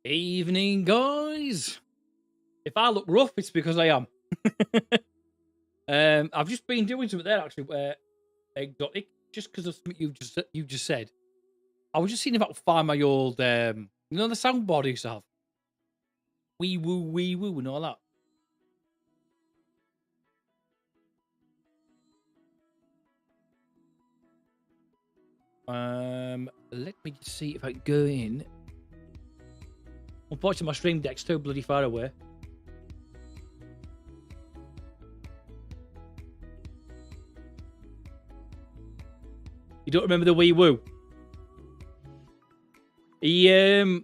Evening, guys. If I look rough, it's because I am. I've just been doing something there actually, exotic, just because of something you just said. I was just seeing if I could find my old, the soundboard I used to have, wee woo, and all that. Let me just see if I can go in. Unfortunately, my stream deck's too bloody far away. You don't remember the wee woo? He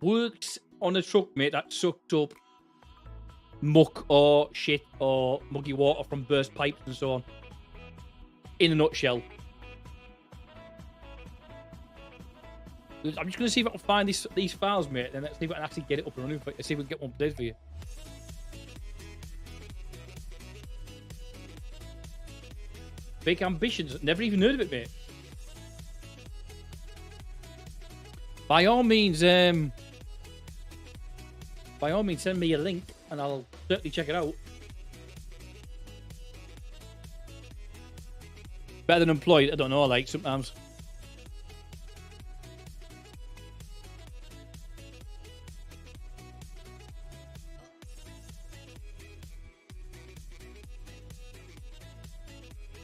worked on a truck, mate, that sucked up muck or shit or muggy water from burst pipes and so on. In a nutshell. I'm just going to see if I can find these files, mate, and let's see if I can actually get it up and running. Let's see if we can get one played for you. Big ambitions. Never even heard of it, mate. By all means, send me a link, and I'll certainly check it out. Better than employed, I don't know, like, sometimes.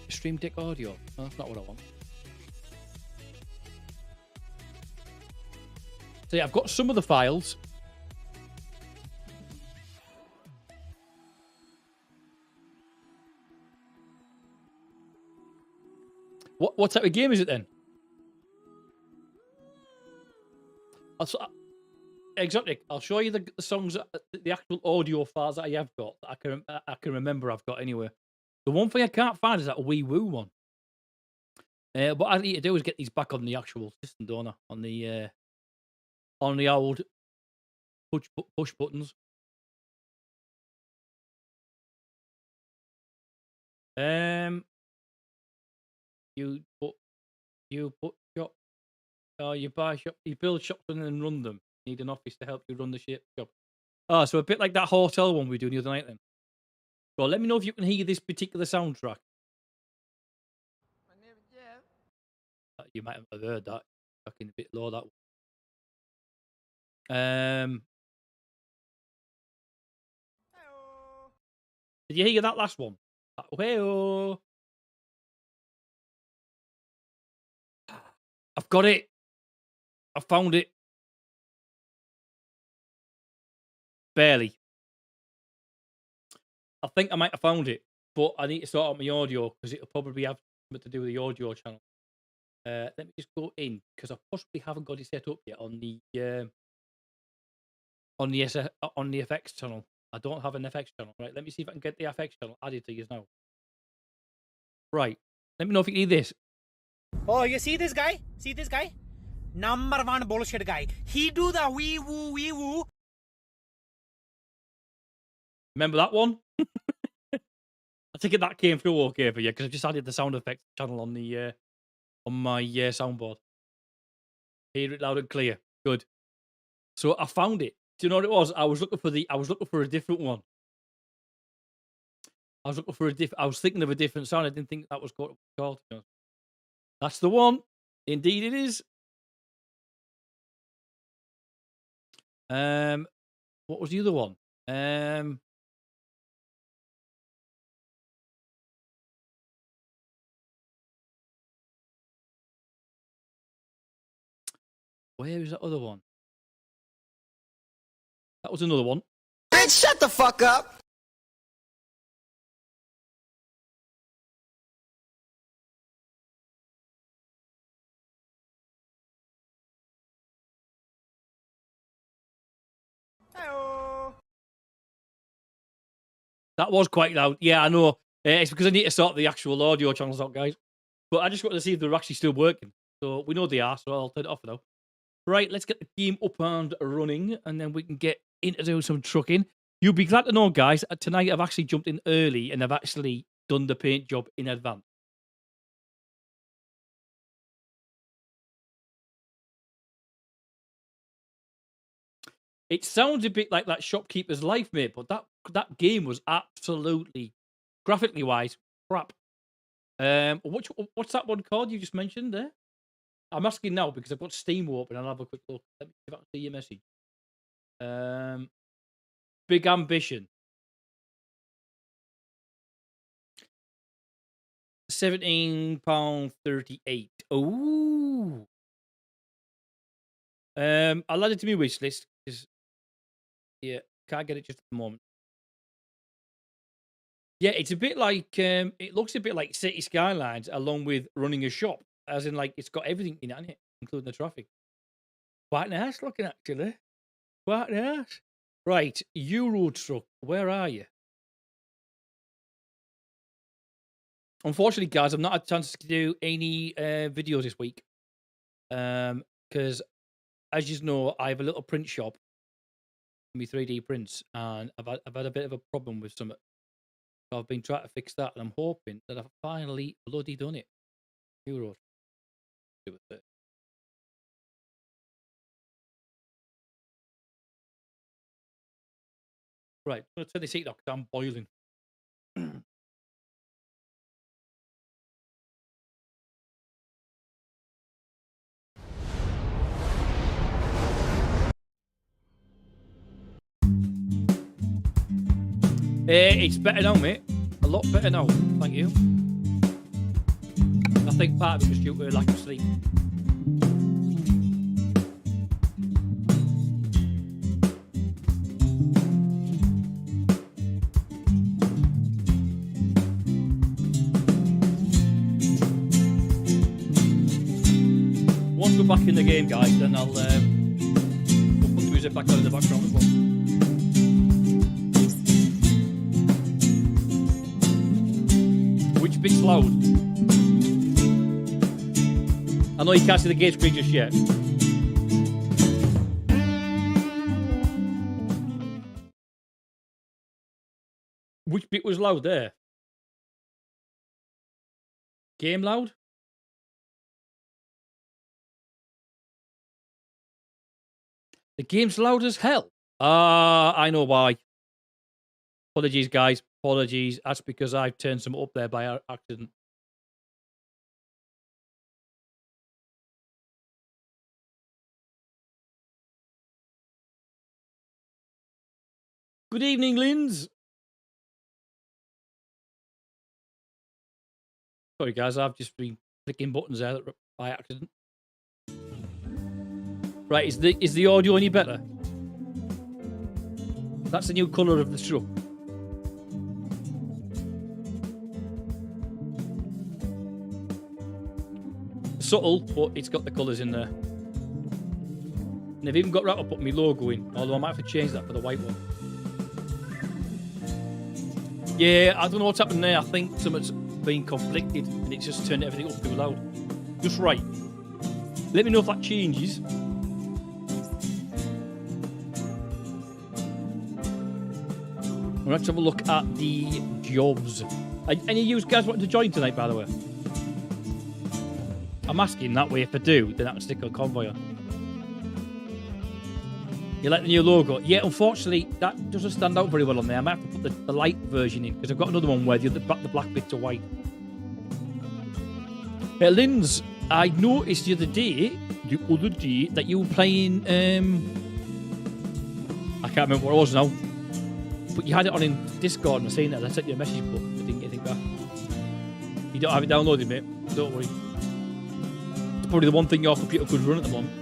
Stream Deck audio. No, that's not what I want. So yeah, I've got some of the files. What type of game is it then? Exotic. I'll show you the songs, the actual audio files that I have got. That I can remember I've got anyway. The one thing I can't find is that wee woo one. What I need to do is get these back on the actual system, don't I? On the old push buttons. You build shops and then run them. You need an office to help you run the shop. Oh, so a bit like that hotel one we were doing the other night then. Well, let me know if you can hear this particular soundtrack. My name is Jeff. You might have heard that. Fucking a bit low, that one. Hello. Did you hear that last one? Hey-oh. I've got it. I found it. Barely. I think I might have found it, but I need to sort out my audio because it'll probably have something to do with the audio channel. Let me just go in because I possibly haven't got it set up yet on the FX channel. I don't have an FX channel. Right, let me see if I can get the FX channel added to you now. Right, let me know if you can hear this. Oh, you see this guy? See this guy? Number one bullshit guy. He do the wee woo. Remember that one? I think that came through okay for you because I just added the sound effects channel on the on my soundboard. Hear it loud and clear. Good. So I found it. Do you know what it was? I was looking for a different one. I was thinking of a different sound. I didn't think that was called. That's the one. Indeed, it is. What was the other one? Where is that other one? That was another one. Bitch, shut the fuck up. Hello. That was quite loud. Yeah, I know. It's because I need to sort the actual audio channels out, guys. But I just wanted to see if they're actually still working. So we know they are, so I'll turn it off now. Right, let's get the game up and running, and then we can get into doing some trucking. You'll be glad to know, guys, tonight I've actually jumped in early, and I've actually done the paint job in advance. It sounds a bit like that Shopkeeper's Life, mate, but that game was absolutely, graphically wise, crap. What's that one called you just mentioned there? I'm asking now because I've got Steam open. I'll have a quick look. Let me see if I can see your message. Big Ambition. £17.38. Oh. I'll add it to my wish list because yeah, can't get it just at the moment. Yeah, it's a bit like it looks a bit like City Skylines along with running a shop, as in like it's got everything in it, including the traffic. Quite nice looking, actually. Quite nice. Right, Euro Truck, where are you? Unfortunately, guys, I've not had a chance to do any videos this week. Because, as you know, I have a little print shop, me 3D prints, and I've had a bit of a problem with some. So I've been trying to fix that, and I'm hoping that I've finally bloody done it. Euro. Do it. Right, I'm going to turn this heat off because I'm boiling. It's better now, mate. A lot better now. Thank you. I think part of it was due to lack of sleep. Once we're back in the game, guys, then I'll we'll put the music back on in the background as well. Which bit's loud? I know you can't see the gate screen just yet. Which bit was loud there? Game loud? The game's loud as hell. I know why. Apologies, guys. Apologies. That's because I've turned some up there by accident. Good evening, Linz. Sorry, guys. I've just been clicking buttons there by accident. Right, is the audio any better? That's the new colour of the truck. Subtle, but it's got the colours in there. And they've even got right up put my logo in, although I might have to change that for the white one. Yeah, I don't know what's happened there. I think something's been conflicted and it's just turned everything up too loud. Just right. Let me know if that changes. Let's have a look at the jobs. Any of you guys wanting to join tonight, by the way? I'm asking that way. If I do, then I can stick a convoy on. You like the new logo? Yeah, unfortunately, that doesn't stand out very well on there. I might have to put the light version in because I've got another one where the black bits are white. Linz, I noticed the other day that you were playing. I can't remember what it was now. But you had it on in Discord and I seen that. I sent you a message, but I didn't get anything back. You don't have it downloaded, mate. Don't worry. It's probably the one thing your computer could run at the moment.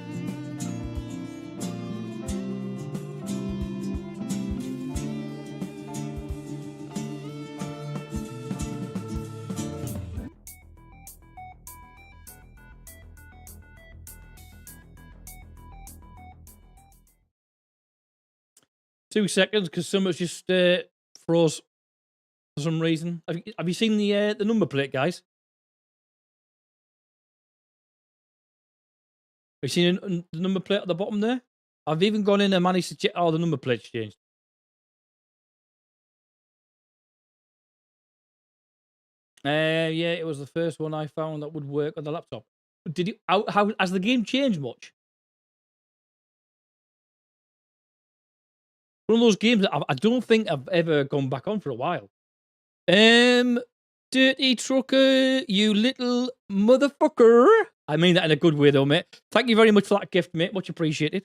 Two seconds, because someone's just froze for some reason. Have you seen the number plate, guys? Have you seen the number plate at the bottom there? I've even gone in and managed to check all the number plates changed. Yeah, it was the first one I found that would work on the laptop. Did you? How has the game changed much? One of those games that I don't think I've ever gone back on for a while. Dirty trucker, you little motherfucker. I mean that in a good way, though, mate. Thank you very much for that gift, mate. Much appreciated.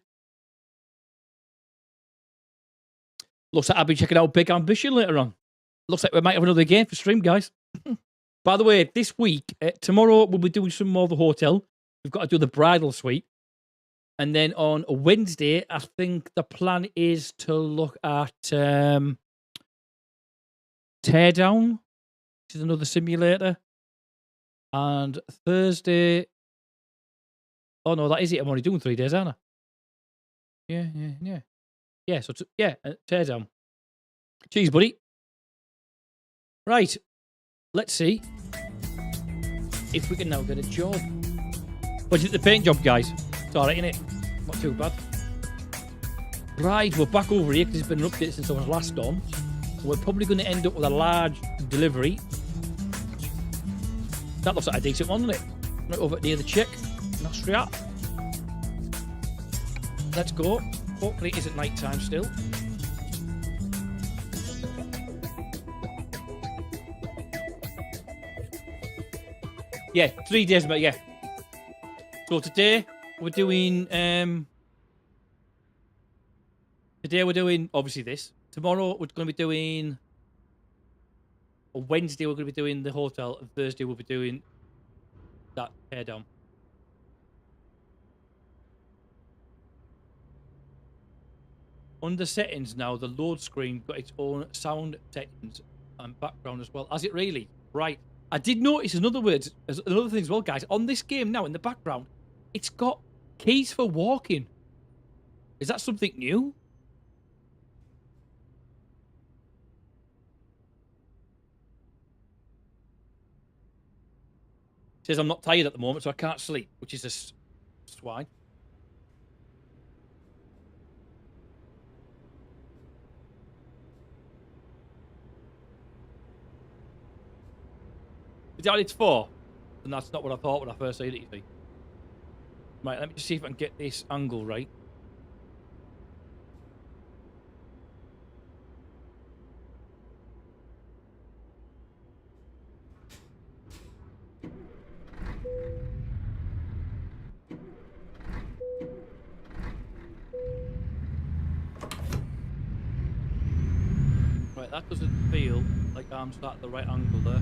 Looks like I'll be checking out Big Ambition later on. Looks like we might have another game for stream, guys. By the way, this week, tomorrow we'll be doing some more of the hotel. We've got to do the bridal suite. And then on Wednesday, I think the plan is to look at Teardown, which is another simulator. And Thursday... Oh, no, that is it. I'm only doing 3 days, aren't I? Yeah. Yeah, so, Teardown. Cheers, buddy. Right. Let's see if we can now get a job. What is it, the paint job, guys? It's alright, innit? Not too bad. Right, we're back over here because it's been an update since I was last on. So we're probably going to end up with a large delivery. That looks like a decent one, doesn't it? Right over near the Czech in Austria. Let's go. Hopefully it isn't night time still. Yeah, 3 days, but yeah. So today we're doing obviously this. Tomorrow we're going to be doing, on Wednesday we're going to be doing the hotel, and Thursday we'll be doing that teardown. Under settings now, the load screen got its own sound settings and background as well. Has it really? Right. I did notice another thing as well, guys. On this game now, in the background, it's got keys for walking. Is that something new? It says I'm not tired at the moment, so I can't sleep, which is a swine. Is that what it's for? And that's not what I thought when I first said it, you see. Right, let me just see if I can get this angle right. Right, that doesn't feel like I'm at the right angle there.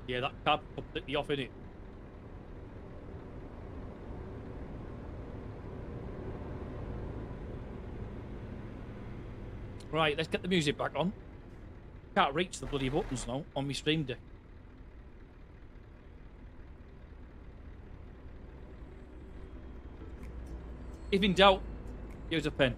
Yeah, that cab's completely off, innit? Right, let's get the music back on. Can't reach the bloody buttons now on my stream deck. If in doubt, use a pen.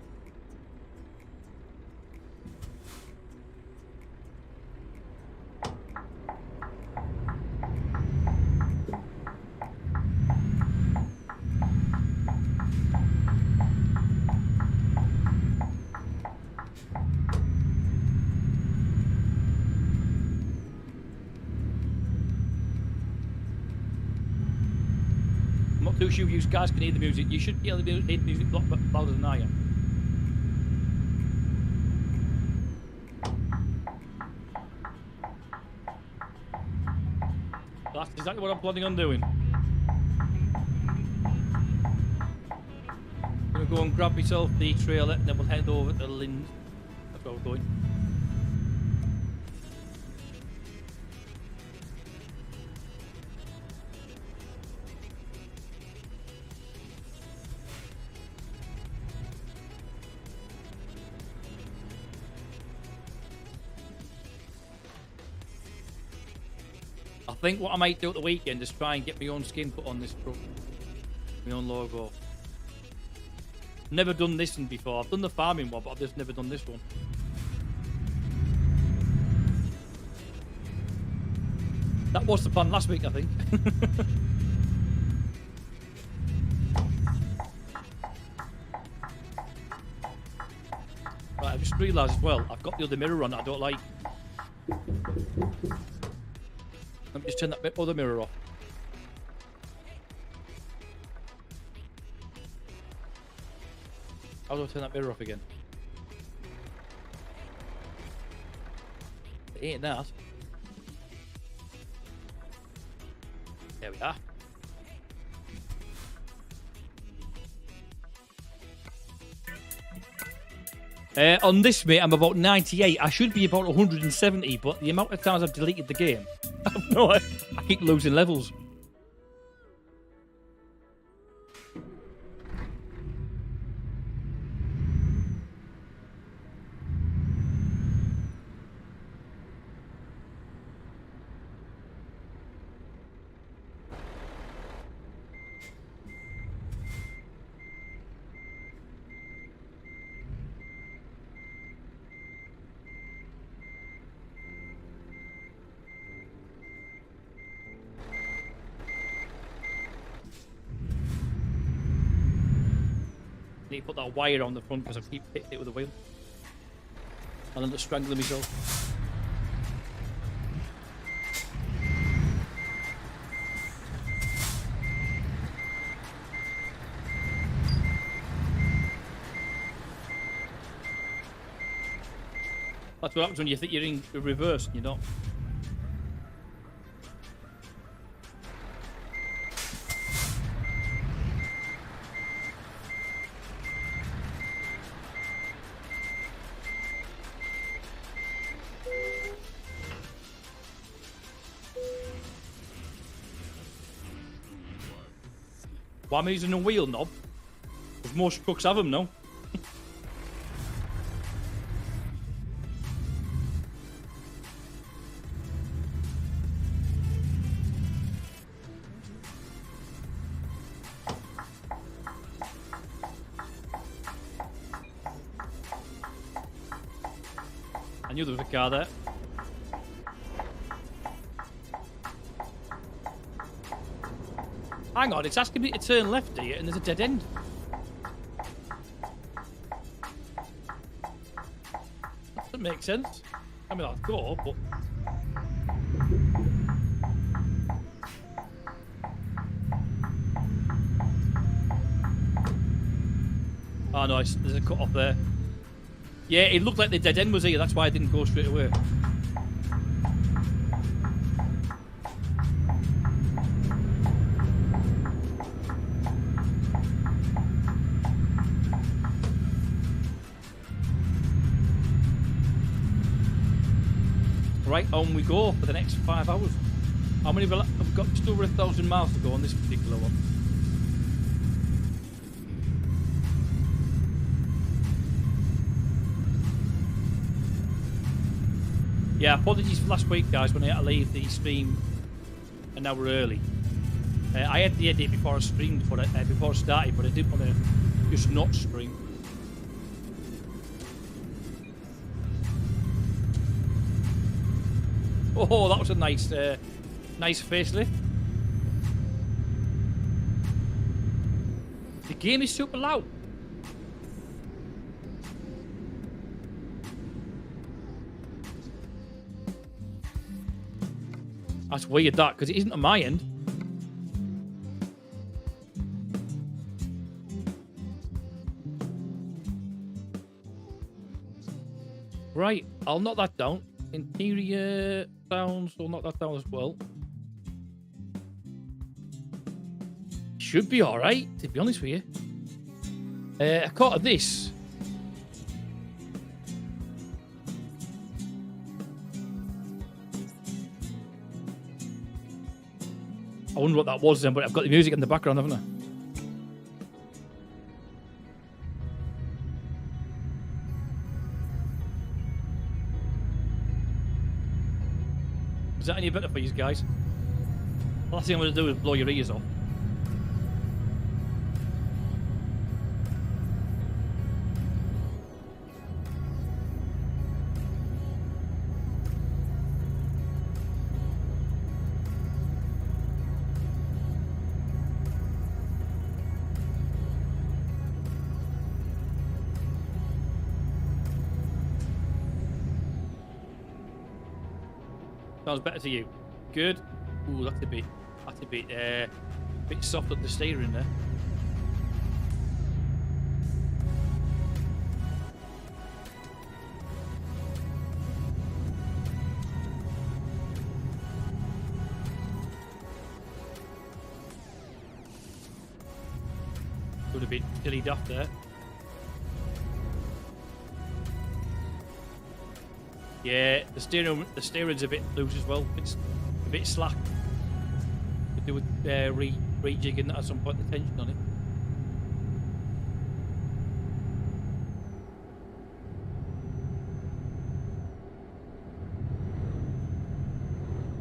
Too sure you guys can hear the music. You should be able to hear the music a lot louder than I am. That's exactly what I'm planning on doing. I'm going to go and grab myself the trailer and then we'll head over to Linz. That's where we're going. I think what I might do at the weekend is try and get my own skin put on this truck. My own logo. Never done this one before. I've done the farming one, but I've just never done this one. That was the plan last week, I think. Right, I've just realised as well, I've got the other mirror on I don't like. Let me just turn that other mirror off. How do I turn that mirror off again? It ain't that. There we are. On this, mate, I'm about 98. I should be about 170, but the amount of times I've deleted the game, I keep losing levels. Need to put that wire on the front because I keep hitting it with the wheel. And then just strangling myself. That's what happens when you think you're in reverse and you're not. Why am I using a wheel knob? Because most trucks have them now. I knew there was a car there. Hang on, it's asking me to turn left here and there's a dead end. That doesn't make sense. I mean, I'll go, but... Oh no, there's a cut off there. Yeah, it looked like the dead end was here, that's why I didn't go straight away. Right, on we go for the next 5 hours. How many have we got? Just over 1,000 miles to go on this particular one. Yeah, apologies for last week, guys, when I had to leave the stream an hour early. I had the edit before I streamed, but before I started, but I didn't want to just not stream. Oh, that was a nice, nice facelift. The game is super loud. That's weird, that, because it isn't on my end. Right, I'll knock that down. Interior sounds, I'll knock that down as well. Should be alright, to be honest with you. I caught this. I wonder what that was then, but I've got the music in the background, haven't I? Is that any better for you guys? The last thing I'm going to do is blow your ears off. Sounds better to you. Good. Ooh, that's a bit soft up the steering there. Doing a bit silly daft there. Yeah, the steering's a bit loose as well. It's a bit slack. Could do with rejigging that at some point, the tension on it.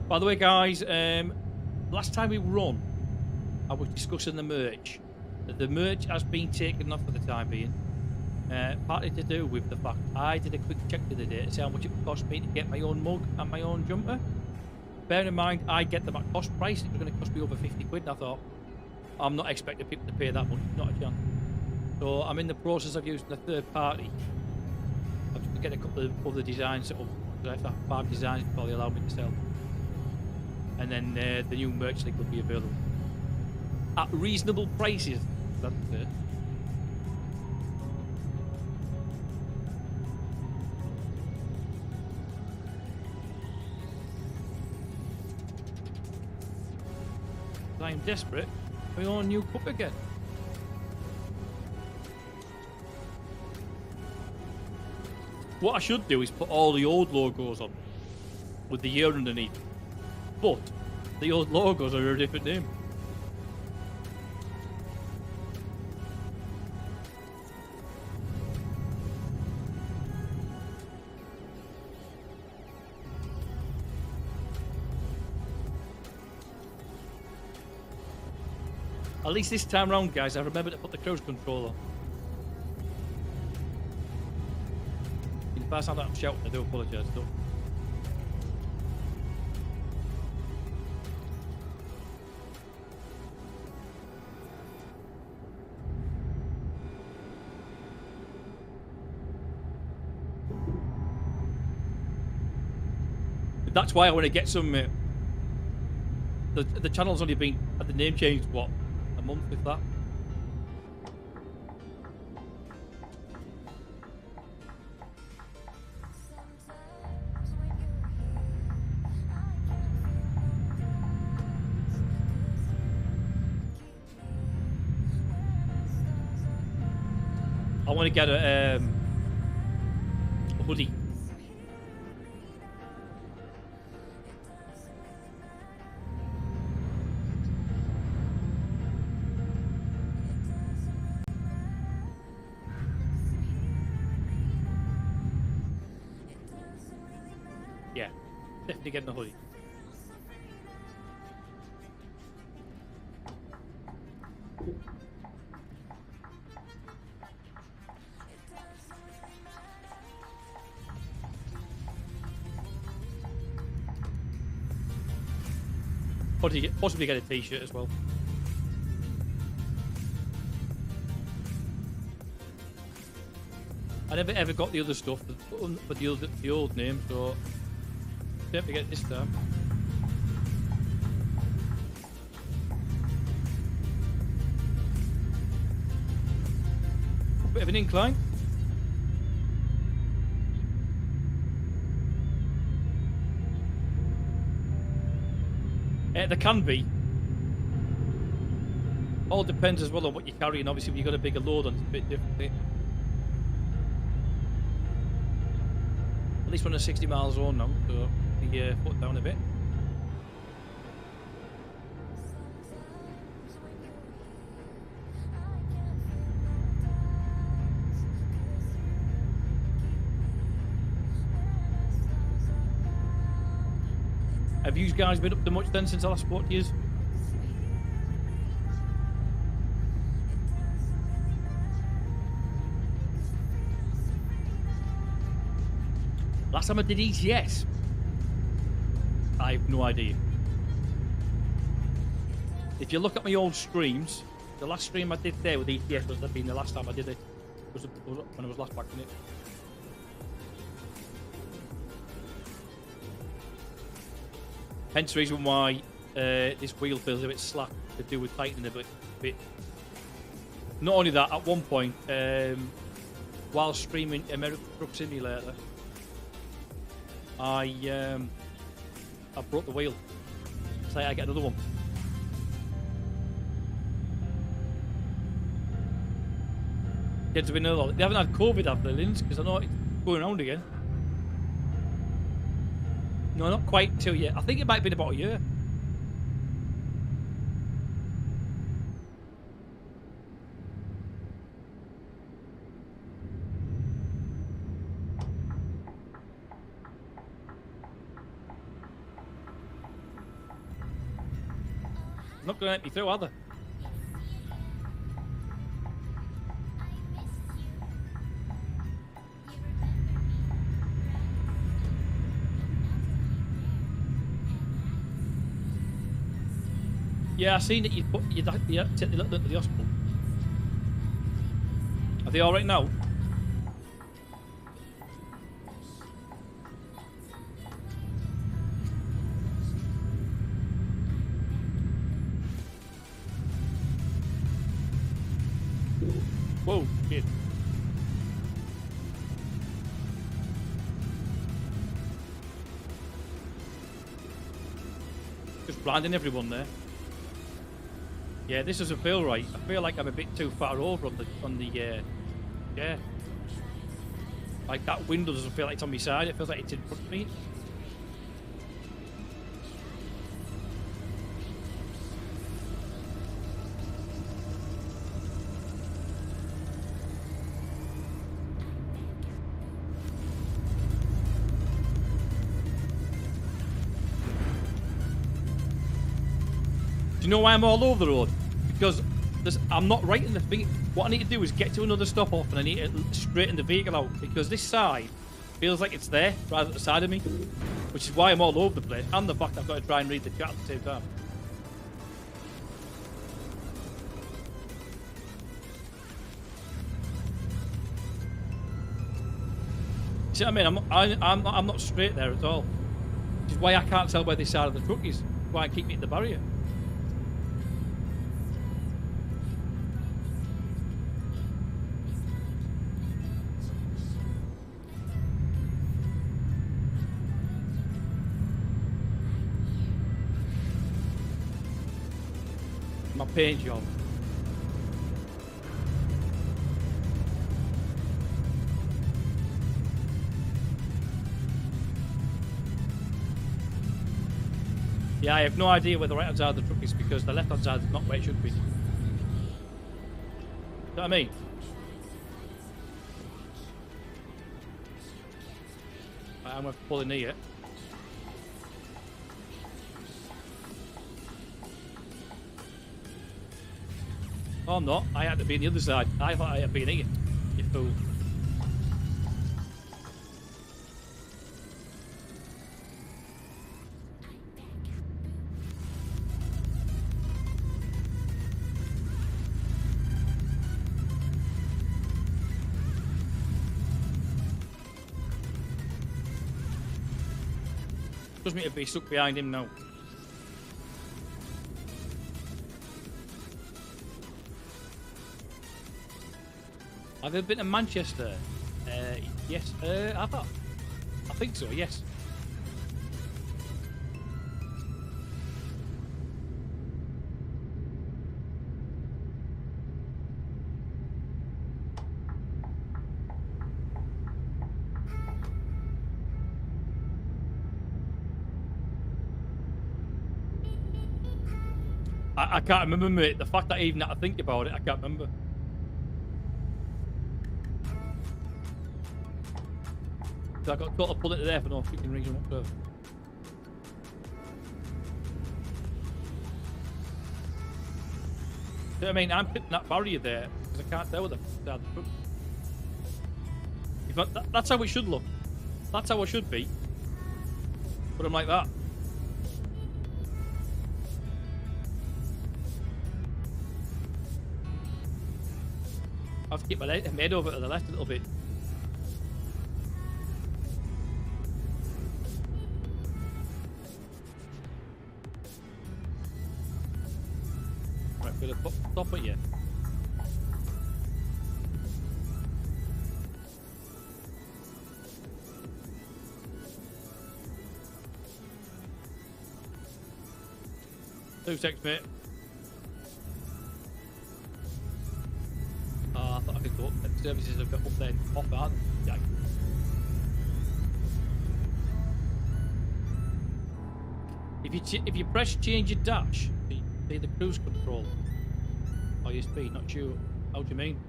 By the way, guys, last time we run, I was discussing the merch. The merch has been taken off for the time being. Partly to do with the fact I did a quick check the other day to see how much it would cost me to get my own mug and my own jumper. Bear in mind, I get them at cost price. It was going to cost me over 50 quid, and I thought, I'm not expecting people to pay that much, not a chance. So I'm in the process of using a third party. I'm just going to get a couple of other designs set up. I have to have 5 designs before they allow me to sell. And then the new merch link will be available at reasonable prices. That's it. I'm desperate for your new cup again. What I should do is put all the old logos on with the year underneath, but the old logos are a different name. At least this time round, guys, I remember to put the cruise control on. If I sound like I'm shouting, I do apologise, though. That's why I want to get some. The channel's only been had the name changed what, a month with that. I want to get a hoodie. Yeah, definitely getting a hoodie. Possibly get a t-shirt as well. I never ever got the other stuff, but the old name, so don't forget this time. Bit of an incline. There can be. All depends as well on what you're carrying. Obviously, if you've got a bigger load on, it's a bit different. At least we're on a 60 mile zone now, so the foot down a bit. Have you guys been up to much then since I last spoke to you? Last time I did ETS, I have no idea. If you look at my old streams, the last stream I did there with ETS was been the last time I did it. Was when I was last back in it. Hence the reason why this wheel feels a bit slack to do with tightening a bit. Not only that, at one point, while streaming American Truck Simulator, I broke the wheel. So I get another one. Kids have been ill. They haven't had COVID, have they, Linz? Because I know it's going around again. No, not quite 2 yet. I think it might have been about a year. Not going to let me through, are they? Yeah, I seen that you take the little bit to the hospital. Are they all right now? Whoa, kid. Just blinding everyone there. Yeah, this doesn't feel right. I feel like I'm a bit too far over on the yeah. Like that window doesn't feel like it's on my side. It feels like it's in front of me. Do you know why I'm all over the road? Because I'm not right in the thing. What I need to do is get to another stop off and I need to straighten the vehicle out because this side feels like it's there right at the side of me, which is why I'm all over the place and the fact I've got to try and read the chat at the same time. You see what I mean? I'm not straight there at all, which is why I can't tell where this side of the truck is. Why I keep hitting the barrier. My paint job. Yeah, I have no idea where the right hand side of the truck is because the left hand side is not where it should be. You know what I mean? I'm going to pull in here. Oh, I'm not. I had to be on the other side. I thought I had been here. You fool. Trust me to be stuck behind him now. Have you been to Manchester? Yes. I think so, yes. I can't remember, mate. The fact that I even had to think about it, I can't remember. So I got told to pull it there for no freaking reason whatsoever. You know what I mean? I'm putting that barrier there because I can't tell where the side of the truck. That's how it should look. That's how it should be. But I'm like that. I have to keep my head over to the left a little bit. Right, gonna stop it yet. Two seconds, mate. I thought I could go up next. services have got up there and off, aren't they? Yeah. If you press change your dash, you see the cruise control or your speed. Not sure. How do you mean?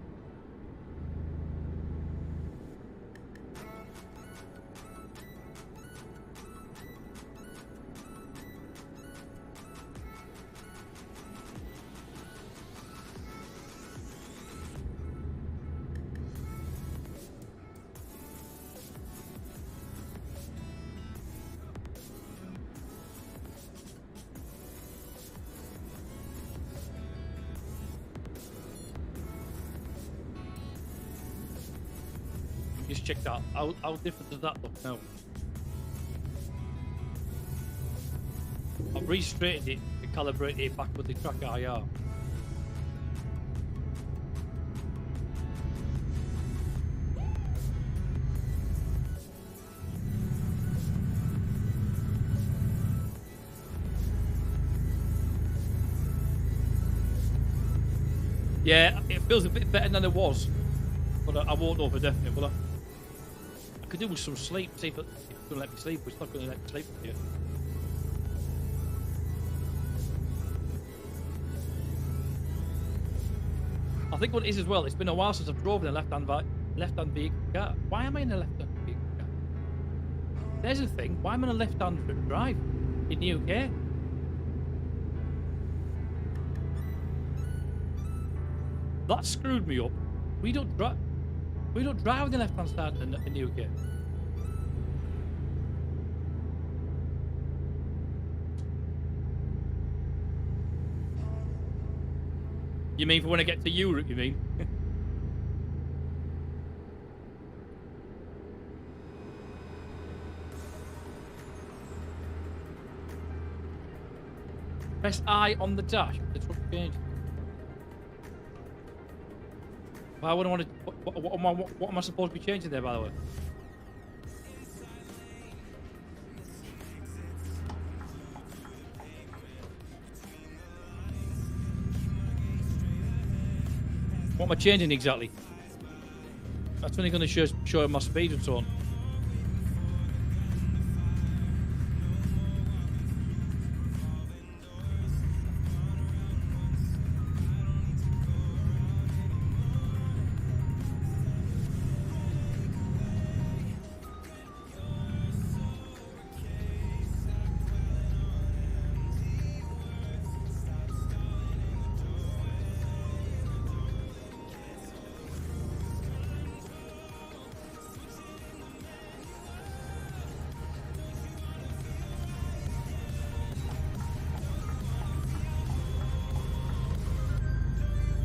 Just check that. How different does that look now? I've re-straightened it to calibrate it back with the track IR. Yeah, it feels a bit better than it was, but I won't know for definite, will I? I could do with some sleep, see if it's going to let me sleep, but it's not going to let me sleep here. I think what it is as well, it's been a while since I've drove in a left-hand vehicle car. Why am I in a left-hand vehicle car? There's the thing, why am I in a left-hand drive in the UK? That screwed me up. We don't drive with the left-hand side in the UK. You mean for when I get to Europe, you mean? Press I on the dash. The truck changed. Why would I want to? What am I supposed to be changing there, by the way? What am I changing exactly? That's only going to show my speed and so on.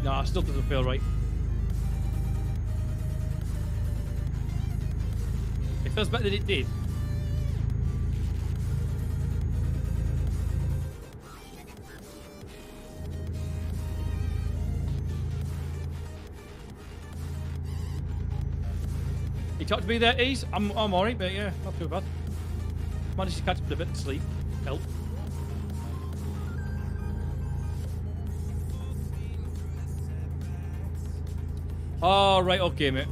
No, it still doesn't feel right. It feels better than it did. You talked to me there, Ease? I'm alright, but yeah, not too bad. Managed to catch up a bit of sleep. Help. Oh, right, okay, mate.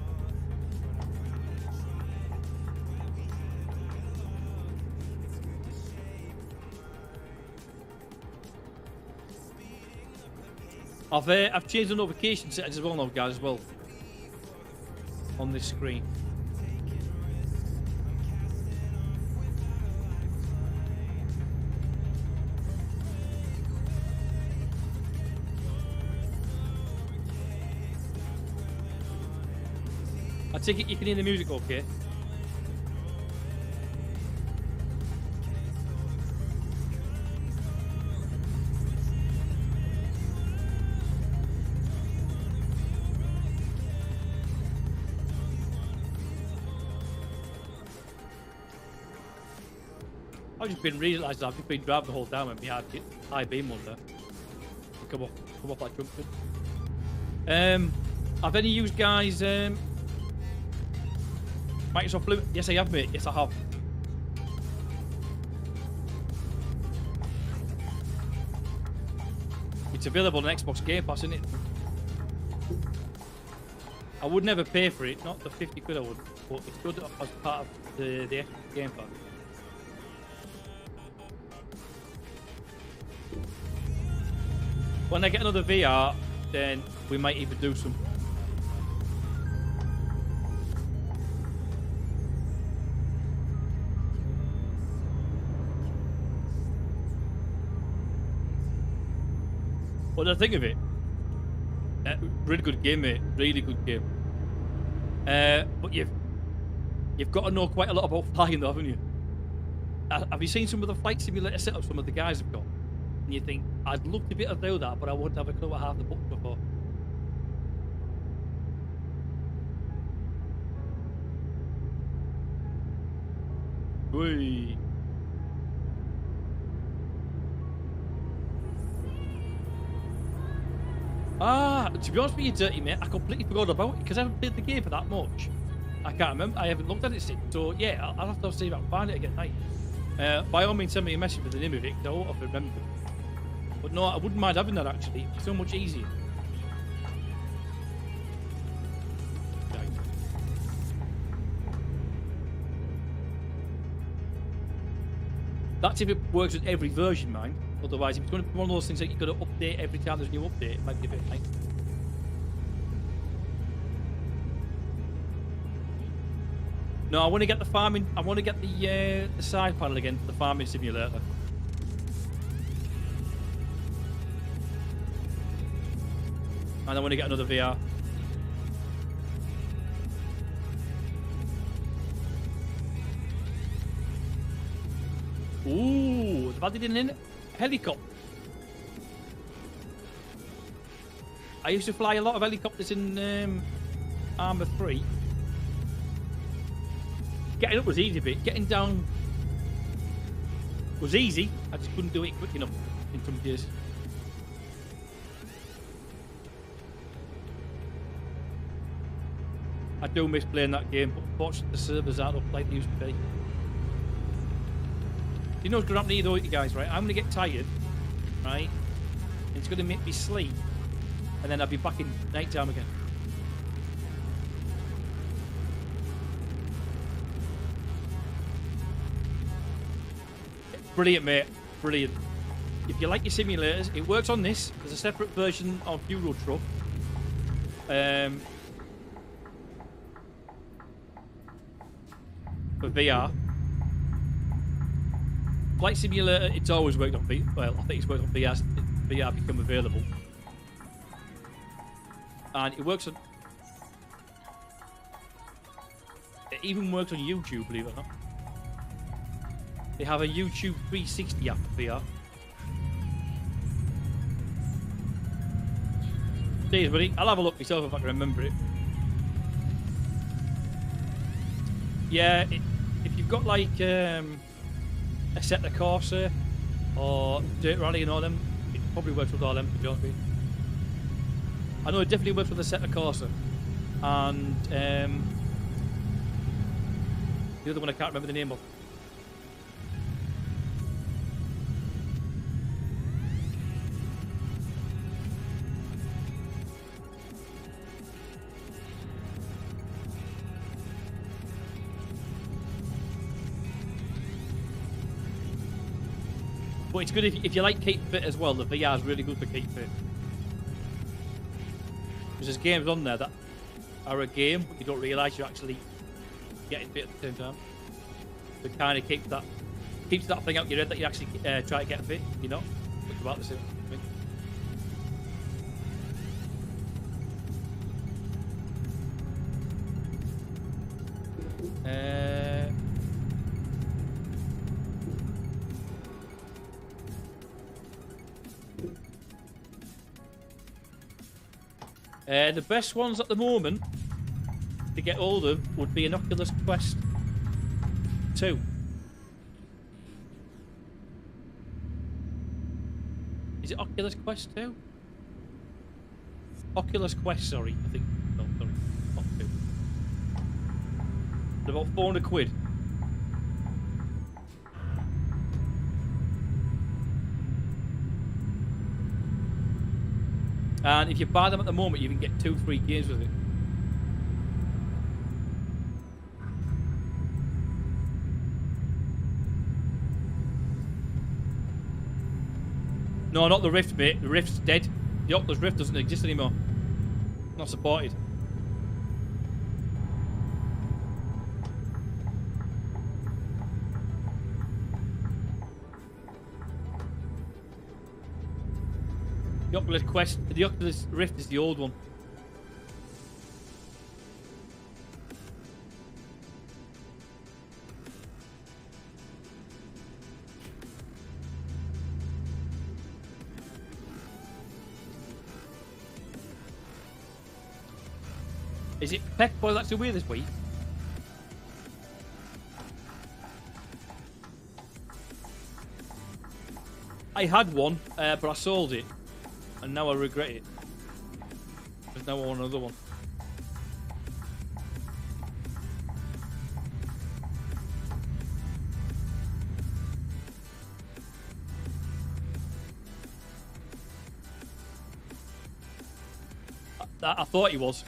I've changed the notification settings as well now, guys, as well. On this screen. I take it you can hear the music okay? I've just been realising I've just been driving the whole time and behind high beam one there. Come off that junction. Have any of you guys Microsoft Blue? Yes, I have, mate. Yes, I have. It's available on Xbox Game Pass, isn't it? I would never pay for it, not the 50 quid I would, but it's good as part of the extra game pack. When I get another VR, then we might even do some. What do I think of it? Really good game, mate. Really good game. But you've got to know quite a lot about flying, though, haven't you? Have you seen some of the flight simulator setups some of the guys have got? And you think, I'd love to be able to do that, but I wouldn't have a clue what half the books before. Whee. To be honest with you, Dirty Mate, I completely forgot about it because I haven't played the game for that much. I can't remember. I haven't looked at it since. So, yeah, I'll have to see if I can find it again tonight. By all means, send me a message with the name of it because I won't have to remember. But no, I wouldn't mind having that actually. It's so much easier. Right. That's if it works with every version, mind. Otherwise, if it's going to be one of those things that you've got to update every time there's a new update, it might be a bit tight. No, I want to get the farming. I want to get the side panel again for the farming simulator. And I want to get another VR. Ooh, they've added in a helicopter. I used to fly a lot of helicopters in Armour 3. Getting up was easy, but getting down was easy. I just couldn't do it quick enough in some cases. I do miss playing that game, but unfortunately the servers aren't up like they used to be. You know what's going to happen to you though, you guys, right? I'm going to get tired, right? And it's going to make me sleep. And then I'll be back in night time again. Brilliant, mate. Brilliant. If you like your simulators, it works on this. There's a separate version of Euro Truck. For VR. Flight Simulator, it's always worked on VR. Well, I think it's worked on VR since VR become available. And it works on... It even works on YouTube, believe it or not. They have a YouTube 360 app for VR. Cheers, buddy. I'll have a look myself if I can remember it. Yeah, if you've got like a Assetto Corsa or Dirt Rally and all them, it probably works with all them, to be honest with you. I know it definitely works with Assetto Corsa. And the other one I can't remember the name of. But it's good if you like keep fit as well. The VR is really good for keep fit. Because there's games on there that are a game, but you don't realise you're actually getting fit at the same time. So it kind of keeps that thing out your head that you actually try to get fit. You know, it's about the same thing. The best ones at the moment to get hold of would be an Oculus Quest 2. Is it Oculus Quest 2? Oculus Quest, sorry. I think. No, sorry. Not 2. They're about 400 quid. And if you buy them at the moment, you can get 2 free games with it. No, not the Rift, mate. The Rift's dead. The Oculus Rift doesn't exist anymore. Not supported. The Oculus Rift is the old one. Is it SPEC Boy that's away this week? I had one, but I sold it. And now I regret it. There's now another one. I thought he was.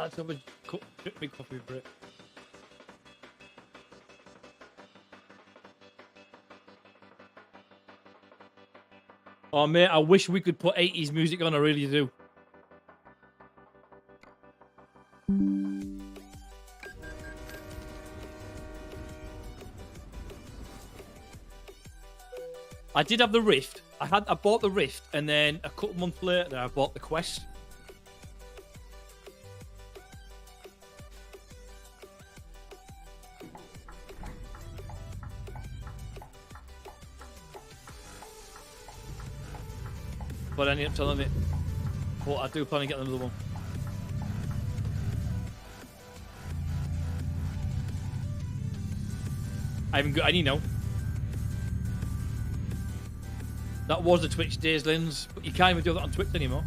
Let's have a big coffee break. Oh, mate, I wish we could put 80s music on. I really do. I did have the Rift. I bought the Rift, and then a couple months later, I bought the Quest. But I ended up telling it. But I do plan to get another one. I haven't got any now. That was the Twitch days, Lens, but you can't even do that on Twitch anymore.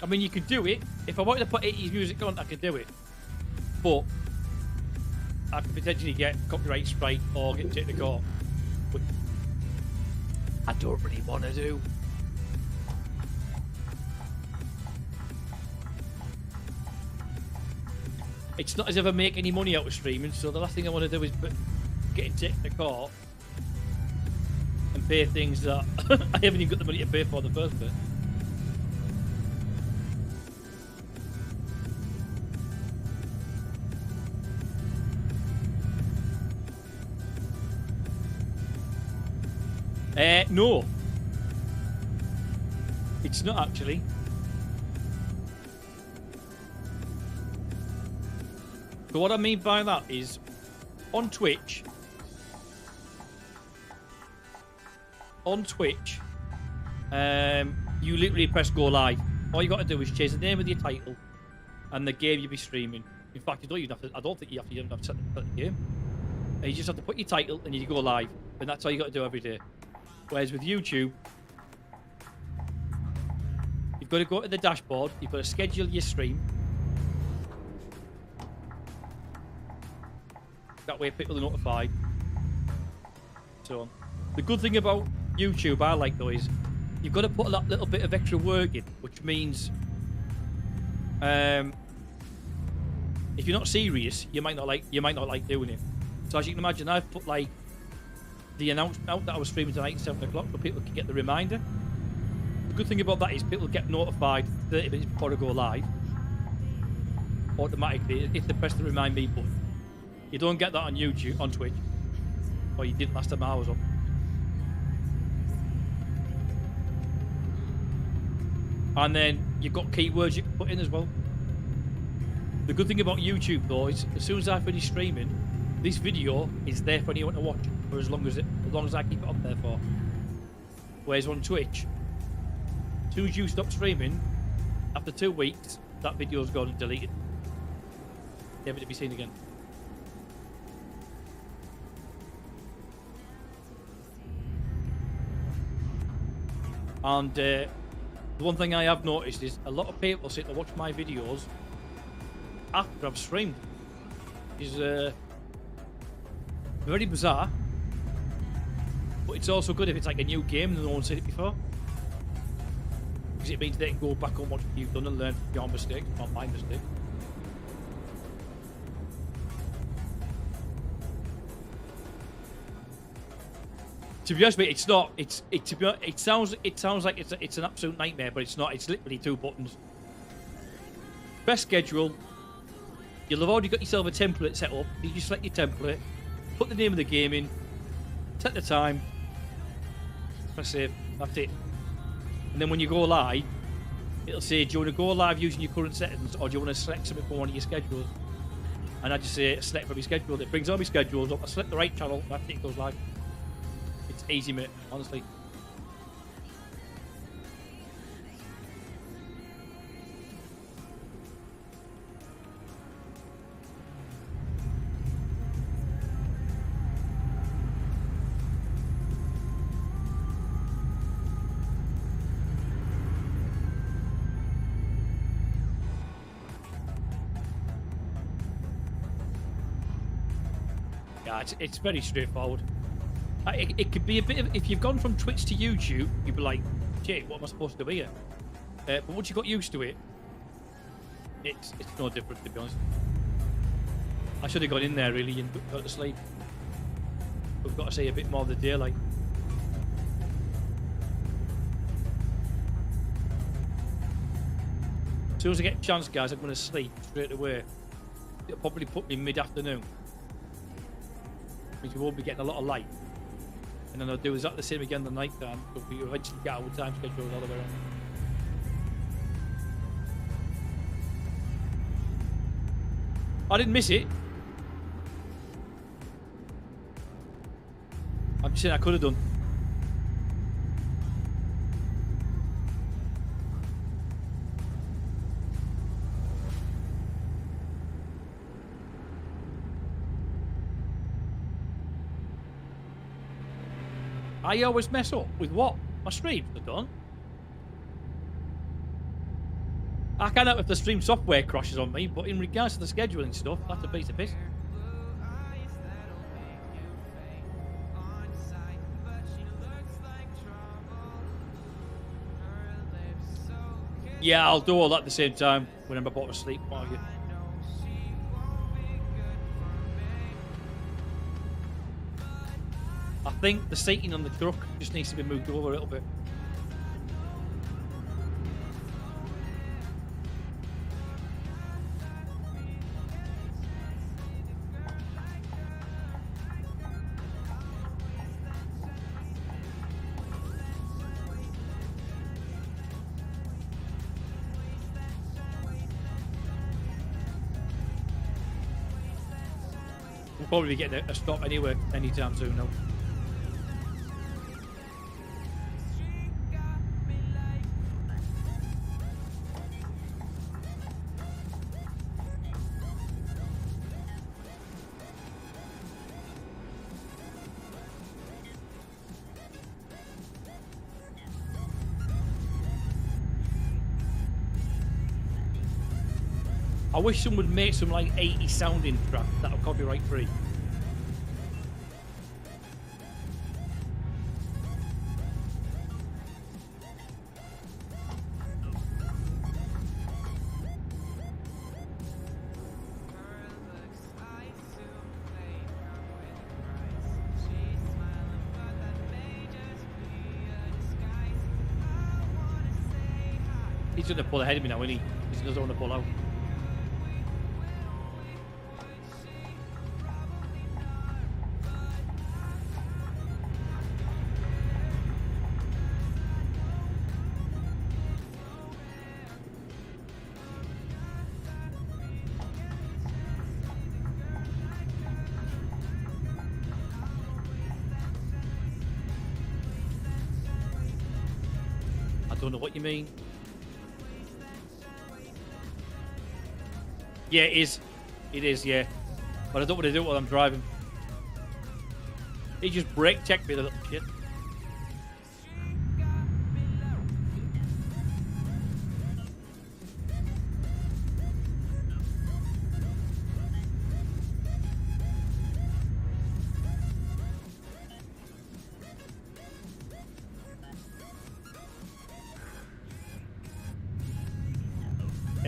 I mean, you could do it. If I wanted to put 80s music on, I could do it. But I could potentially get copyright strike or get taken to court. But I don't really want to do. It's not as if I make any money out of streaming, so the last thing I want to do is get taken to court and pay things that I haven't even got the money to pay for in the first place. No. It's not actually. So what I mean by that is, on Twitch, you literally press go live. All you got to do is change the name of your title and the game you'll be streaming. In fact, you don't even have to. I don't think you have to set the game. You just have to put your title and you go live, and that's all you got to do every day. Whereas with YouTube, you've got to go to the dashboard, you've got to schedule your stream. That way people are notified. So, the good thing about YouTube, I like though, is you've got to put that little bit of extra work in, which means if you're not serious, you might not like doing it. So as you can imagine, I've put like the announcement out that I was streaming tonight at 7 o'clock, so people can get the reminder. The good thing about that is people get notified 30 minutes before I go live automatically if they press the remind me button. You don't get that on YouTube, on Twitch, or you didn't last time I was on. And then you've got keywords you can put in as well. The good thing about YouTube though is as soon as I finish streaming, this video is there for anyone to watch for as long as I keep it on there for. Whereas on Twitch, as soon as you stop streaming, after 2 weeks, that video's gone and deleted. Never to be seen again. And the one thing I have noticed is a lot of people sit to watch my videos after I've streamed. It's very bizarre, but it's also good if it's like a new game and no one's seen it before, because it means they can go back and watch what you've done and learn from your mistakes, not my mistakes. To be honest with you, it's not. It sounds like it's an absolute nightmare, but it's not. It's literally 2 buttons. Press schedule. You'll have already got yourself a template set up. You just select your template, put the name of the game in, set the time, press save. That's it. And then when you go live, it'll say, do you want to go live using your current settings, or do you want to select something from one of your schedules? And I just say select from your schedule. It brings all my schedules up. I select the right channel. That's it. It goes live. It's easy, mate, honestly. Yeah, it's very straightforward. It could be a bit of, if you've gone from Twitch to YouTube, you'd be like, shit, what am I supposed to do here? But once you got used to it, it's no different, to be honest. I should have gone in there really and got to sleep. We've got to see a bit more of the daylight. As soon as I get a chance, guys, I'm going to sleep straight away. It'll probably put me mid-afternoon. Means we won't be getting a lot of light. And then I'll do exactly the same again the night time. So we eventually get our time schedule all the way around. I didn't miss it. I'm just saying I could have done. I always mess up with what? My streams are done. I can't help if the stream software crashes on me, but in regards to the scheduling stuff, that's a piece of piss. Yeah, I'll do all that at the same time when I'm about to sleep. I think the seating on the truck just needs to be moved over a little bit. We'll probably be getting a stop anyway anytime soon now. I wish someone would make some like 80 sounding track that are copyright free. He's going to pull ahead of me now, isn't he? He doesn't want to pull out. I don't know what you mean. Yeah, it is. It is, yeah. But I don't want to do it while I'm driving. He just brake checked me, the little shit.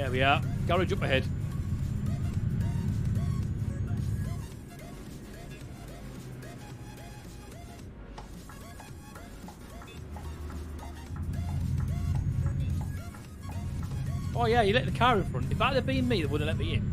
There we are. Garage up ahead. Oh yeah, you let the car in front. If that had been me, they wouldn't let me in.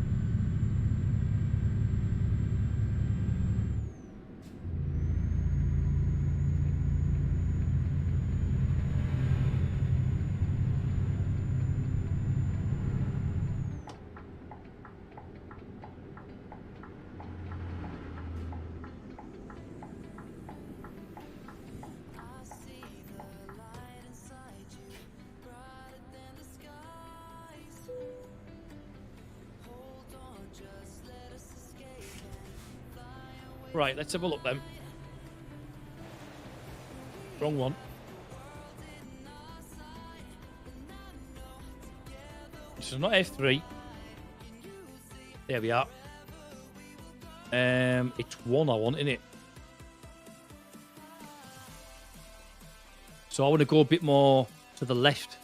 Right, let's have a look then. Wrong one. This is not F3. There we are. It's one I want, innit? So I want to go a bit more to the left.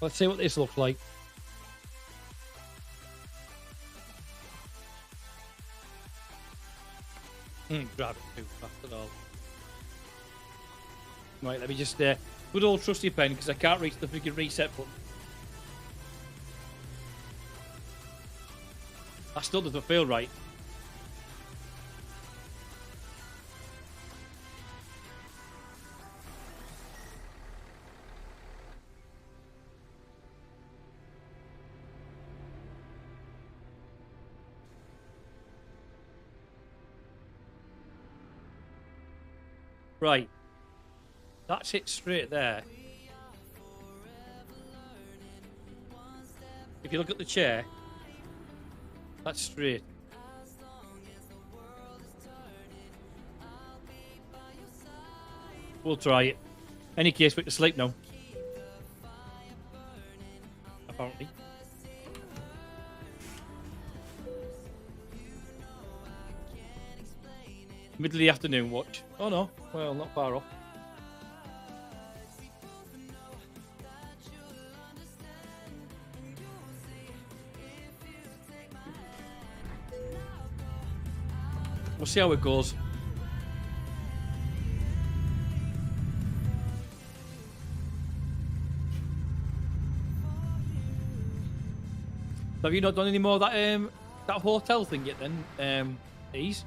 Let's see what this looks like. Grab it too fast at all. Right, let me just good old trusty pen because I can't reach the freaking reset button. I still doesn't feel right. Right. That's it straight there. If you look at the chair, that's straight. We'll try it. Any case, we're to sleep now. Apparently. Middle of the afternoon watch. Oh no, well, not far off. We'll see how it goes. Have you not done any more of that that hotel thing yet then, Ease?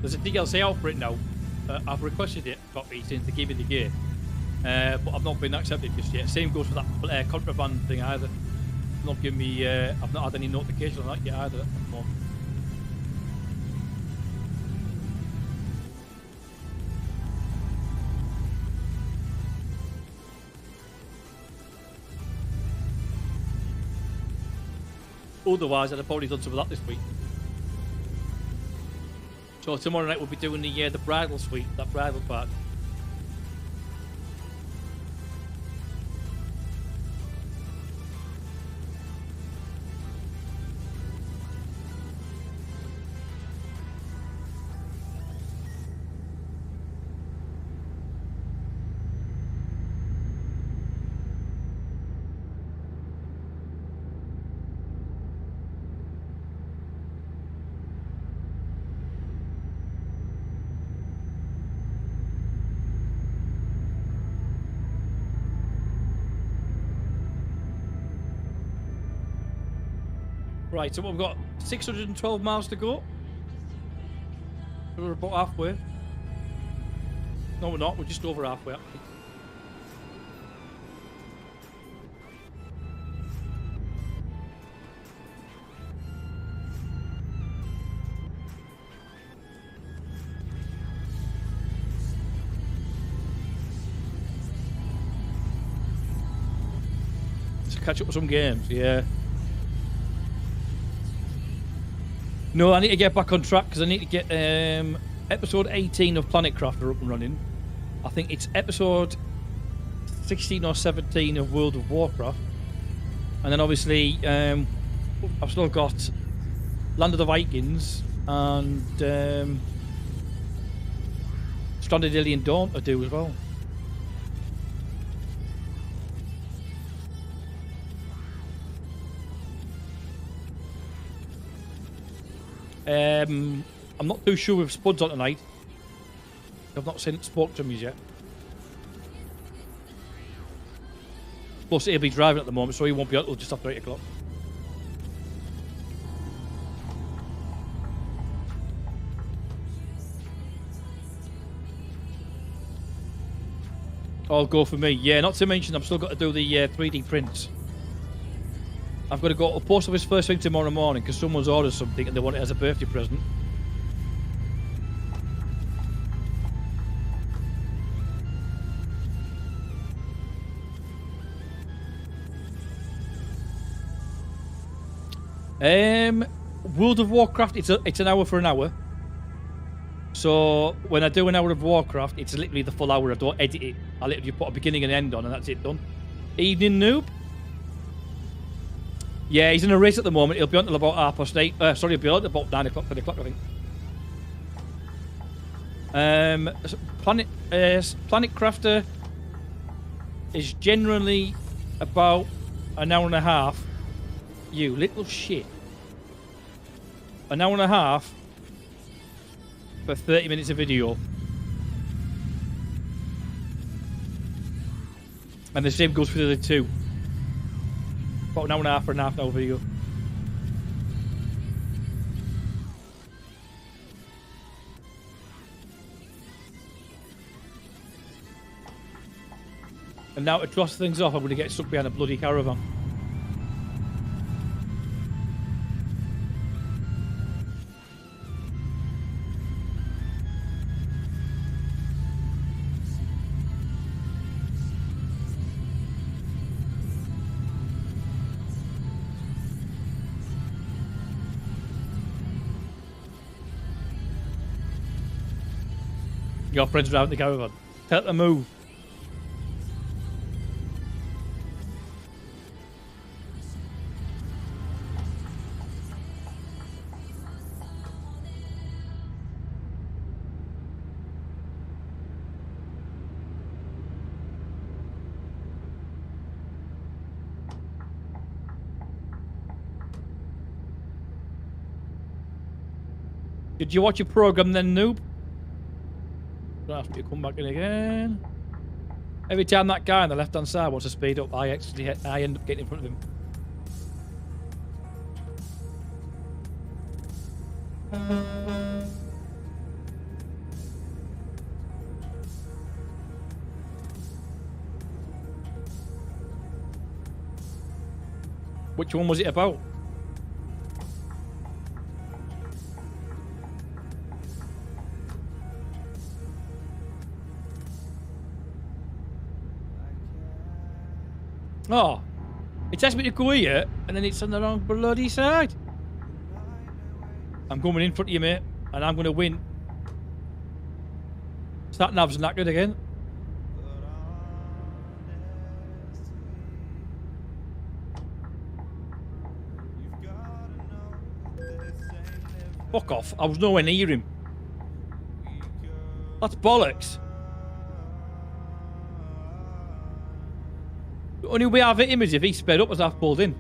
There's a DLC out for it now. I've requested it, copy, since they gave me the gear. But I've not been accepted just yet. Same goes for that contraband thing either. Not giving me, I've not had any notification on that yet either. Otherwise, I'd have probably done some of that this week. So tomorrow night we'll be doing the bridal suite, that bridal part. Right, so we've got 612 miles to go. We're about halfway. No, we're not. We're just over halfway, actually. to catch up with some games. Yeah. No, I need to get back on track because I need to get episode 18 of Planet Crafter up and running. I think it's episode 16 or 17 of World of Warcraft. And then obviously I've still got Land of the Vikings and Stranded Alien Dawn to do as well. I'm not too sure if Spud's on tonight. I've not spoke to him yet. Plus, he'll be driving at the moment, so he won't be out till just after 8 o'clock. All go for me. Yeah, not to mention I've still got to do the 3D prints. I've got to go to the post office first thing tomorrow morning because someone's ordered something and they want it as a birthday present. World of Warcraft, it's an hour for an hour. So when I do an hour of Warcraft, it's literally the full hour. I don't edit it. I literally put a beginning and end on, and that's it, done. Evening, noob. Yeah, he's in a race at the moment. He'll be on till about 8:30. Sorry, he'll be on at about 9 o'clock, 10 o'clock, I think. Planet Crafter is generally about an hour and a half. You little shit. An hour and a half for 30 minutes of video. And the same goes for the other two. About an hour and a half for an half an hour video. And now to cross things off, I'm going to get stuck behind a bloody caravan. Your friends around the caravan. Tell them to move. Did you watch your program then, noob? Don't have to come back in again. Every time that guy on the left hand side wants to speed up, I end up getting in front of him. Which one was it about? Oh, it asked me to go here, and then it's on the wrong bloody side. I'm coming in front of you, mate, and I'm going to win. Sat nav's knackered again. Fuck off, I was nowhere near him. That's bollocks. The only way I've hit him is if he sped up as I've pulled in.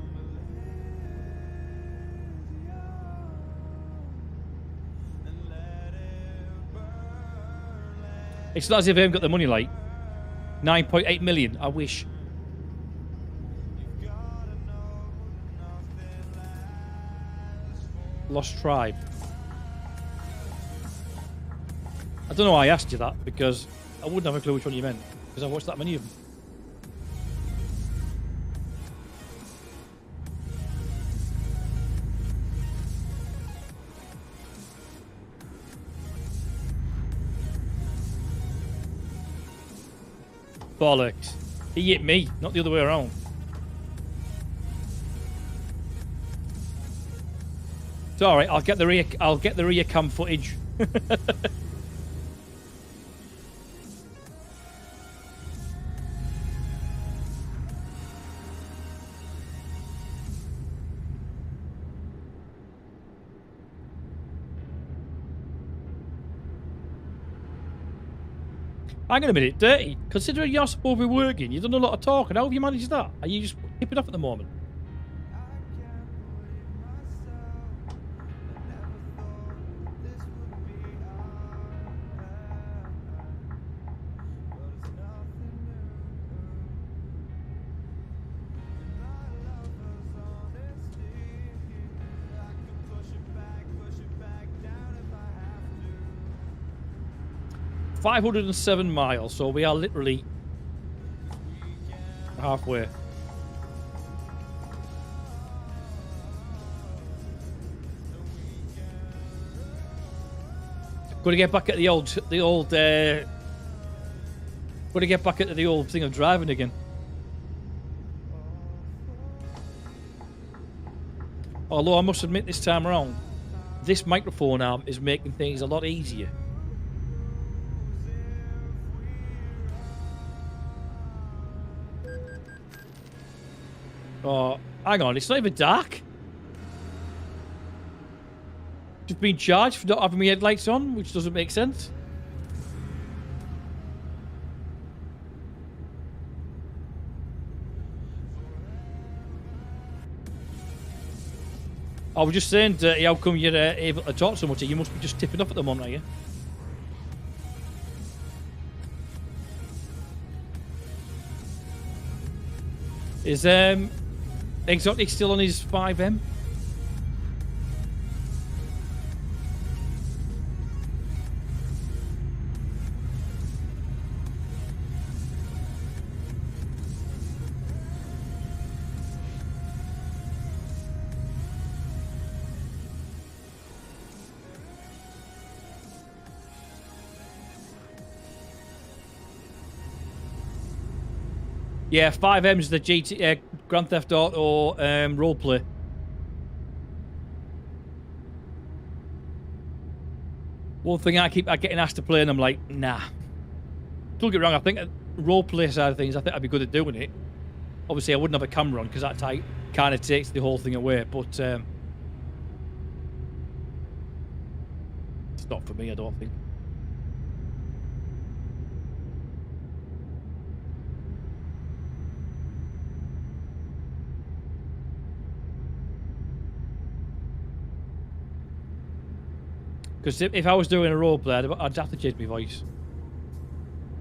It's not as if I haven't got the money, like 9.8 million. I wish. Lost Tribe. I don't know why I asked you that, because I wouldn't have a clue which one you meant, because I've watched that many of them. Bollocks. He hit me, not the other way around. It's all right. I'll get the rear cam footage. Hang on a minute, Dirty. Considering you're supposed to be working, you've done a lot of talking. How have you managed that? Are you just tipping off at the moment? $507 miles, so we are literally halfway. Got to get back at the old. Got to get back at the old thing of driving again. Although I must admit, this time around, this microphone arm is making things a lot easier. Oh, hang on, it's not even dark. Just being charged for not having my headlights on, which doesn't make sense. I was just saying, Dirty, how come you're able to talk so much? You must be just tipping off at the moment, are you? Is Exotic still on his 5M? Yeah, 5M's the GT Grand Theft Auto roleplay. One thing I keep getting asked to play, and I'm like, nah. Don't get me wrong, I think roleplay side of things, I think I'd be good at doing it. Obviously, I wouldn't have a camera on because that kind of takes the whole thing away. But it's not for me, I don't think. Because if I was doing a roleplay, I'd have to change my voice.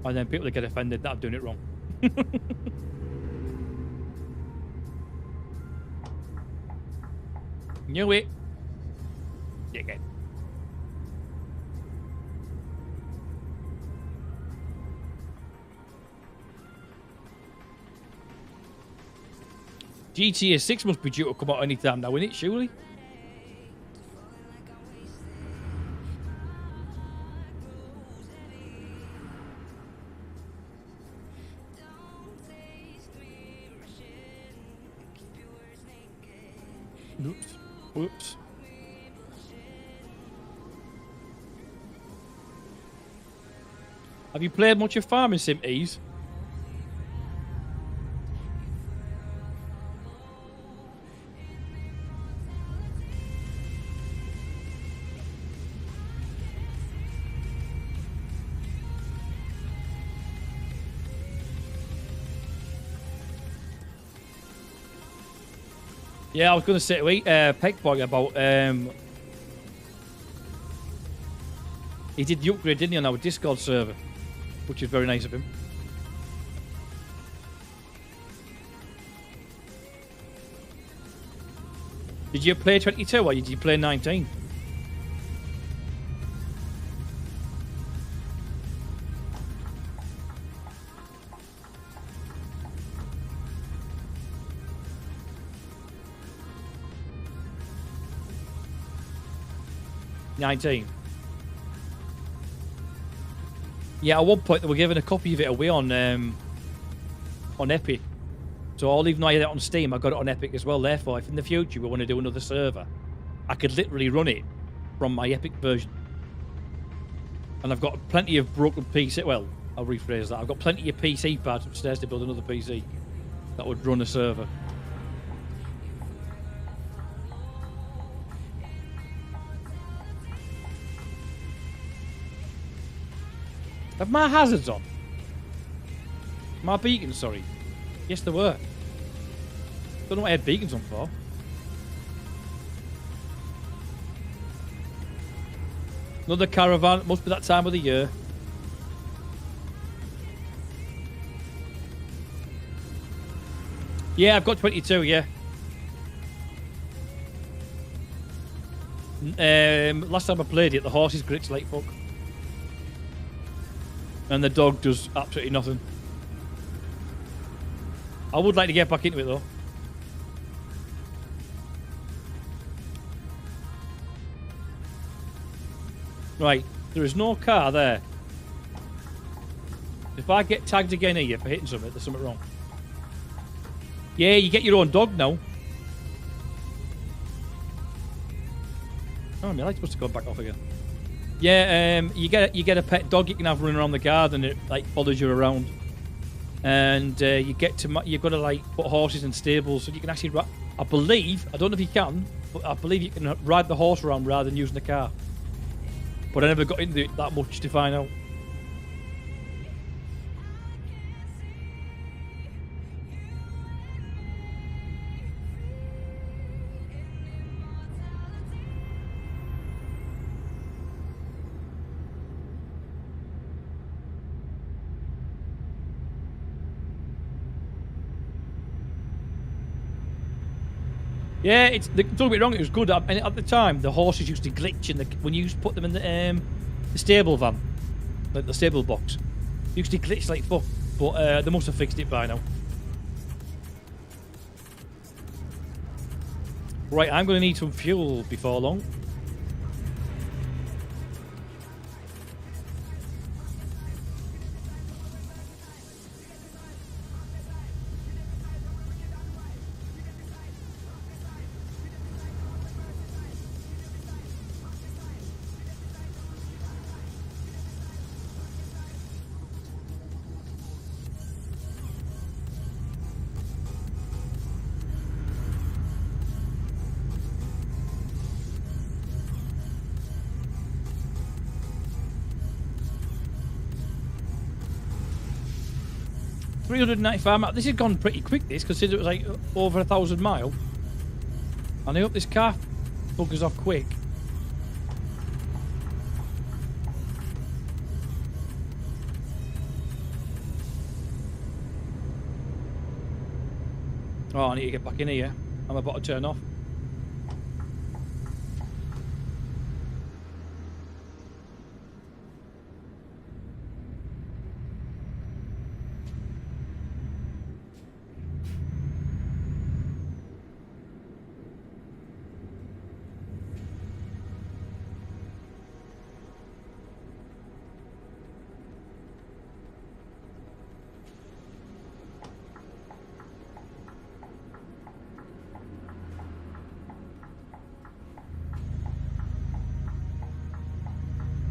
And then people would get offended that I'm doing it wrong. Knew it. Dickhead. GTA 6 must be due to come out any time now, isn't it, surely? Oops. Whoops. Have you played much of Farming Sim Ease? Yeah, I was going to say to Peckboy about he did the upgrade, didn't he, on our Discord server, which is very nice of him. Did you play 22 or did you play 19? Yeah, at one point they were giving a copy of it away on Epic. So even though I had it on Steam, I got it on Epic as well. Therefore, if in the future we want to do another server, I could literally run it from my Epic version. And I've got plenty of broken PC. Well, I'll rephrase that. I've got plenty of PC parts upstairs to build another PC that would run a server. Have my hazards on? My beacons, sorry. Yes, they were. Don't know what I had beacons on for. Another caravan. It must be that time of the year. Yeah, I've got 22, yeah. Last time I played it, the horses glitched like fuck. And the dog does absolutely nothing. I would like to get back into it though. Right, there is no car there. If I get tagged again here for hitting something, there's something wrong. Yeah, you get your own dog now. Oh, my light's supposed to go back off again. Yeah, you get a pet dog you can have running around the garden. It like follows you around, and you've got to like put horses in stables so you can actually. I believe, I don't know if you can, but I believe you can ride the horse around rather than using the car. But I never got into it that much to find out. Yeah, don't get me wrong, it was good. And at the time, the horses used to glitch when you used to put them in the stable van, like the stable box. They used to glitch like fuck, but they must have fixed it by now. Right, I'm going to need some fuel before long. $395 This has gone pretty quick, this, considering it was like over 1,000 miles. And I hope this car buggers off quick. Oh, I need to get back in here. I'm about to turn off.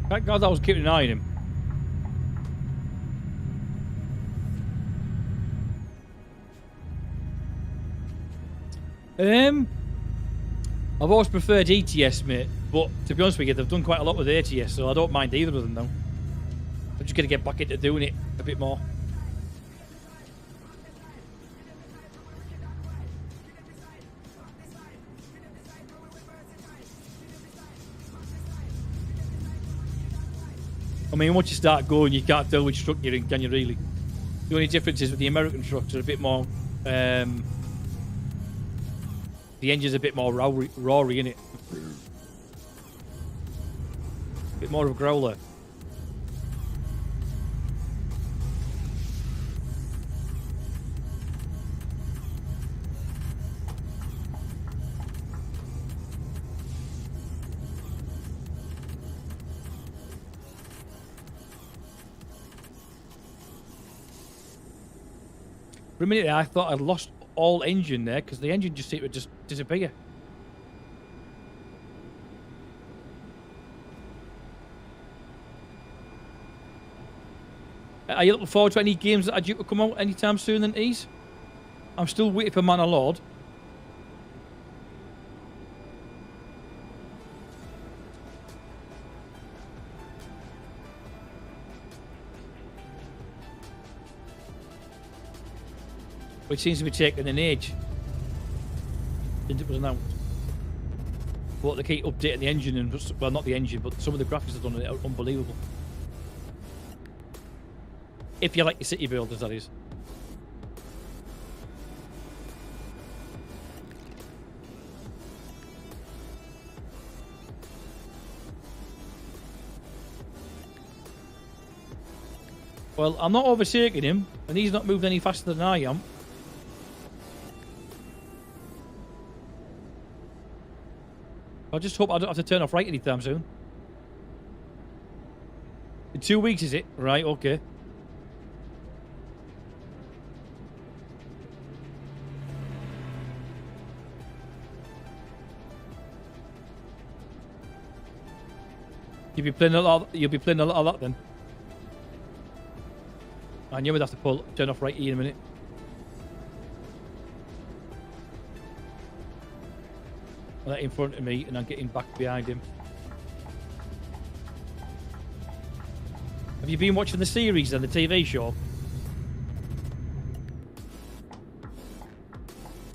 Thank God that was keeping an eye on him. I've always preferred ETS, mate, but to be honest with you, they've done quite a lot with ATS, so I don't mind either of them now. I'm just going to get back into doing it a bit more. I mean, once you start going, you can't tell which truck you're in, can you really? The only difference is with the American trucks are a bit more... the engine's a bit more roary, innit? A bit more of a growler. For a minute, I thought I'd lost all engine there because the engine just seemed to just disappear. Are you looking forward to any games that are due to come out anytime soon than these? I'm still waiting for Man of Lord. Which seems to be taking an age since it was announced. But they keep updating the engine and, well, not the engine, but some of the graphics have done it are unbelievable. If you like your city builders, that is. Well, I'm not overtaking him, and he's not moving any faster than I am. I just hope I don't have to turn off right anytime soon. In 2 weeks, is it? Right, okay. You'll be playing a lot of that then. And you would have to turn off right in a minute. That in front of me, and I'm getting back behind him. Have you been watching the series and the TV show?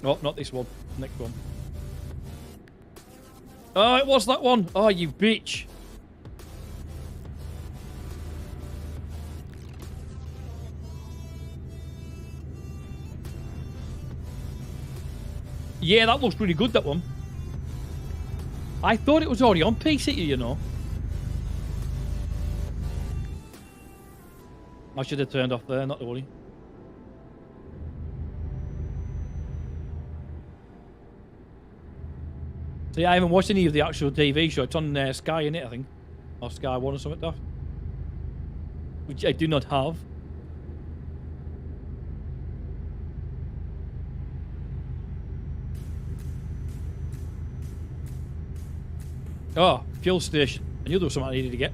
Oh, not this one. Next one. Oh, it was that one. Oh, you bitch. Yeah, that looks really good, that one. I thought it was already on PC, you know. I should have turned off there, not to worry. See, I haven't watched any of the actual TV show. It's on Sky, innit, I think. Or Sky 1 or something like that. Which I do not have. Oh, fuel station. I knew there was something I needed to get.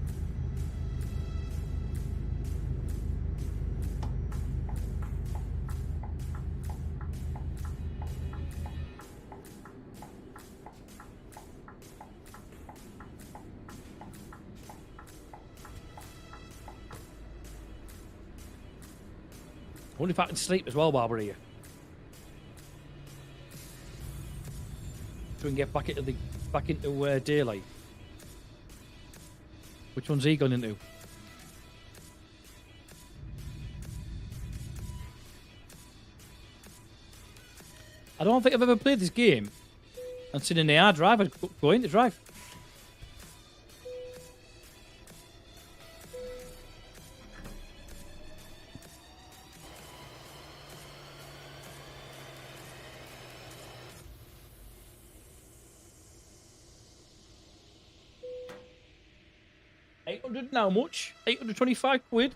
I wonder if I can sleep as well while we're here. So we can get back into daylight. Which one's he gone into? I don't think I've ever played this game and seen an AR driver go into drive. £800 now much? 825 quid?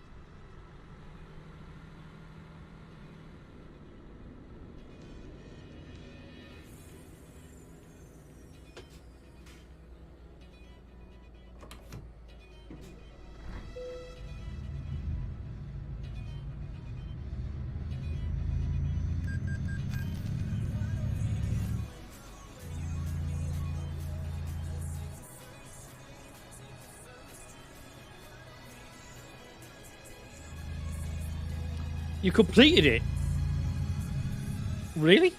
You completed it? Really?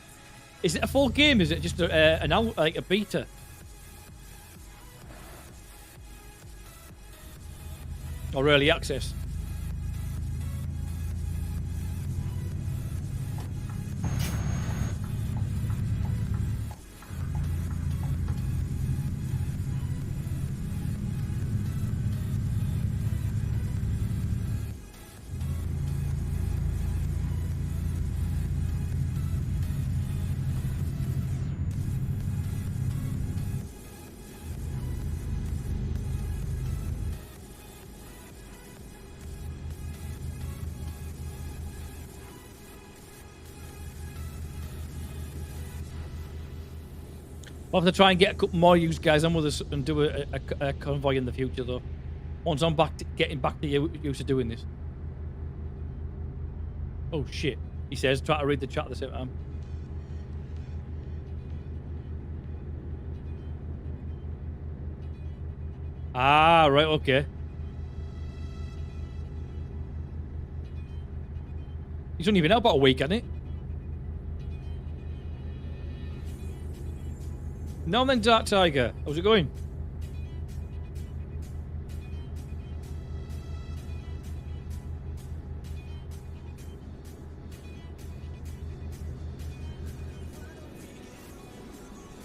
Is it a full game? Is it just like a beta? Or early access? I'll have to try and get a couple more of you guys on with us and do a convoy in the future, though. Once I'm getting back to used to doing this. Oh shit. He says, try to read the chat at the same time. Ah, right, okay. He's only been out about a week, hasn't it? No, then, Dark Tiger. How's it going?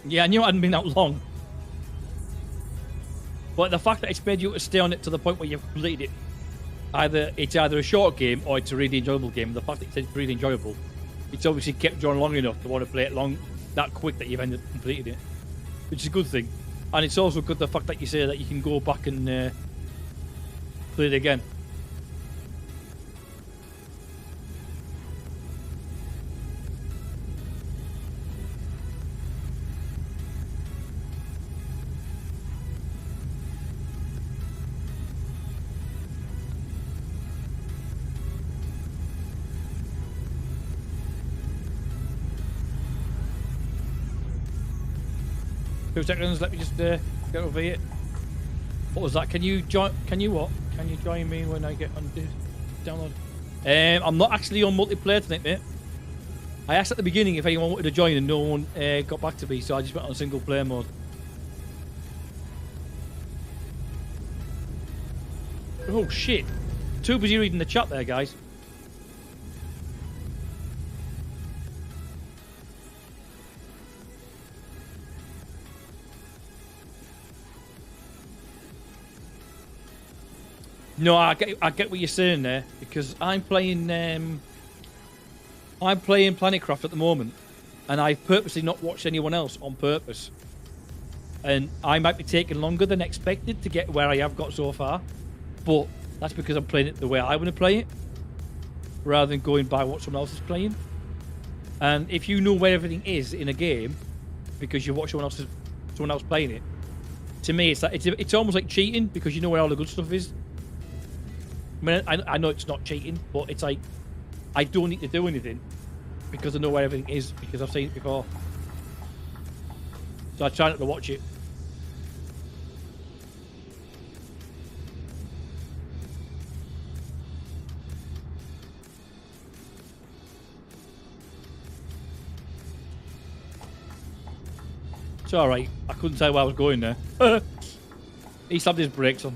Yeah, I knew it hadn't been that long. But the fact that it's made you to stay on it to the point where you've completed it, it's either a short game or it's a really enjoyable game. The fact that it's really enjoyable, it's obviously kept you on long enough to want to play it that quick that you've ended up completing it, which is a good thing. And it's also good the fact that you say that you can go back and play it again. 2 seconds, let me just get over here. What was that? Can you join? Can you what? Can you join me when I get on this download? I'm not actually on multiplayer tonight, mate. I asked at the beginning if anyone wanted to join and no one got back to me, so I just went on single player mode. Oh shit. Too busy reading the chat there, guys. No, I get what you're saying there, because I'm playing Planetcraft at the moment, and I've purposely not watched anyone else on purpose. And I might be taking longer than expected to get where I have got so far, but that's because I'm playing it the way I want to play it, rather than going by what someone else is playing. And if you know where everything is in a game because you watch someone else playing it, to me it's almost like cheating, because you know where all the good stuff is. I mean, I know it's not cheating, but it's like I don't need to do anything because I know where everything is, because I've seen it before. So I try not to watch it. It's alright. I couldn't tell where I was going there. He slammed his brakes on.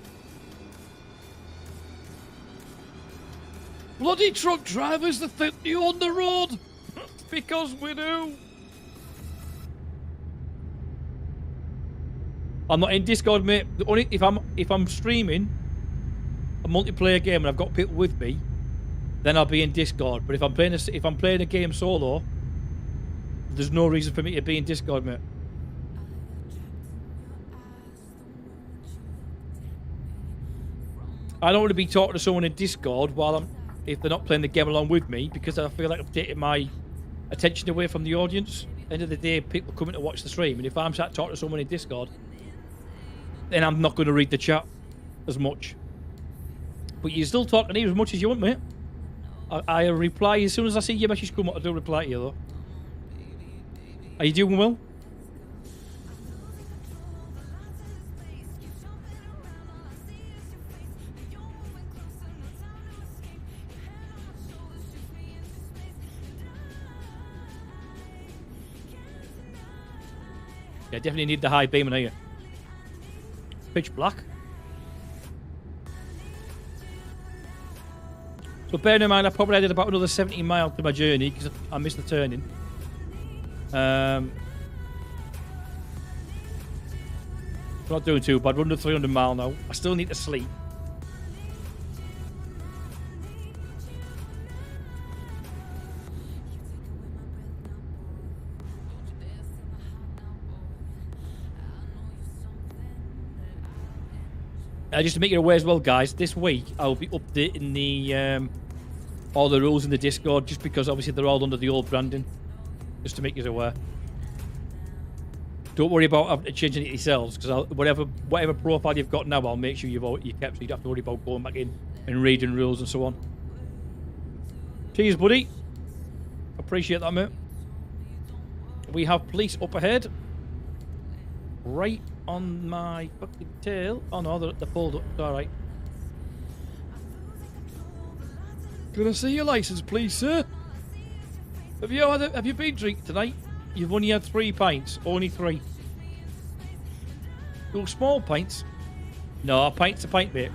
Bloody truck drivers that think you on the road! Because we do! I'm not in Discord, mate. Only if I'm streaming a multiplayer game and I've got people with me, then I'll be in Discord. But if I'm playing a game solo, there's no reason for me to be in Discord, mate. I don't want to be talking to someone in Discord if they're not playing the game along with me, because I feel like I'm taking my attention away from the audience. End of the day, people are coming to watch the stream, and if I'm sat talking to someone in Discord, then I'm not going to read the chat as much. But you still talk to me as much as you want, mate. I reply as soon as I see your message come up. I do reply to you, though. Are you doing well? Yeah, definitely need the high beam in here. Pitch black. So bearing in mind, I probably did about another 70 miles to my journey because I missed the turning. Not doing too bad. We're under 300 miles now. I still need to sleep. Just to make you aware as well, guys, this week I'll be updating the all the rules in the Discord, just because obviously they're all under the old branding. Just to make you aware. Don't worry about having to change it yourselves, because whatever profile you've got now, I'll make sure you kept, so you don't have to worry about going back in and reading rules and so on. Cheers, buddy. Appreciate that, mate. We have police up ahead. Right on my fucking tail. Oh no, they're pulled up. It's alright. Can I see your license, please, sir? Have you been drinking tonight? You've only had 3 pints. Only 3. 2 small pints? No, a pint's a pint, mate.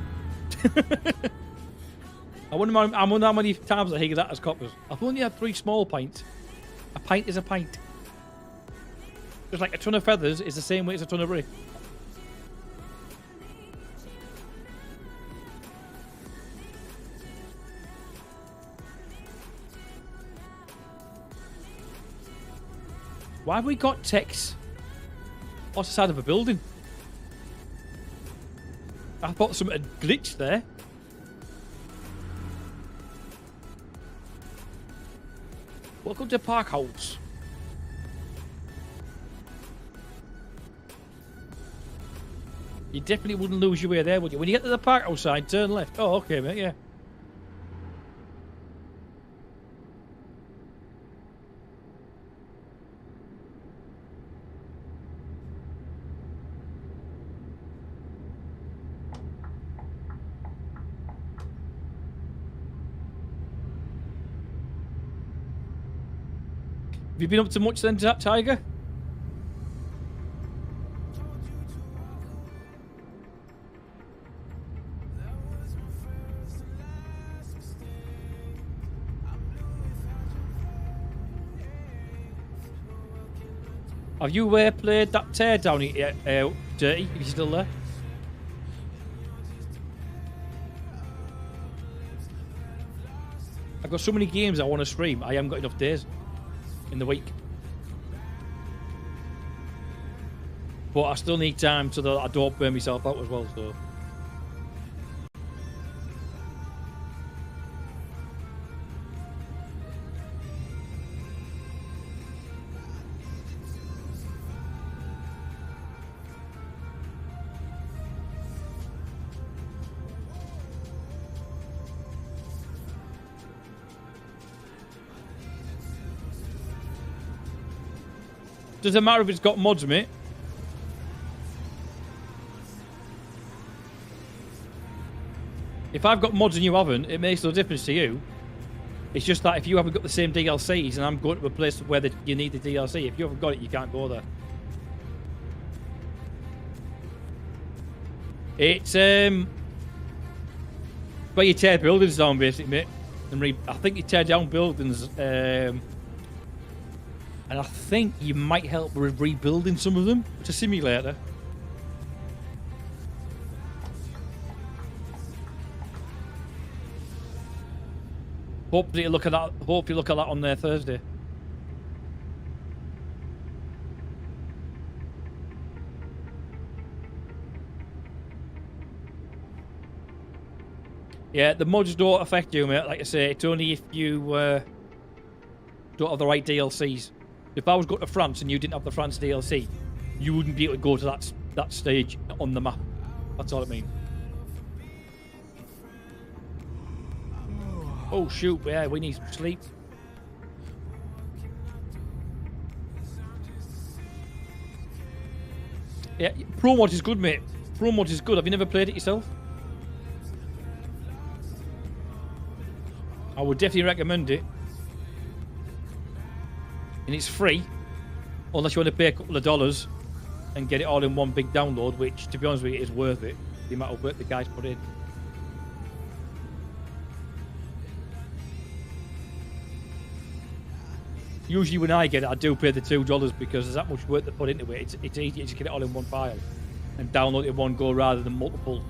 I wonder how many times I hear that as coppers. I've only had 3 small pints. A pint is a pint. Just like a ton of feathers is the same weight as a ton of brick. Why have we got techs off the side of a building? I thought something had glitched there. Welcome to Park House. You definitely wouldn't lose your way there, would you? When you get to the park outside, turn left. Oh, okay, mate, yeah. Have you been up to much then, Tiger? Have you played that teardown yet, Dirty? If you're still there? I've got so many games I want to stream. I haven't got enough days in the week. But I still need time so that I don't burn myself out as well, so... Doesn't matter if it's got mods, mate. If I've got mods and you haven't, it makes no difference to you. It's just that if you haven't got the same DLCs and I'm going to a place where you need the DLC, if you haven't got it, you can't go there. It's where you tear buildings down, basically, mate. And I think you tear down buildings, and I think you might help with rebuilding some of them. It's a simulator. Hope you look at that. Hope you look at that on there Thursday. Yeah, the mods don't affect you, mate. Like I say, it's only if you don't have the right DLCs. If I was going to France and you didn't have the France DLC, you wouldn't be able to go to that stage on the map. That's all I mean. Oh shoot, yeah, we need some sleep. Yeah, Pro Mod is good, mate. Pro Mod is good. Have you never played it yourself? I would definitely recommend it. And it's free, unless you want to pay a couple of dollars and get it all in one big download, which, to be honest with you, is worth it. The amount of work the guys put in. Usually when I get it, I do pay the $2 because there's that much work they put into it. It's easier to get it all in one file and download it in one go rather than multiple.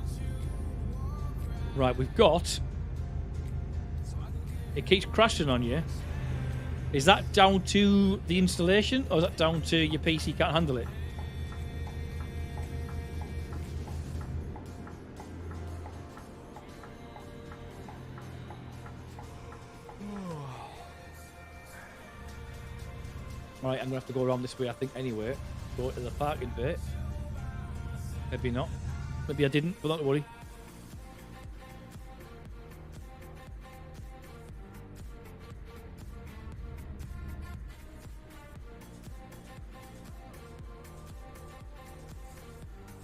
Right, we've got... It keeps crashing on you. Is that down to the installation, or is that down to your PC can't handle it? Right, I'm going to have to go around this way, I think, anyway. Go to the parking bit. Maybe not. Maybe I didn't, but don't worry.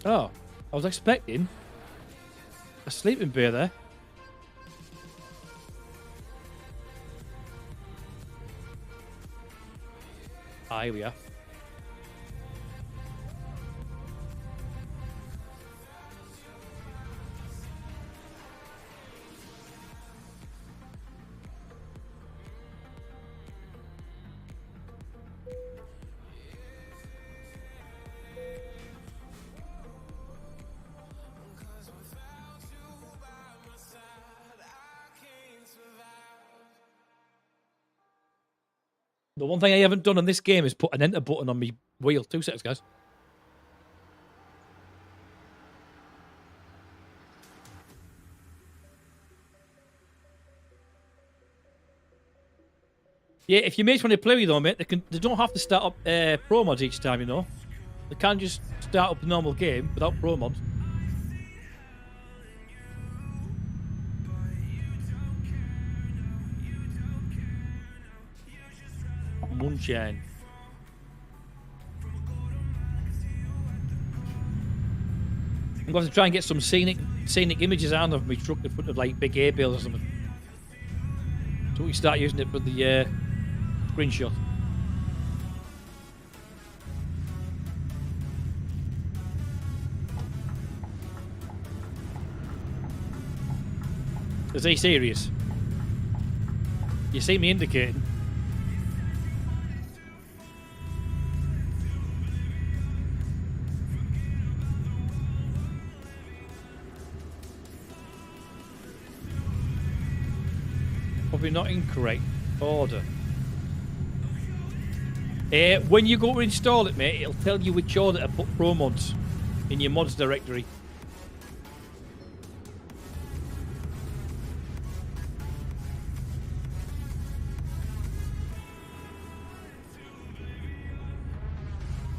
Oh, I was expecting a sleeping bear there. Ah, here we are. The one thing I haven't done on this game is put an enter button on me wheel. 2 seconds, guys. Yeah, if your mates want to play with you though, mate, they don't have to start up pro mods each time, you know. They can just start up a normal game without pro mods. Moonshine. I'm going to try and get some scenic images out of me truck in front of like big air bales or something. So we start using it for the screenshot. Is he serious? You see me indicating? Probably not in correct order. When you go to install it, mate, it'll tell you which order to put pro mods in your mods directory.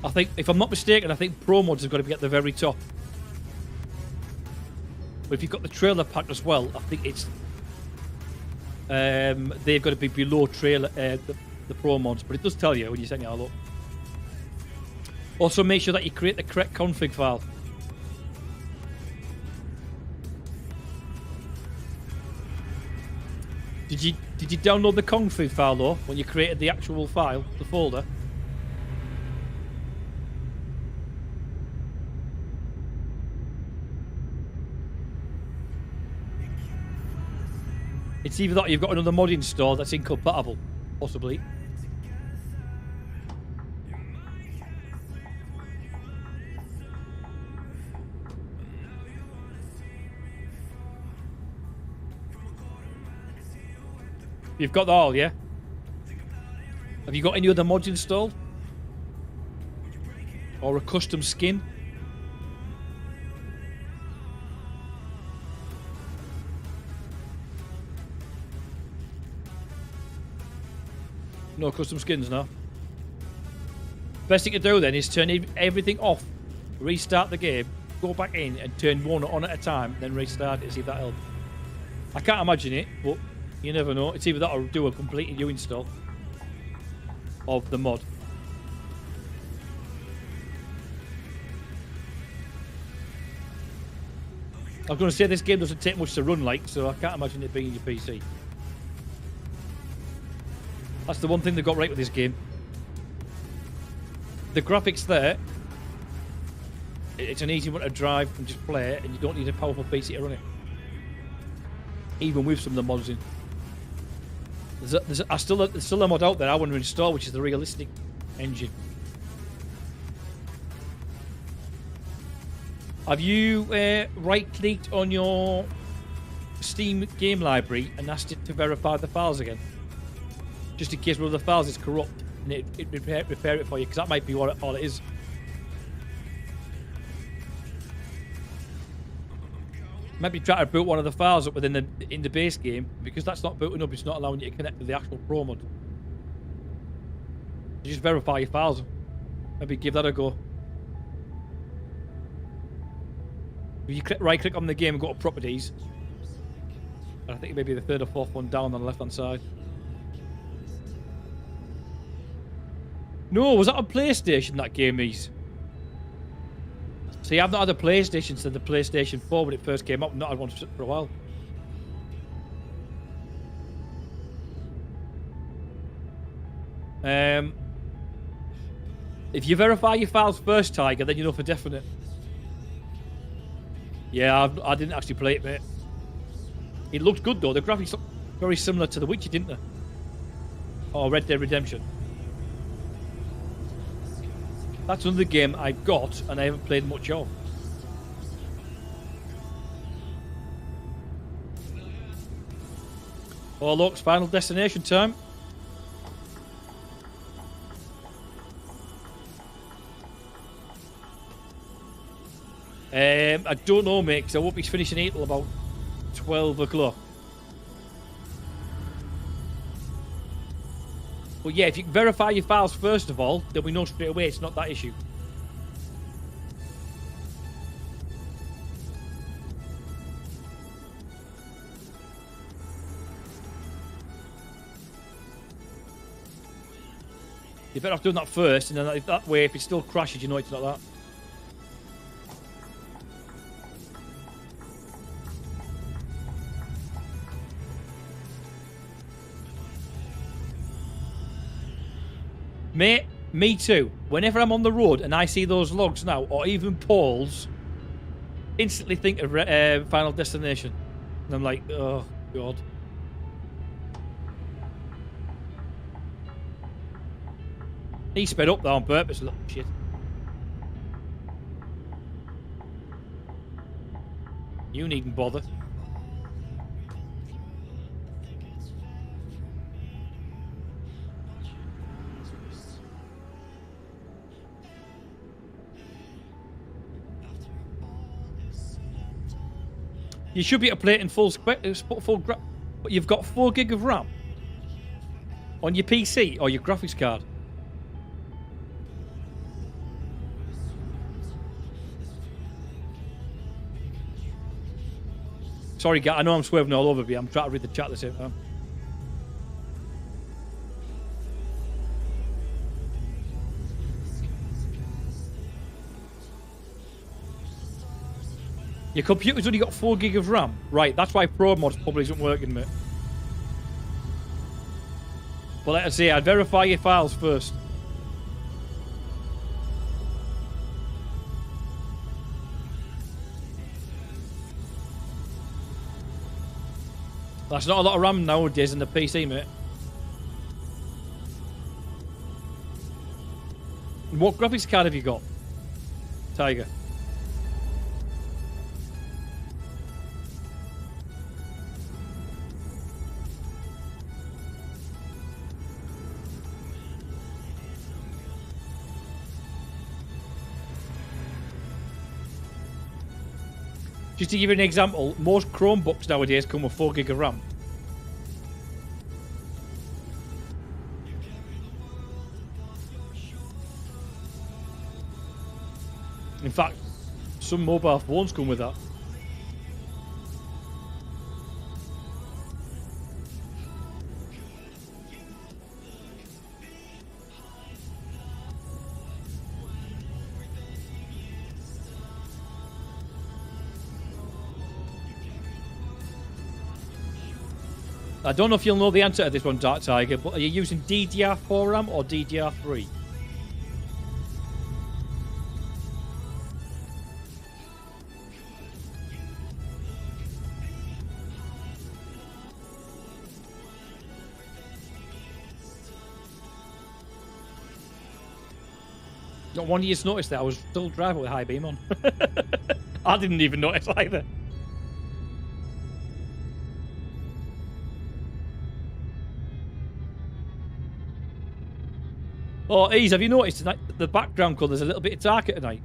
I think, if I'm not mistaken, I think pro mods have got to be at the very top. But if you've got the trailer pack as well, I think it's they've got to be below trailer the pro mods, but it does tell you when you send it all up. Also, make sure that you create the correct config file. Did you download the config file though when you created the actual file, the folder? It's either that or you've got another mod installed that's incompatible, possibly. You've got that all, yeah? Have you got any other mods installed? Or a custom skin? No custom skins, no. Best thing to do then is turn everything off, restart the game, go back in and turn one on at a time, then restart it, see if that helps. I can't imagine it, but you never know. It's either that or do a completely new install of the mod. I was going to say this game doesn't take much to run like, so I can't imagine it being in your PC. That's the one thing they got right with this game. The graphics there, it's an easy one to drive and just play it, and you don't need a powerful PC to run it. Even with some of the mods in. There's still a mod out there I want to install, which is the realistic engine. Have you right-clicked on your Steam game library and asked it to verify the files again? Just in case one of the files is corrupt, and it repair it for you, because that might be all it is. Maybe try to boot one of the files up within in the base game, because that's not booting up. It's not allowing you to connect to the actual pro mod. You just verify your files. Maybe give that a go. If you right-click on the game and go to properties, and I think maybe the third or fourth one down on the left-hand side. No, was that on PlayStation, that game is? See, I've not had a PlayStation since the PlayStation 4 when it first came out. Not had one for a while. If you verify your files first, Tiger, then you know for definite. Yeah, I didn't actually play it, mate. It looked good, though. The graphics look very similar to The Witcher, didn't they? Or Red Dead Redemption. That's another game I got and I haven't played much of. Oh, look, it's Final Destination time. I don't know, mate, because I won't be finishing it till about 12 o'clock. But yeah, if you can verify your files first of all, then we know straight away it's not that issue. You better off doing that first, and then that way, if it still crashes, you know it's not that. Mate, me too. Whenever I'm on the road and I see those logs now, or even poles, instantly think of Final Destination. And I'm like, oh, God. He sped up there on purpose, little shit. You needn't bother. You should be able to play it in full but you've got 4 gig of RAM on your PC or your graphics card. Sorry, I know I'm swerving all over you. I'm trying to read the chat at the same time. Your computer's only got 4 gig of RAM. Right, that's why Pro Mods probably isn't working, mate. But like I say, I'd verify your files first. That's not a lot of RAM nowadays in the PC, mate. And what graphics card have you got, Tiger? Just to give you an example, most Chromebooks nowadays come with 4 gig of RAM. In fact, some mobile phones come with that. I don't know if you'll know the answer to this one, Dark Tiger, but are you using DDR4 RAM or DDR3? Not one of you noticed that I was still driving with high beam on. I didn't even notice either. Oh, Ease, have you noticed tonight the background colour's a little bit darker tonight?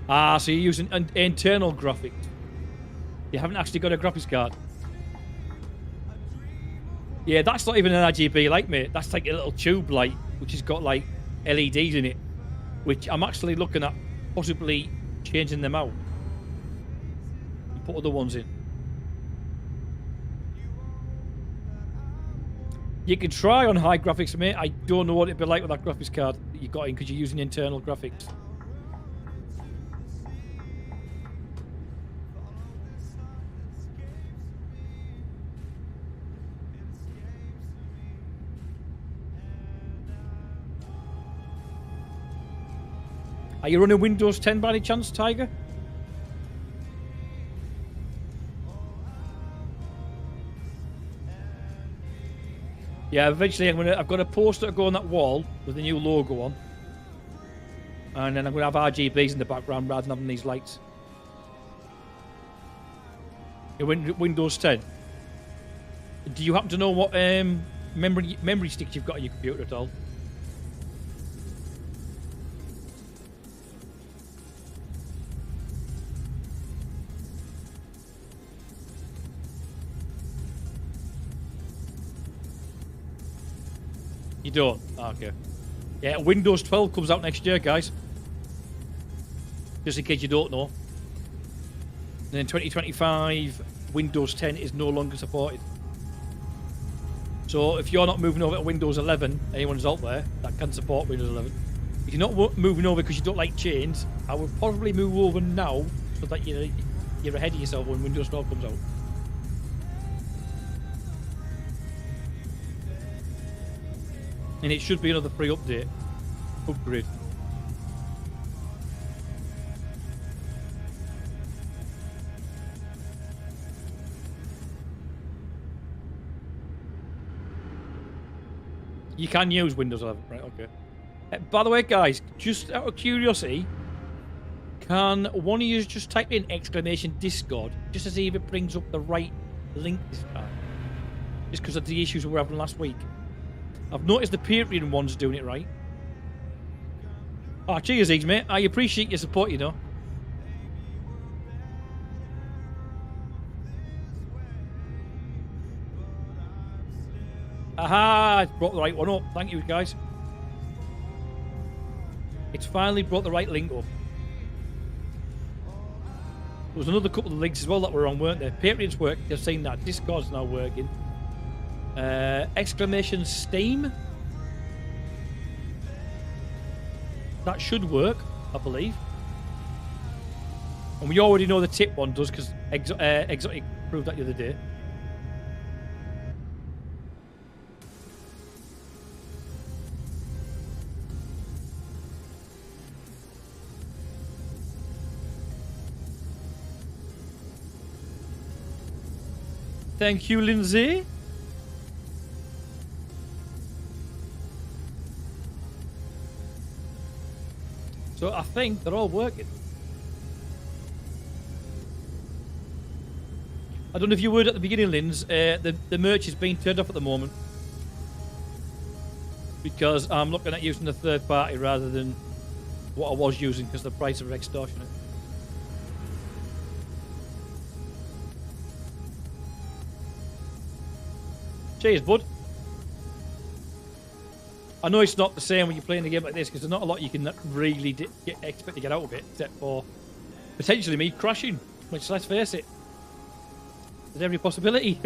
Ah, so you're using an internal graphics. You haven't actually got a graphics card. Yeah, that's not even an RGB light, mate. That's like a little tube light, which has got like LEDs in it, which I'm actually looking at possibly changing them out and put other ones in. You can try on high graphics, mate. I don't know what it'd be like with that graphics card that you got in because you're using internal graphics. Are you running Windows 10 by any chance, Tiger? Yeah, eventually I've got a poster to go on that wall with the new logo on. And then I'm going to have RGBs in the background rather than having these lights. Windows 10. Do you happen to know what memory sticks you've got on your computer at all? You don't? Okay. Yeah, Windows 12 comes out next year, guys. Just in case you don't know. And then 2025, Windows 10 is no longer supported. So if you're not moving over to Windows 11, anyone's out there that can support Windows 11. If you're not moving over because you don't like change, I would probably move over now so that you're ahead of yourself when Windows 12 comes out. And it should be another free upgrade. You can use Windows 11, right? Okay. By the way, guys, just out of curiosity, can one of you just type in !Discord just to see if it brings up the right link this time? Just because of the issues we were having last week. I've noticed the Patreon one's doing it right. Oh, cheers, Eggs, mate. I appreciate your support, you know. Aha! It's brought the right one up. Thank you, guys. It's finally brought the right link up. There was another couple of links as well that were on, weren't there? Patreon's work. They're saying that Discord's now working. !Steam. That should work, I believe. And we already know the tip one does because Exotic proved that the other day. Thank you, Lindsay. So I think they're all working. I don't know if you heard at the beginning, Linz, the merch is being turned off at the moment. Because I'm looking at using a third party rather than what I was using because the prices are extortionate. Cheers, bud. I know it's not the same when you're playing a game like this because there's not a lot you can really expect to get out of it except for potentially me crashing, which, let's face it, there's every possibility.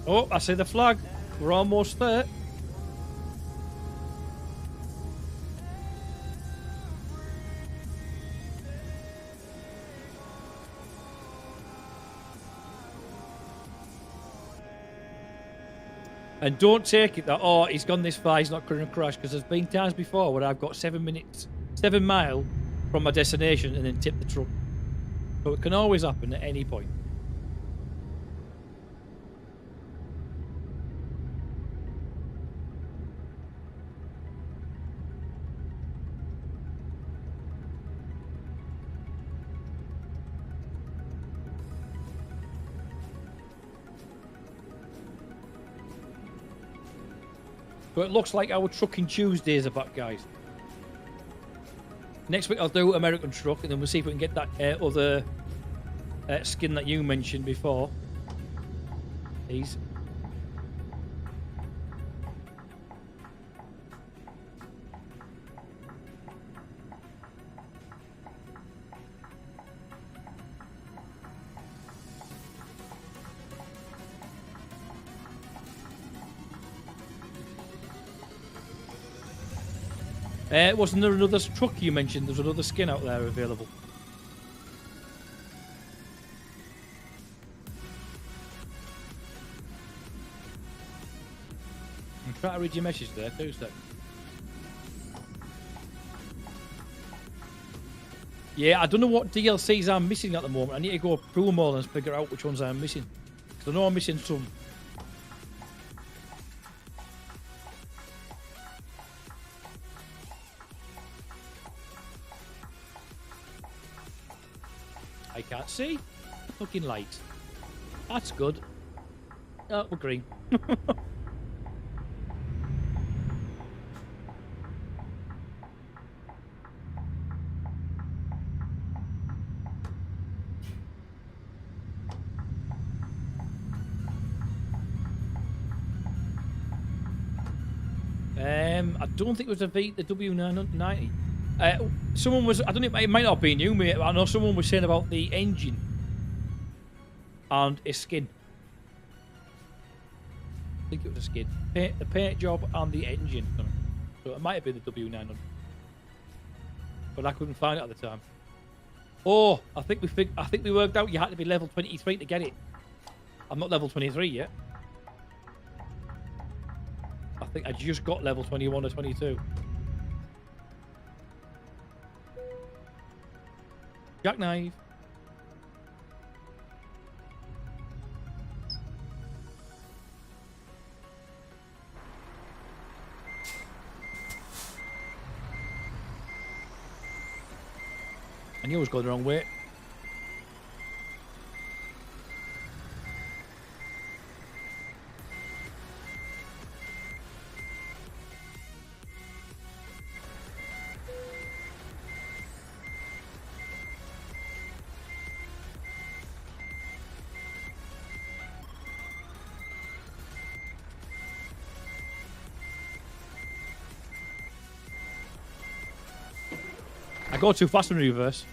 Oh, I see the flag. We're almost there. And don't take it that, oh, he's gone this far, he's not going to crash, because there's been times before where I've got 7 miles from my destination and then tip the truck. So it can always happen at any point. So it looks like our Trucking Tuesdays are back, guys. Next week I'll do American Truck, and then we'll see if we can get that other skin that you mentioned before. These. Wasn't there another truck you mentioned? There's another skin out there available. I'm trying to read your message there. 2 seconds. Yeah, I don't know what DLCs I'm missing at the moment. I need to go through them all and figure out which ones I'm missing. Because I know I'm missing some. I can't see. Fucking light. That's good. Oh, we're green. I don't think it was the W990. Someone was, I don't know, it might not have been you, mate. I know someone was saying about the engine and a skin. I think it was a skin. The paint job and the engine. So it might have been the W900. But I couldn't find it at the time. Oh, I think we worked out you had to be level 23 to get it. I'm not level 23 yet. I think I just got level 21 or 22. Jackknife. I knew I was going the wrong way. I go too fast in reverse.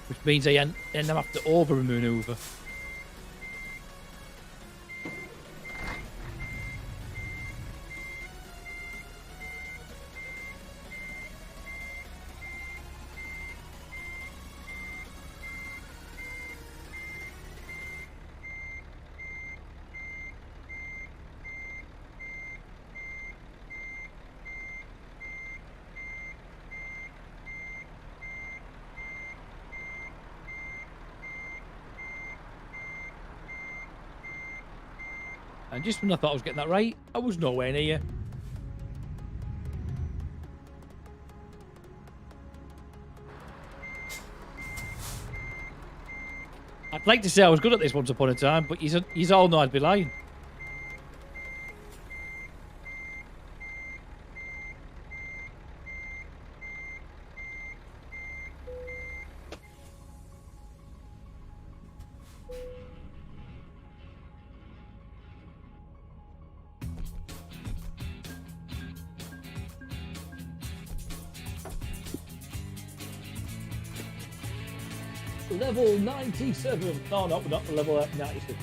Which means I end up have to over-maneuver. And just when I thought I was getting that right, I was nowhere near. I'd like to say I was good at this once upon a time, but you all know I'd be lying. Level 97. No, not level 96.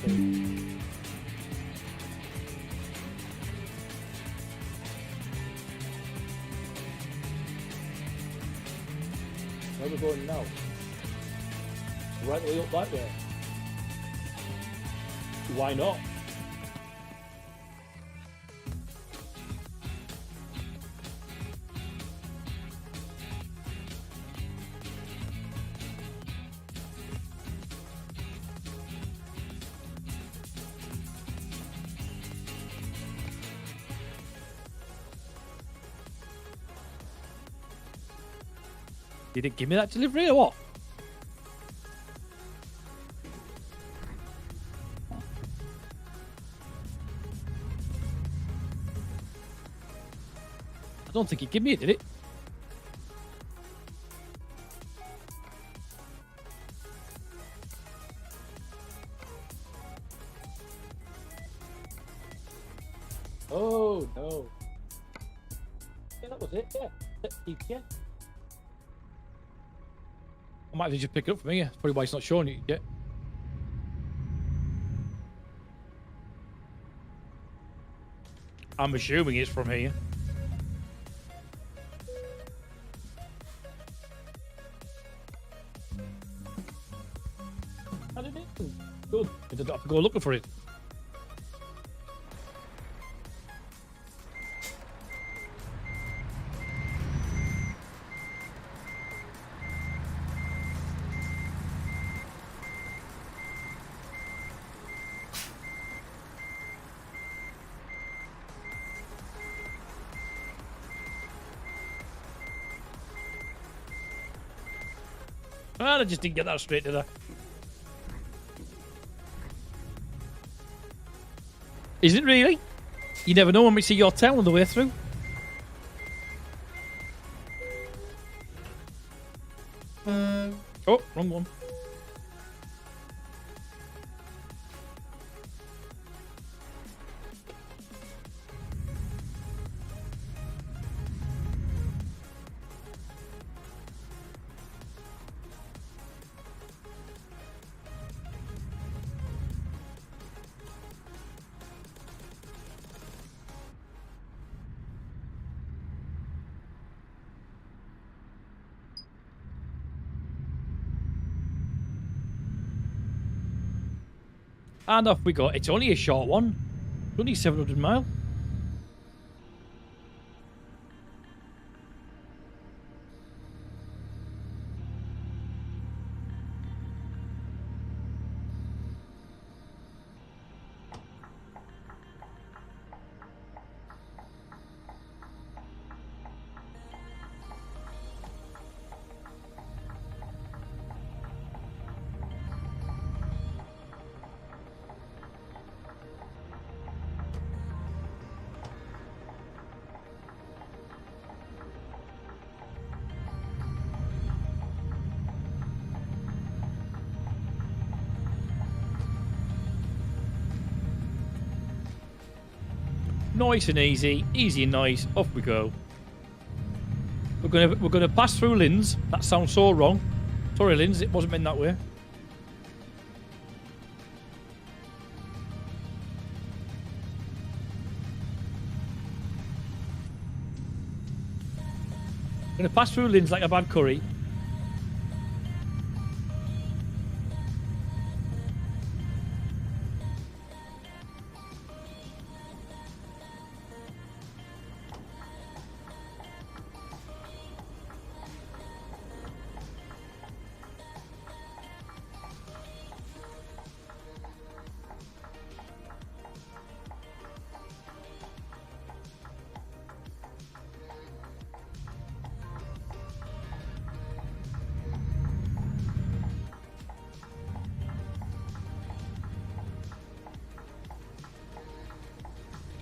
Where are we going now? Right way up that way. Why not? Did it give me that delivery or what? I don't think it gave me it, did it? Yeah, that was it. Yeah. Yeah. I might have to just pick it up from here. That's probably why it's not showing it yet. I'm assuming it's from here. How did it? Good. I don't have to go looking for it. Well, I just didn't get that straight, did I? Is it really? You never know when we see your tail on the way through. Oh, wrong one. And off we go. It's only a short one. It's only 700 miles. Nice and easy, easy and nice. Off we go. We're gonna pass through Linz. That sounds so wrong. Sorry, Linz, it wasn't meant that way. Gonna pass through Linz like a bad curry.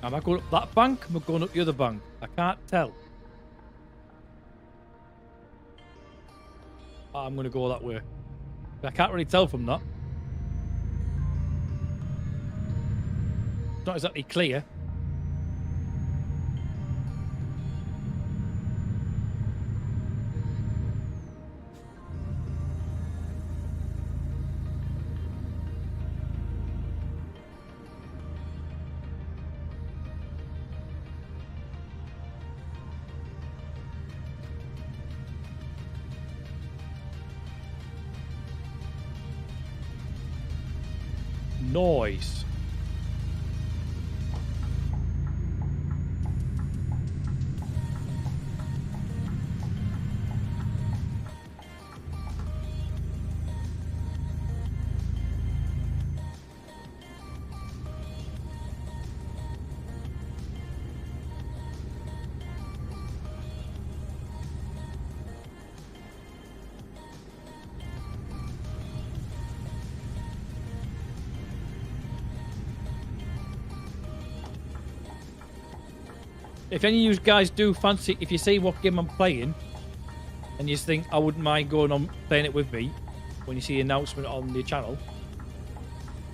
Am I going up that bank? Am I going up the other bank? I can't tell. I'm going to go that way. I can't really tell from that. It's not exactly clear. Nice. If any of you guys do fancy, if you see what game I'm playing, and you think I wouldn't mind going on playing it with me, when you see the announcement on the channel,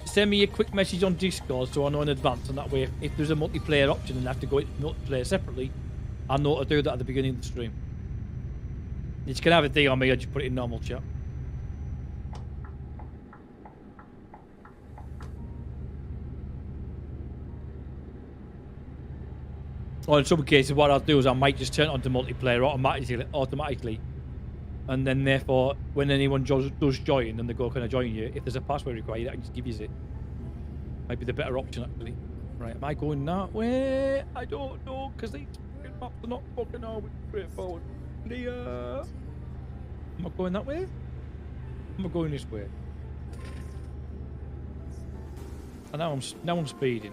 send me a quick message on Discord so I know in advance, and that way, if there's a multiplayer option and I have to go into multiplayer separately, I know to do that at the beginning of the stream. You just can have a D on me, I just put it in normal chat. Or in some cases, what I'll do is I might just turn it on to multiplayer automatically. And then therefore, when anyone does join and they go, can I join you? If there's a password required, I can just give you it. Might be the better option, actually. Right, am I going that way? I don't know, because these maps are not fucking always straightforward. Am I going that way? Am I going this way? And now I'm speeding.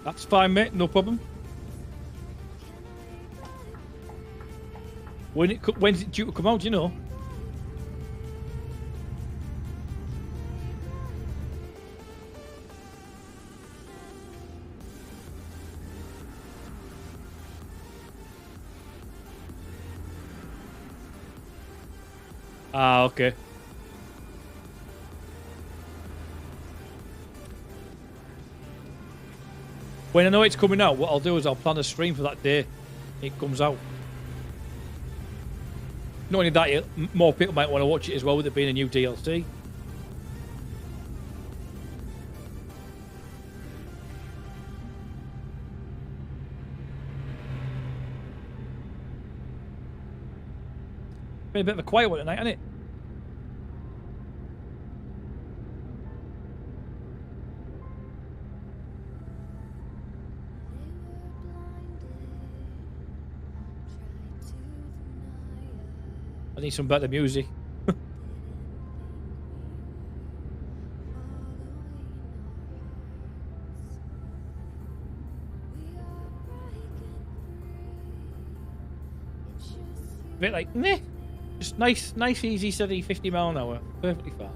That's fine, mate. No problem. When's it due to come out? Do you know? Ah, okay. When I know it's coming out, what I'll do is I'll plan a stream for that day it comes out. Not only that, more people might want to watch it as well with it being a new DLC. Been a bit of a quiet one tonight, hasn't it? I need some better music. Bit like, meh. Just nice, easy, steady 50 mile an hour. Perfectly fine.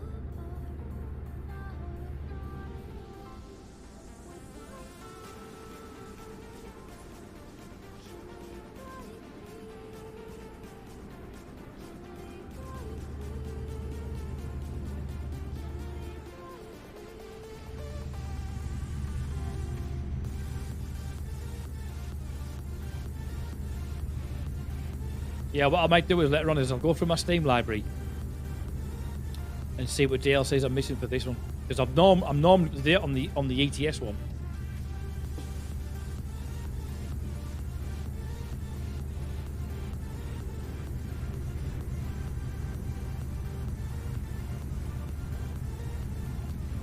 Yeah, what I might do is later on is I'll go through my Steam library and see what DLCs I'm missing for this one, because I'm normally there on the ETS one.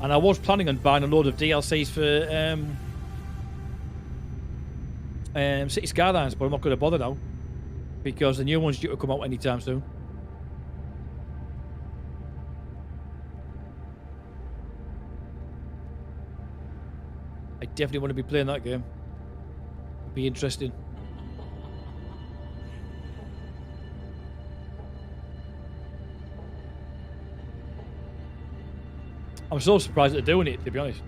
And I was planning on buying a load of DLCs for City Skylines, but I'm not going to bother now, because the new one's due to come out anytime soon. I definitely want to be playing that game. It'll be interesting. I'm so surprised that they're doing it, to be honest.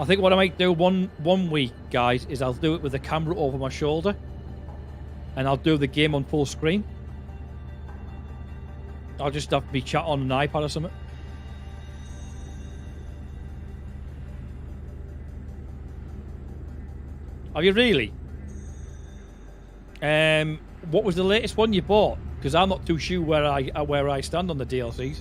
I think what I might do one week, guys, is I'll do it with the camera over my shoulder, and I'll do the game on full screen. I'll just have me chat on an iPad or something. Have you really? What was the latest one you bought? Because I'm not too sure where I stand on the DLCs.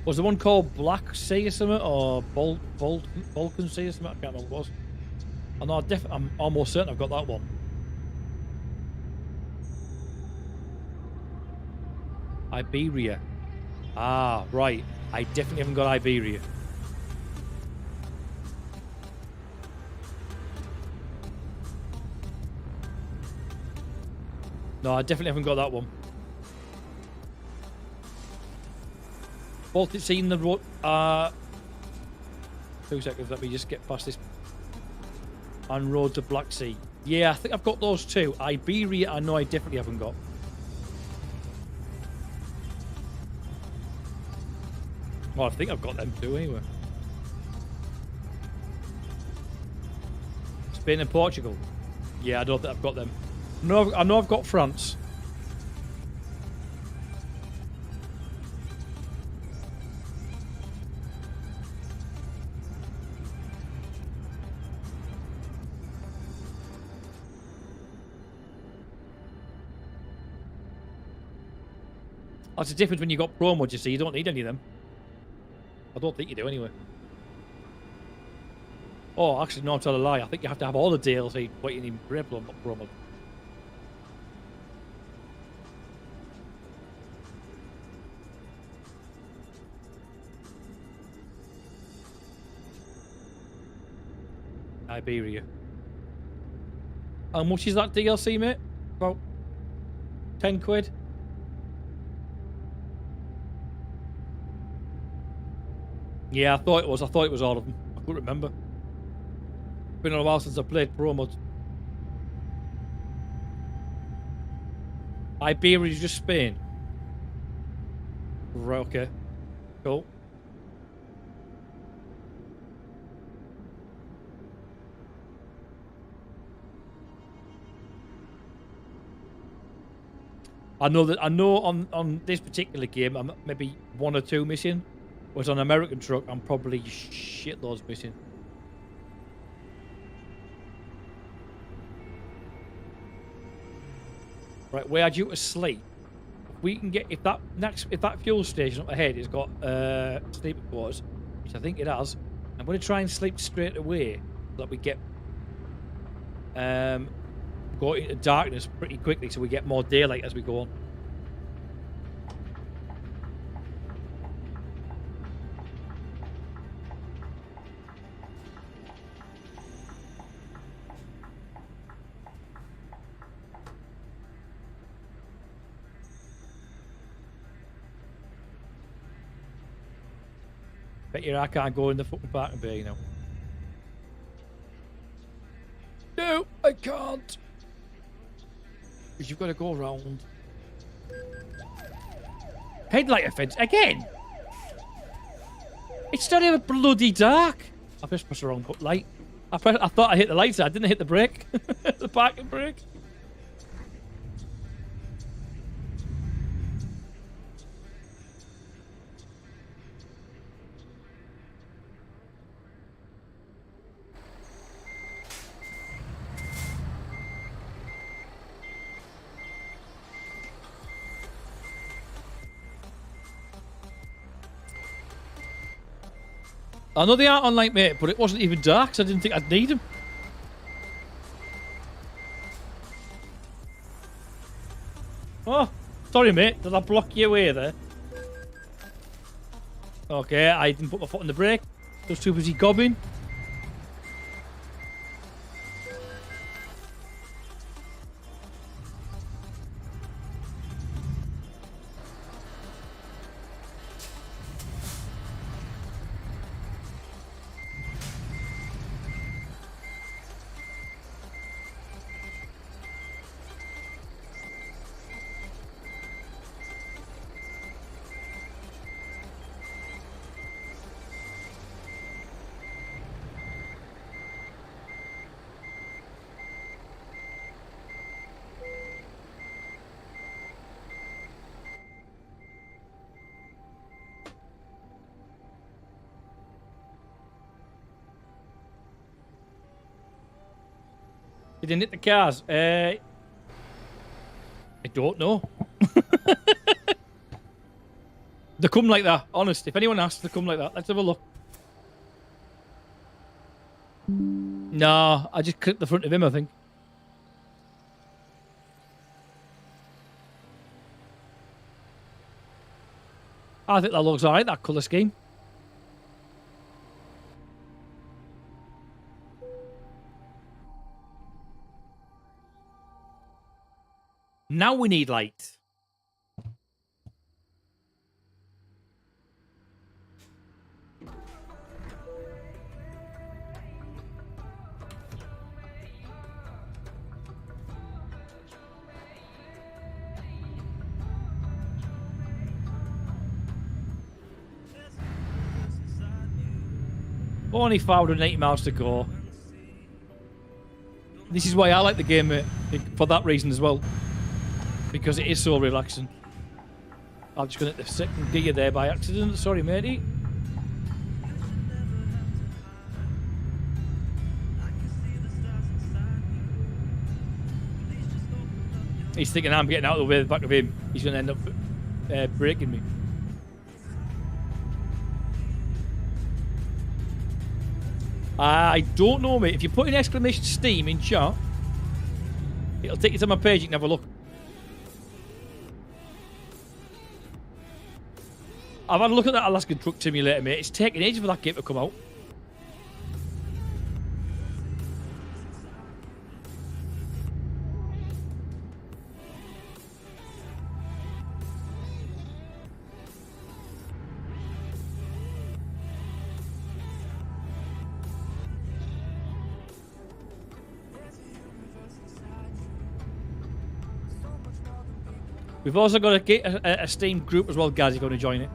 Was the one called Black Sea or something, or Vulcan Sea or something? I can't remember what it was. I know I'm almost certain I've got that one. Iberia. Ah, right. I definitely haven't got Iberia. No, I definitely haven't got that one. Baltic Sea in the road. 2 seconds. Let me just get past this. And Road to Black Sea. Yeah, I think I've got those two. Iberia, I know I definitely haven't got. Well, I think I've got them too anyway. Spain and Portugal. Yeah, I don't think I've got them. No, I know I've got France. That's the difference when you got pro mods, you see. You don't need any of them. I don't think you do anyway. Oh, actually, no, I'm telling a lie. I think you have to have all the DLC, but you need pro mod. Iberia. How much is that DLC, mate? About 10 quid? Yeah, I thought it was. I thought it was all of them. I couldn't remember. Been a while since I played pro mods. Iberia is just Spain. Right, okay. Cool. I know on this particular game I'm maybe 1 or 2 missing. Whereas on American truck I'm probably shitloads missing. Right, we're due to sleep. We can get if that fuel station up ahead has got sleeping quarters, which I think it has. I'm going to try and sleep straight away so that we get go into darkness pretty quickly, so we get more daylight as we go on. Bet you I can't go in the fucking parking bay, you know. No, I can't. Because you've got to go around. Headlight offence again. It's still even bloody dark. I just pressed the wrong light. I thought I hit the lights. I didn't hit the brake. The parking brake. I know they are online, mate, but it wasn't even dark, so I didn't think I'd need them. Oh, sorry, mate. Did I block your way there? Okay, I didn't put my foot on the brake. Just too busy gobbing. They didn't hit the cars. I don't know. They come like that, honest. If anyone asks, they come like that. Let's have a look. No, I just clipped the front of him, I think. I think that looks alright, that colour scheme. Now we need light. Only 580 miles to go. This is why I like the game, mate. For that reason as well. Because it is so relaxing. I'm just going to hit the second gear there by accident. Sorry, matey. He's thinking I'm getting out of the way, the back of him. He's going to end up breaking me. I don't know, mate. If you put in exclamation Steam in chat, it'll take you to my page. You can have a look. I've had a look at that Alaskan Truck Simulator, mate. It's taken ages for that game to come out. We've also got a Steam group as well, guys, if you want to join it.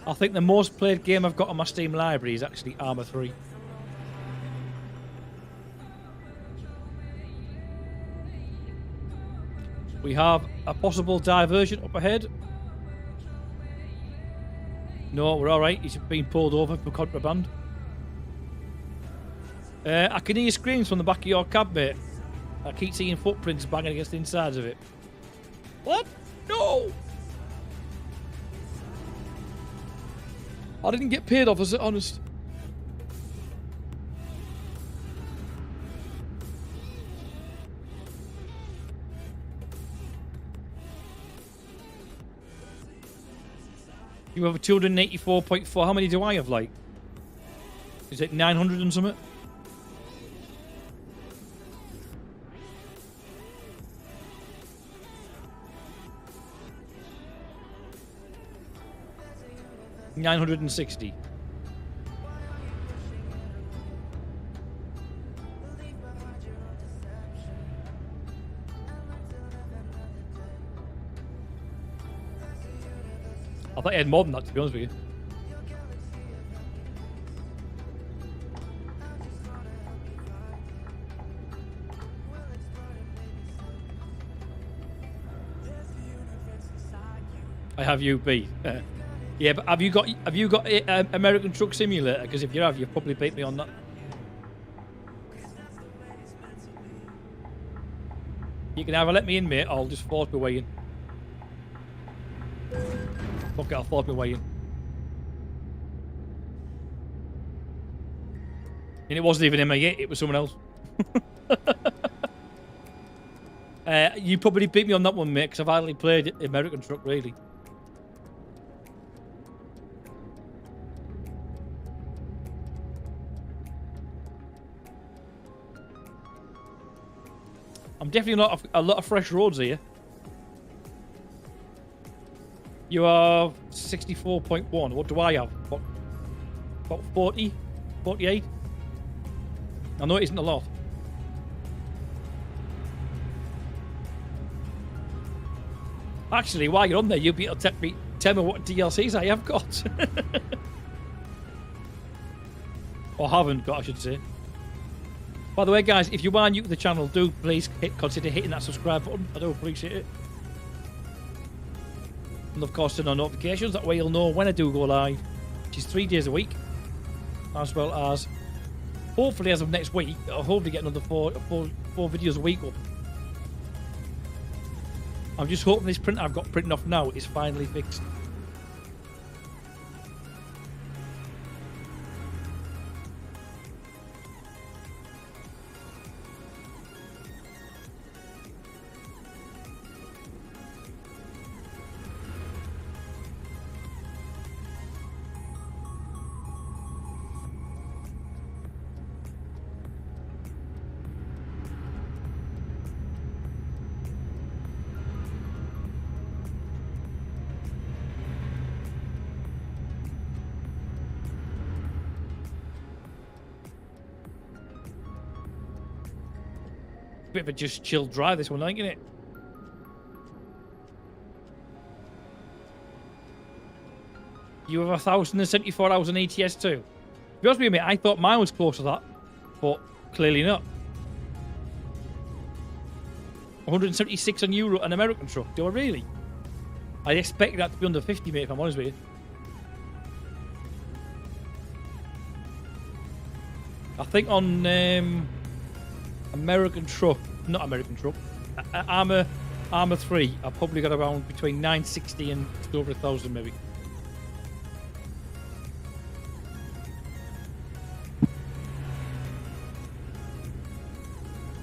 I think the most played game I've got on my Steam library is actually Arma 3. We have a possible diversion up ahead. No, we're alright. He's been pulled over for contraband. I can hear screams from the back of your cab, mate. I keep seeing footprints banging against the insides of it. What? No! I didn't get paid off, is it honest? You have a 284.4. How many do I have, like? Is it 900 and something? $960. I thought you had more than that, to be honest with you. I have you beat. Yeah, but have you got American Truck Simulator? Because if you have, you've probably beat me on that. You can either let me in, mate, or I'll just force my way in. Fuck it, I'll force my way in. And it wasn't even him, it was someone else. You probably beat me on that one, mate, because I've hardly played American Truck, really. I'm definitely not a lot of fresh roads here. You are 64.1. What do I have? What, about 40? 48? I know it isn't a lot. Actually, while you're on there, you'll be able to tell me what DLCs I have got. Or haven't got, I should say. By the way, guys, if you are new to the channel, do please consider hitting that subscribe button. I do appreciate it. And of course, turn on notifications. That way you'll know when I do go live, which is 3 days a week. As well as, hopefully as of next week, I'll hopefully get another four videos a week up. I'm just hoping this printer I've got printing off now is finally fixed. bit of a just chill drive, this one, I think, isn't it? You have 1,074 hours on ETS2. To be honest with you, mate, I thought mine was close to that, but clearly not. 176 on Euro, an American truck. Do I really? I expect that to be under 50, mate, if I'm honest with you. I think on American truck, not American truck, Armour 3, I've probably got around between 960 and just over 1,000 maybe.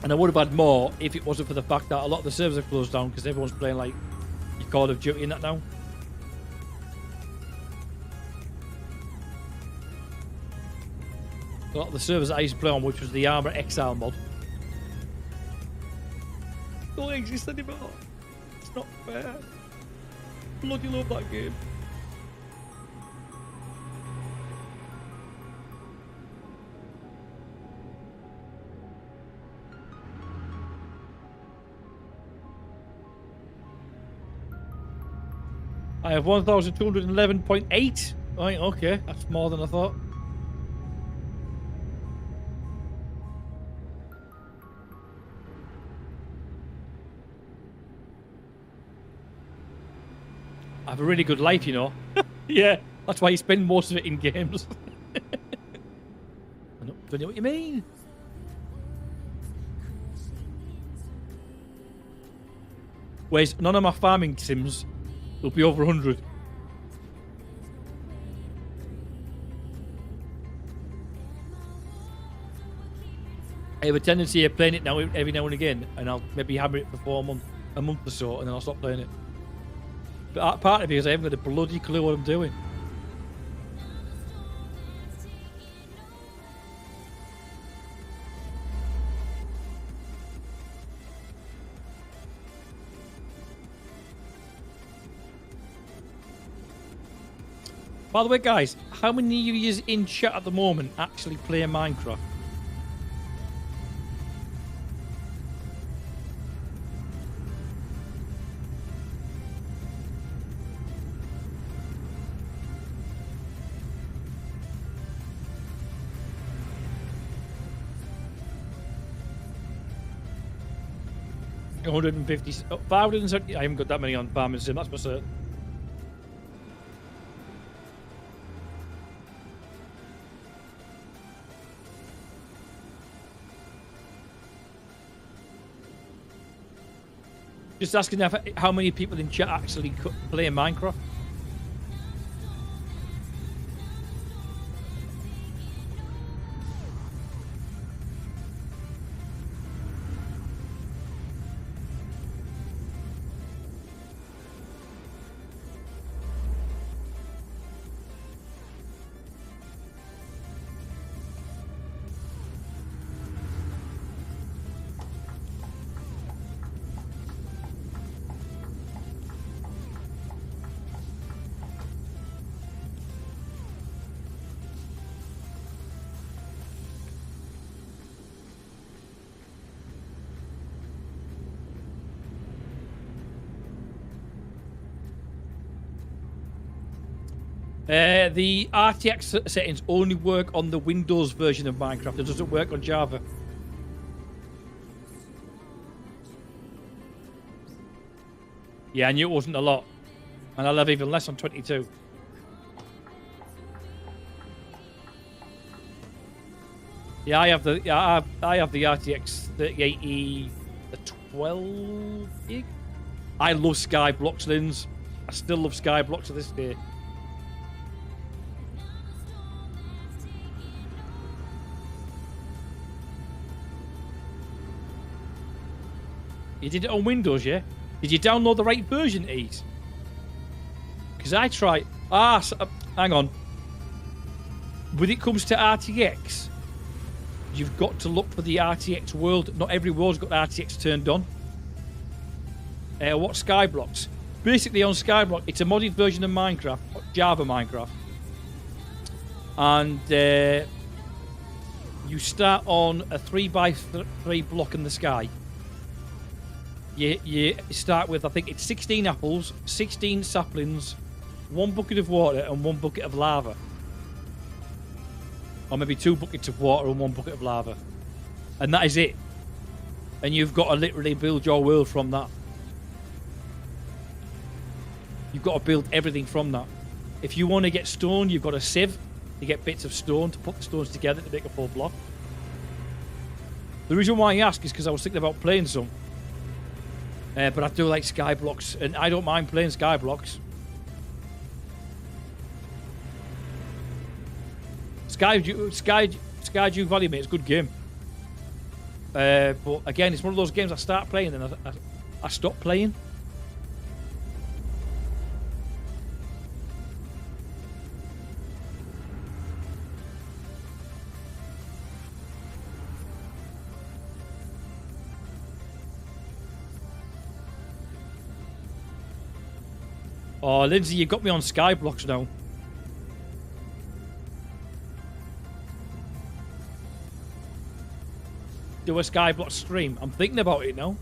And I would have had more if it wasn't for the fact that a lot of the servers are closed down because everyone's playing like your Call of Duty and that now. A lot of the servers that I used to play on, which was the Armour Exile mod, don't exist anymore. It's not fair. Bloody love that game. I have 1,211.8. Right, okay, that's more than I thought. I have a really good life, you know. Yeah, that's why you spend most of it in games. I don't know what you mean. Whereas none of my farming sims will be over 100. I have a tendency of playing it now every now and again, and I'll maybe hammer it for a month or so, and then I'll stop playing it. But partly because I haven't got a bloody clue what I'm doing. By the way, guys, how many of you in chat at the moment actually play Minecraft? Oh, 570. I haven't got that many on Farming Sim, that's for certain. Just asking how many people in chat actually play Minecraft. The RTX settings only work on the Windows version of Minecraft. It doesn't work on Java. Yeah, I knew it wasn't a lot. And I'll have even less on 22. Yeah, I have the RTX 3080, the 12 gig. I love Skyblocks, Lins. I still love Skyblocks to this day. You did it on Windows, yeah? Did you download the right version, Ease? Because I tried... hang on. When it comes to RTX, you've got to look for the RTX world. Not every world's got RTX turned on. What Skyblocks? Basically on Skyblock, it's a modded version of Minecraft, Java Minecraft. And you start on a 3x3 block in the sky. you start with, I think it's 16 apples, 16 saplings, 1 bucket of water, and 1 bucket of lava. Or maybe 2 buckets of water and 1 bucket of lava. And that is it. And you've got to literally build your world from that. You've got to build everything from that. If you want to get stone, you've got a sieve to get bits of stone, to put the stones together to make a full block. The reason why I ask is because I was thinking about playing some. But I do like sky blocks, and I don't mind playing sky blocks. Skydew Valley, mate, it's a good game. But again, it's one of those games I start playing and I stop playing. Oh, Lindsay, you got me on Skyblocks now. Do a Skyblock stream. I'm thinking about it now.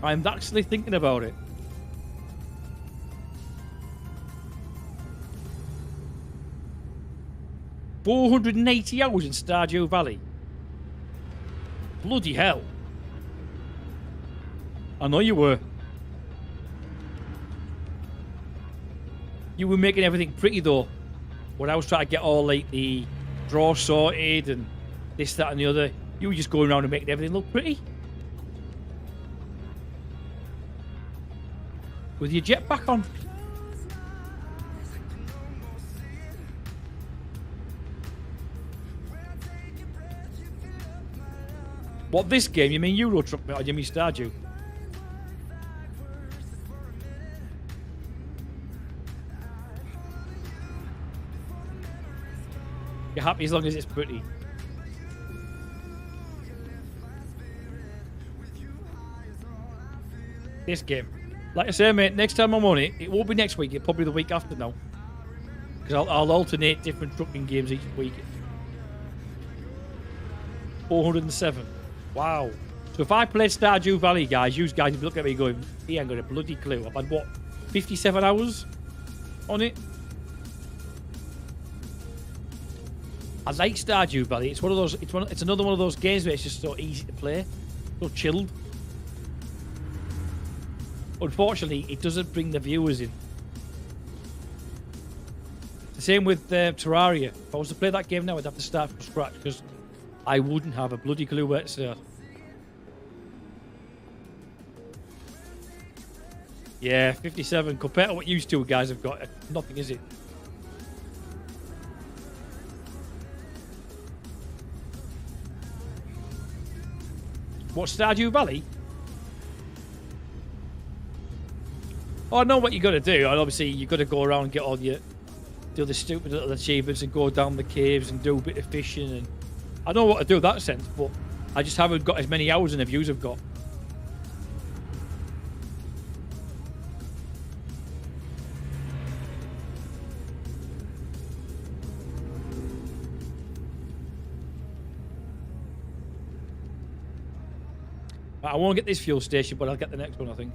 I'm actually thinking about it. $480 hours in Stardew Valley. Bloody hell. I know you were. You were making everything pretty though. When I was trying to get all like the drawers sorted and this, that and the other, you were just going around and making everything look pretty. With your jetpack on. What, this game? You mean Euro Truck, mate, or do you mean Stardew? You're happy as long as it's pretty. This game. Like I say, mate, next time I'm on it, it won't be next week, it'll probably be the week after now. Because I'll alternate different trucking games each week. 407. Wow. So if I played Stardew Valley, guys, you guys would look at me going, he ain't got a bloody clue. I've had, what, 57 hours on it? I like Stardew Valley. It's one of those. It's another one of those games where it's just so easy to play, so chilled. Unfortunately, it doesn't bring the viewers in. The same with Terraria. If I was to play that game now, I'd have to start from scratch because I wouldn't have a bloody clue where to start. Yeah, 57 compared to what you two guys have got. Nothing, is it? What, Stardew Valley? Oh, I know what you got to do. And obviously, you got to go around and get all your do the stupid little achievements and go down the caves and do a bit of fishing. And I know what to do in that sense, but I just haven't got as many hours in the views I've got. I won't get this fuel station, but I'll get the next one, I think.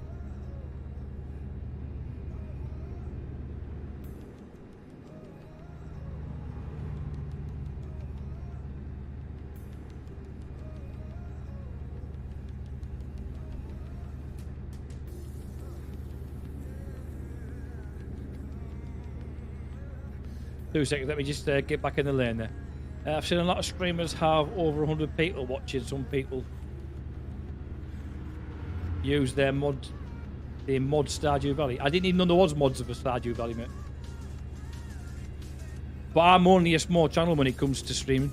Two seconds, let me just get back in the lane there. I've seen a lot of streamers have over 100 people watching. Some people use their mod Stardew Valley. I didn't even know there was mods of a Stardew Valley, mate. But I'm only a small channel when it comes to streaming.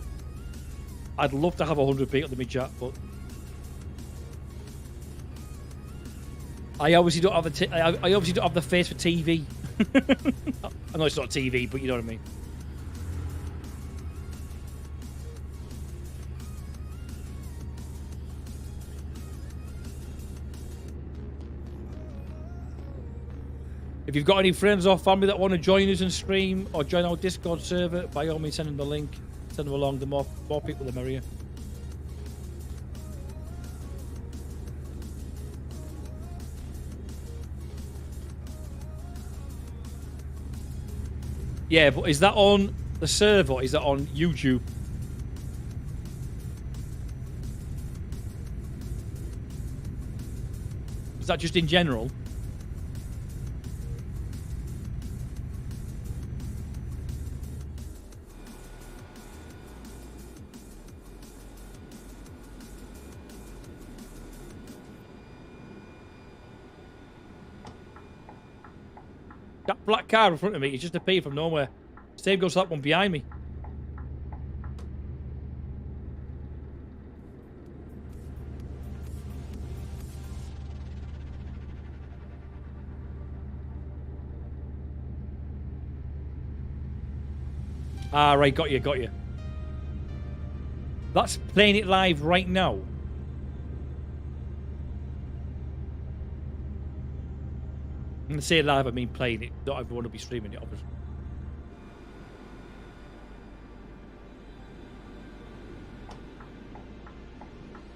I'd love to have 100 people in my chat, but I obviously don't have I obviously don't have the face for TV. I know it's not TV, but you know what I mean. If you've got any friends or family that want to join us and stream or join our Discord server, by all means send them the link, send them along. The more people the merrier. Yeah, but is that on the server or is that on YouTube? Is that just in general? That black car in front of me is just appeared from nowhere. Same goes to that one behind me. Ah, right, got you, got you. That's playing it live right now. When I say live, I mean playing it. Not everyone will be streaming it, obviously.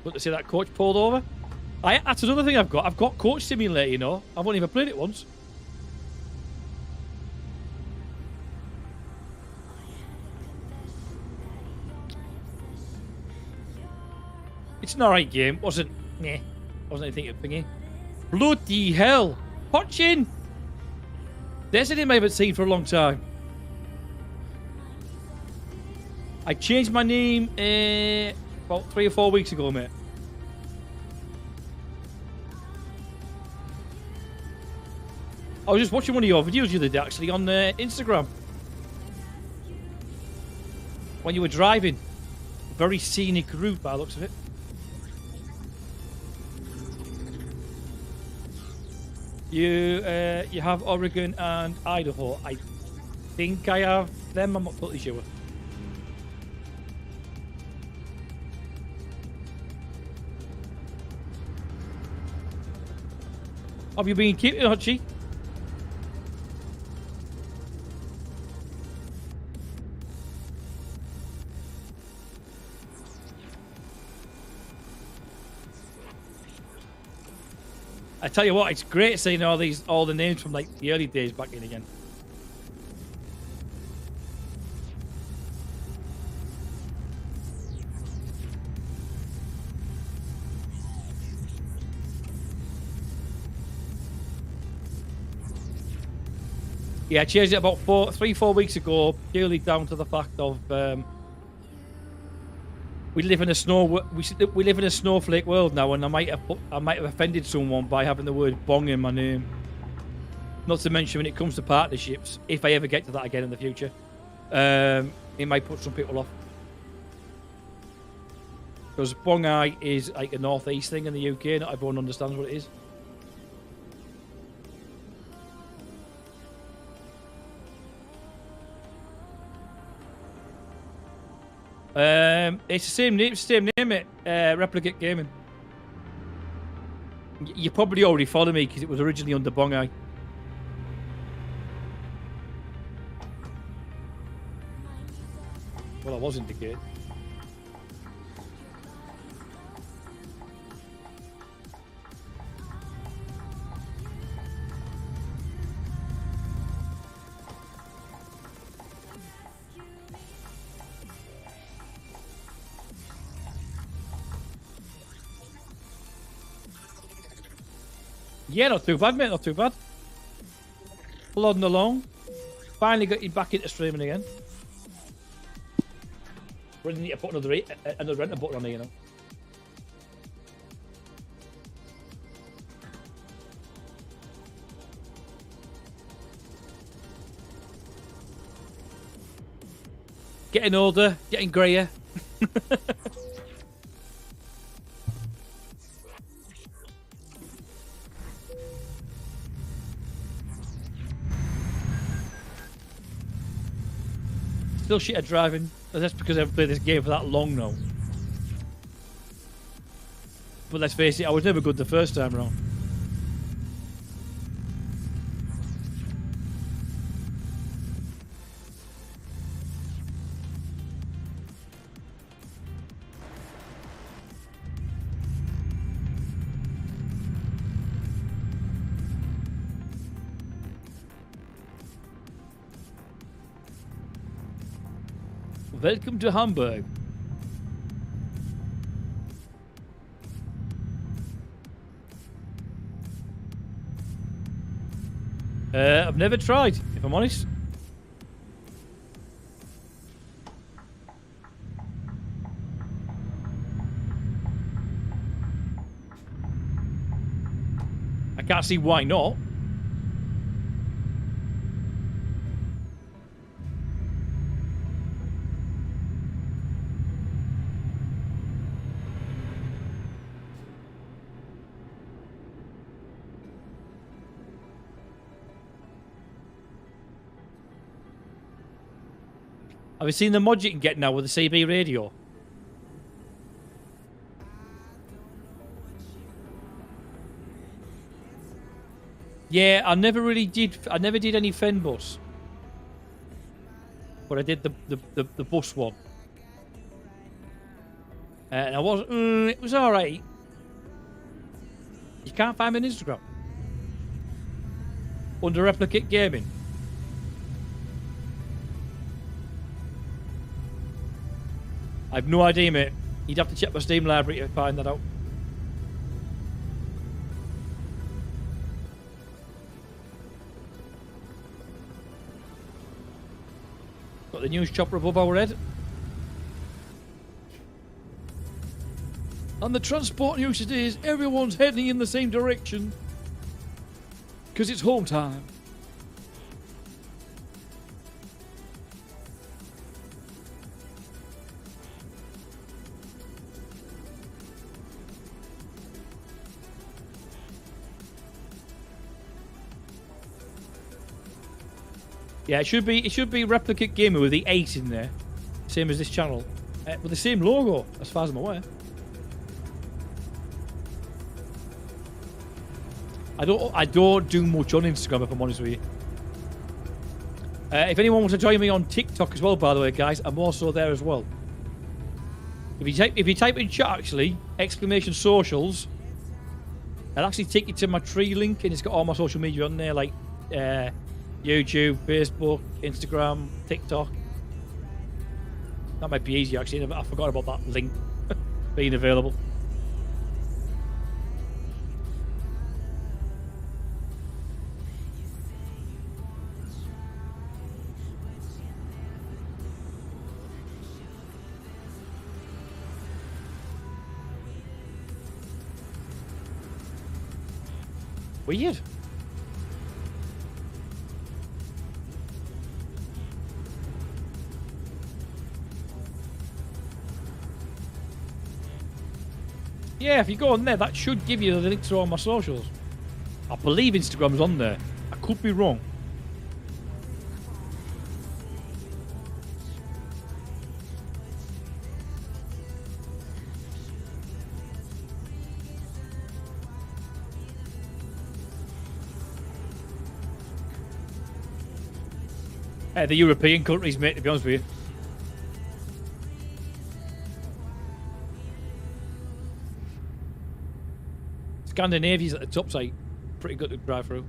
But to see that coach pulled over? That's another thing I've got. I've got Coach Simulator, you know. I've only ever played it once. It's an alright game. Wasn't anything thingy. Bloody hell. Watching. There's a name I haven't seen for a long time. I changed my name about 3 or 4 weeks ago, mate. I was just watching one of your videos the other day, actually, on Instagram. When you were driving. Very scenic route, by the looks of it. You have Oregon and Idaho. I think I have them. I'm not totally sure. Have you been keeping Hutchie? I tell you what, it's great seeing all the names from like the early days back in again. Yeah, I changed it about 3-4 weeks ago, purely down to the fact of we live in a snowflake world now, and I might have offended someone by having the word bong in my name. Not to mention when it comes to partnerships, if I ever get to that again in the future, it might put some people off. Because Bongai is like a northeast thing in the UK, not everyone understands what it is. It's the same name, mate. Replicate Gaming. You probably already follow me because it was originally under Bongai. Well, I was indicated. Yeah, not too bad, mate. Not too bad. Plodding along. Finally got you back into streaming again. We need to put another enter button on here, you know. Getting older, getting greyer. Still shit at driving. That's because I've played this game for that long now. But let's face it, I was never good the first time around. Welcome to Hamburg. I've never tried, if I'm honest. I can't see why not. Have you seen the mod you can get now with the CB radio? Yeah, I never did any Fen bus. But I did the bus one. And it was alright. You can't find me on Instagram. Under Replicate Gaming. I have no idea, mate. You'd have to check my Steam library to find that out. Got the news chopper above our head. And the transport news today is everyone's heading in the same direction. Because it's home time. Yeah, it should be Replicate Gamer with the 8 in there. Same as this channel. With the same logo, as far as I'm aware. I don't do much on Instagram, if I'm honest with you. If anyone wants to join me on TikTok as well, by the way, guys, I'm also there as well. If you type in chat, actually, exclamation socials, it'll actually take you to my tree link, and it's got all my social media on there, like YouTube, Facebook, Instagram, TikTok. That might be easier, actually. I forgot about that link being available. Weird. Yeah, if you go on there, that should give you the links to all my socials. I believe Instagram's on there. I could be wrong. The European countries, mate, to be honest with you. Scandinavia's at the top side. Pretty good to drive through.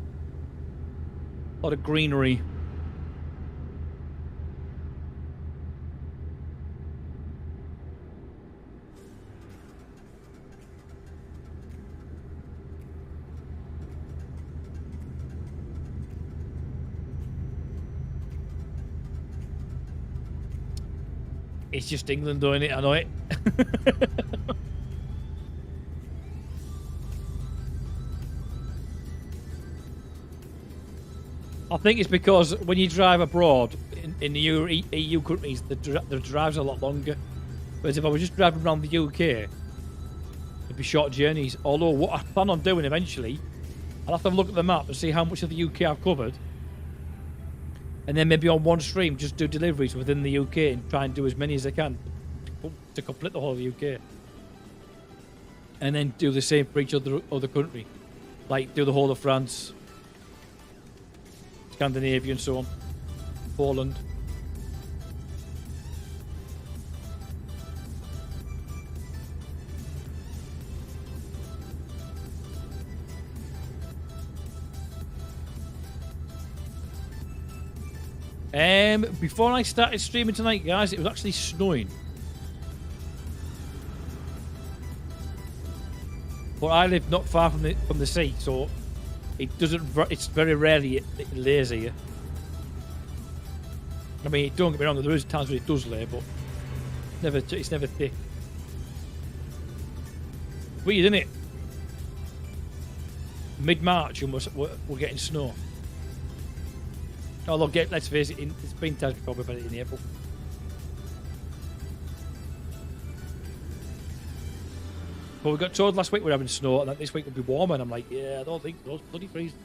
A lot of greenery. It's just England doing it, I know it. I think it's because when you drive abroad in the EU countries, the drives are a lot longer. Whereas if I was just driving around the UK, it'd be short journeys. Although what I plan on doing eventually, I'll have to look at the map and see how much of the UK I've covered. And then maybe on one stream, just do deliveries within the UK and try and do as many as I can to complete the whole of the UK. And then do the same for each other country. Like do the whole of France, Scandinavia and so on. Poland. Before I started streaming tonight, guys, it was actually snowing. But I live not far from the sea, so it doesn't. It's very rarely it lays here. I mean, don't get me wrong, there is times when it does lay, but it's never thick. Weird, isn't it? Mid-March and we're getting snow. Oh, look, let's face it, it's been time to probably better in April. But we got told last week we're having snow and that this week will be warmer, and I'm like, yeah, I don't think so. It's bloody freezing.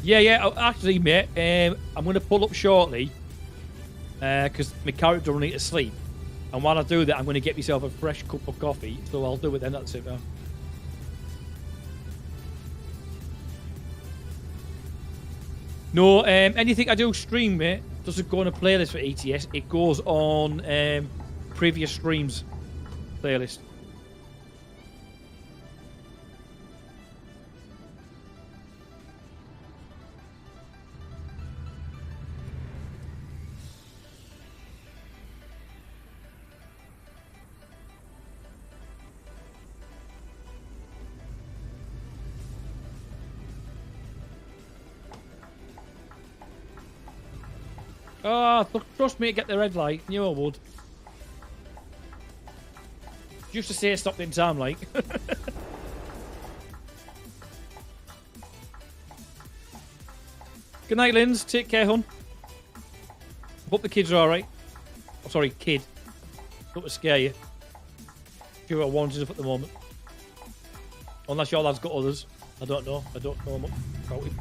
Yeah, actually, mate, I'm going to pull up shortly because my character will need to sleep. And while I do that, I'm going to get myself a fresh cup of coffee, so I'll do it then. That's it, man. No, anything I do stream, mate, doesn't go on a playlist for ETS. It goes on previous streams playlist. Oh, trust me to get the red light. Knew I would. Used to say stop in time, like. Good night, Linz. Take care, hon. Hope the kids are alright. Oh, sorry, kid. Don't to scare you. You're ones enough at the moment. Unless your lad's got others. I don't know. I don't know much about it.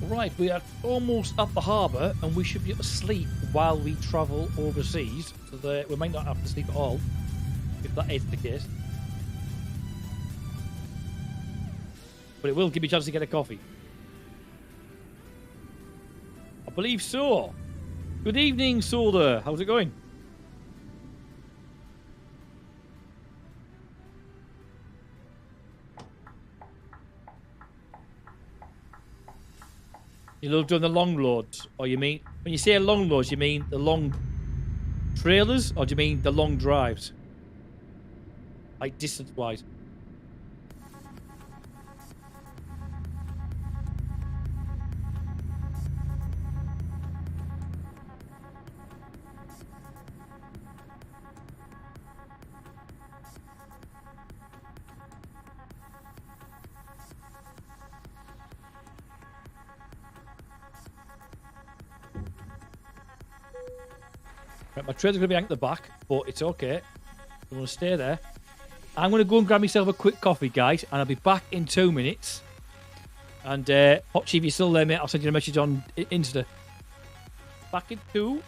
Right, we are almost at the harbour and we should be able to sleep while we travel overseas. So that we might not have to sleep at all, if that is the case. But it will give me a chance to get a coffee. I believe so. Good evening, Solder. How's it going? You love doing the long loads, or you mean when you say long loads, you mean the long trailers, or do you mean the long drives, like distance-wise? Right, my trailer's going to be anchored at the back, but it's okay. I'm going to stay there. I'm going to go and grab myself a quick coffee, guys, and I'll be back in 2 minutes. And, Hotchi, if you're still there, mate, I'll send you a message on Insta. Back in 2.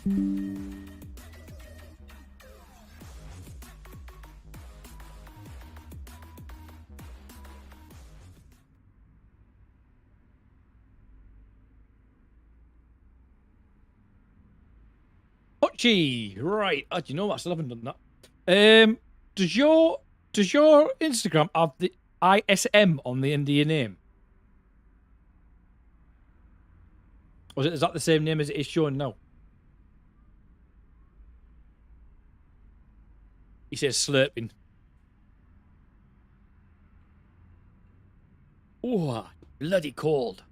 Pochi, right? Do you know what? I still haven't done that. Does your Instagram have the ISM on the end of your name? Or is that the same name as it is showing now? He says slurping. Oh, bloody cold.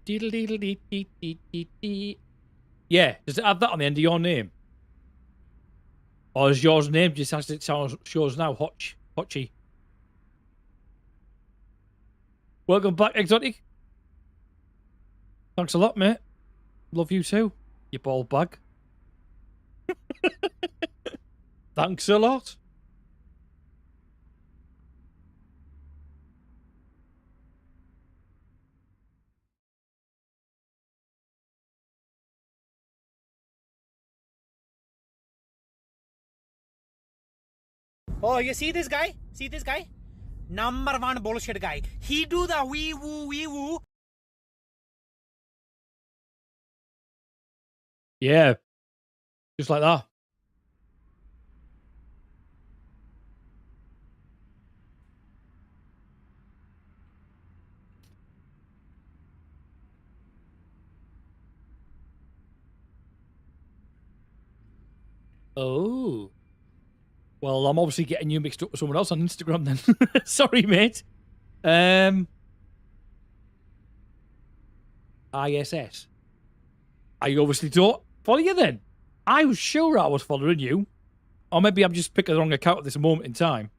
Deedle deedle dee dee dee dee dee. Yeah, does it have that on the end of your name? Or is yours name just as it shows now? Hotchi. Welcome back, Exotic. Thanks a lot, mate. Love you too, you bald bag. Thanks a lot. Oh, you see this guy? See this guy? Number one bullshit guy. He do the wee woo. Yeah, just like that. Oh. Well, I'm obviously getting you mixed up with someone else on Instagram then. Sorry, mate. ISS. I obviously don't follow you then. I was sure I was following you. Or maybe I'm just picking the wrong account at this moment in time.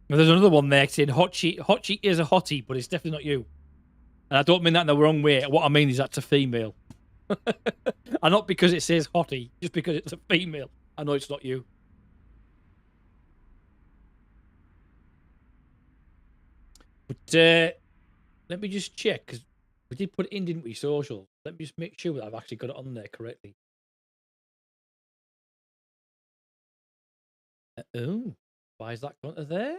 There's another one there saying Hotchi. Hotchi is a hottie, but it's definitely not you. And I don't mean that in the wrong way. What I mean is that's a female. And not because it says hottie, just because it's a female. I know it's not you. But let me just check, because we did put it in, didn't we, social? Let me just make sure that I've actually got it on there correctly. Oh, why is that gone to there?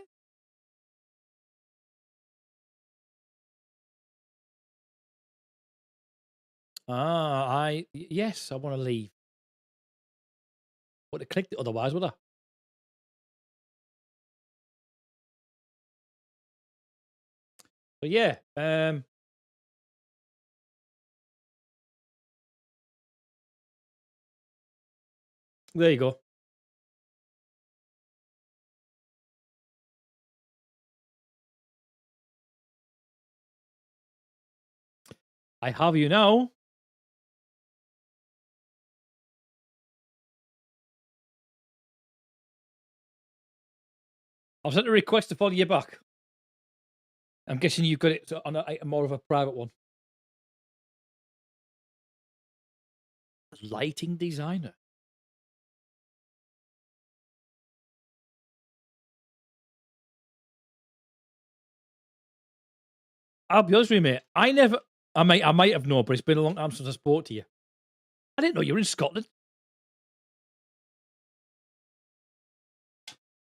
Yes, I want to leave. Would have clicked it otherwise, would I? But yeah, there you go. I have you now. I've sent a request to follow you back. I'm guessing you've got it on a more of a private one. Lighting designer. I'll be honest with you, mate. I might have known, but it's been a long time since I spoke to you. I didn't know you were in Scotland.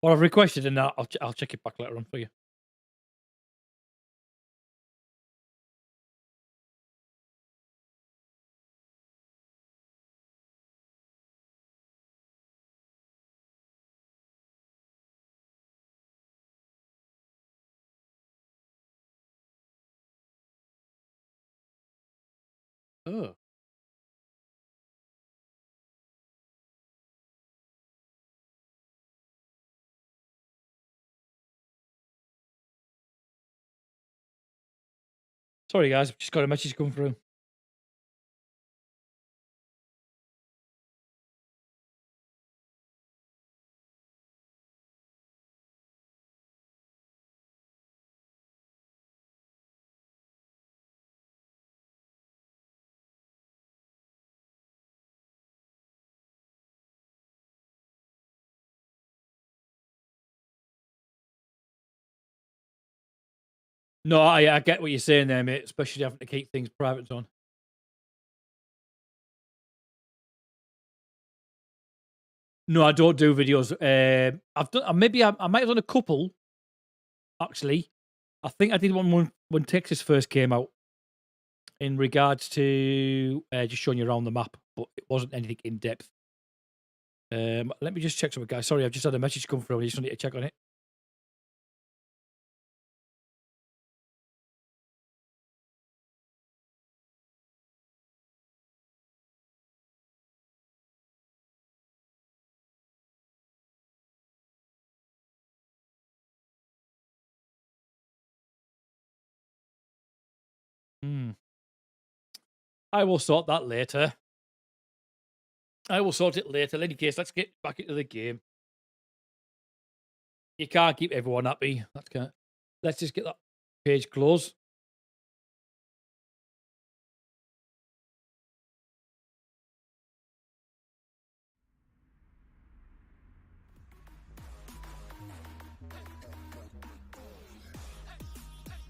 Well, I've requested, and I'll check it back later on for you. Oh. Sorry, guys. I've just got a message come through. No, I get what you're saying there, mate. Especially having to keep things private on. No, I don't do videos. I've done. Maybe I might have done a couple. Actually, I think I did one when Texas first came out, in regards to just showing you around the map, but it wasn't anything in depth. Let me just check something, guys. Sorry, I've just had a message come through. I just need to check on it. I will sort that later. I will sort it later. In any case, let's get back into the game. You can't keep everyone happy. Let's just get that page closed.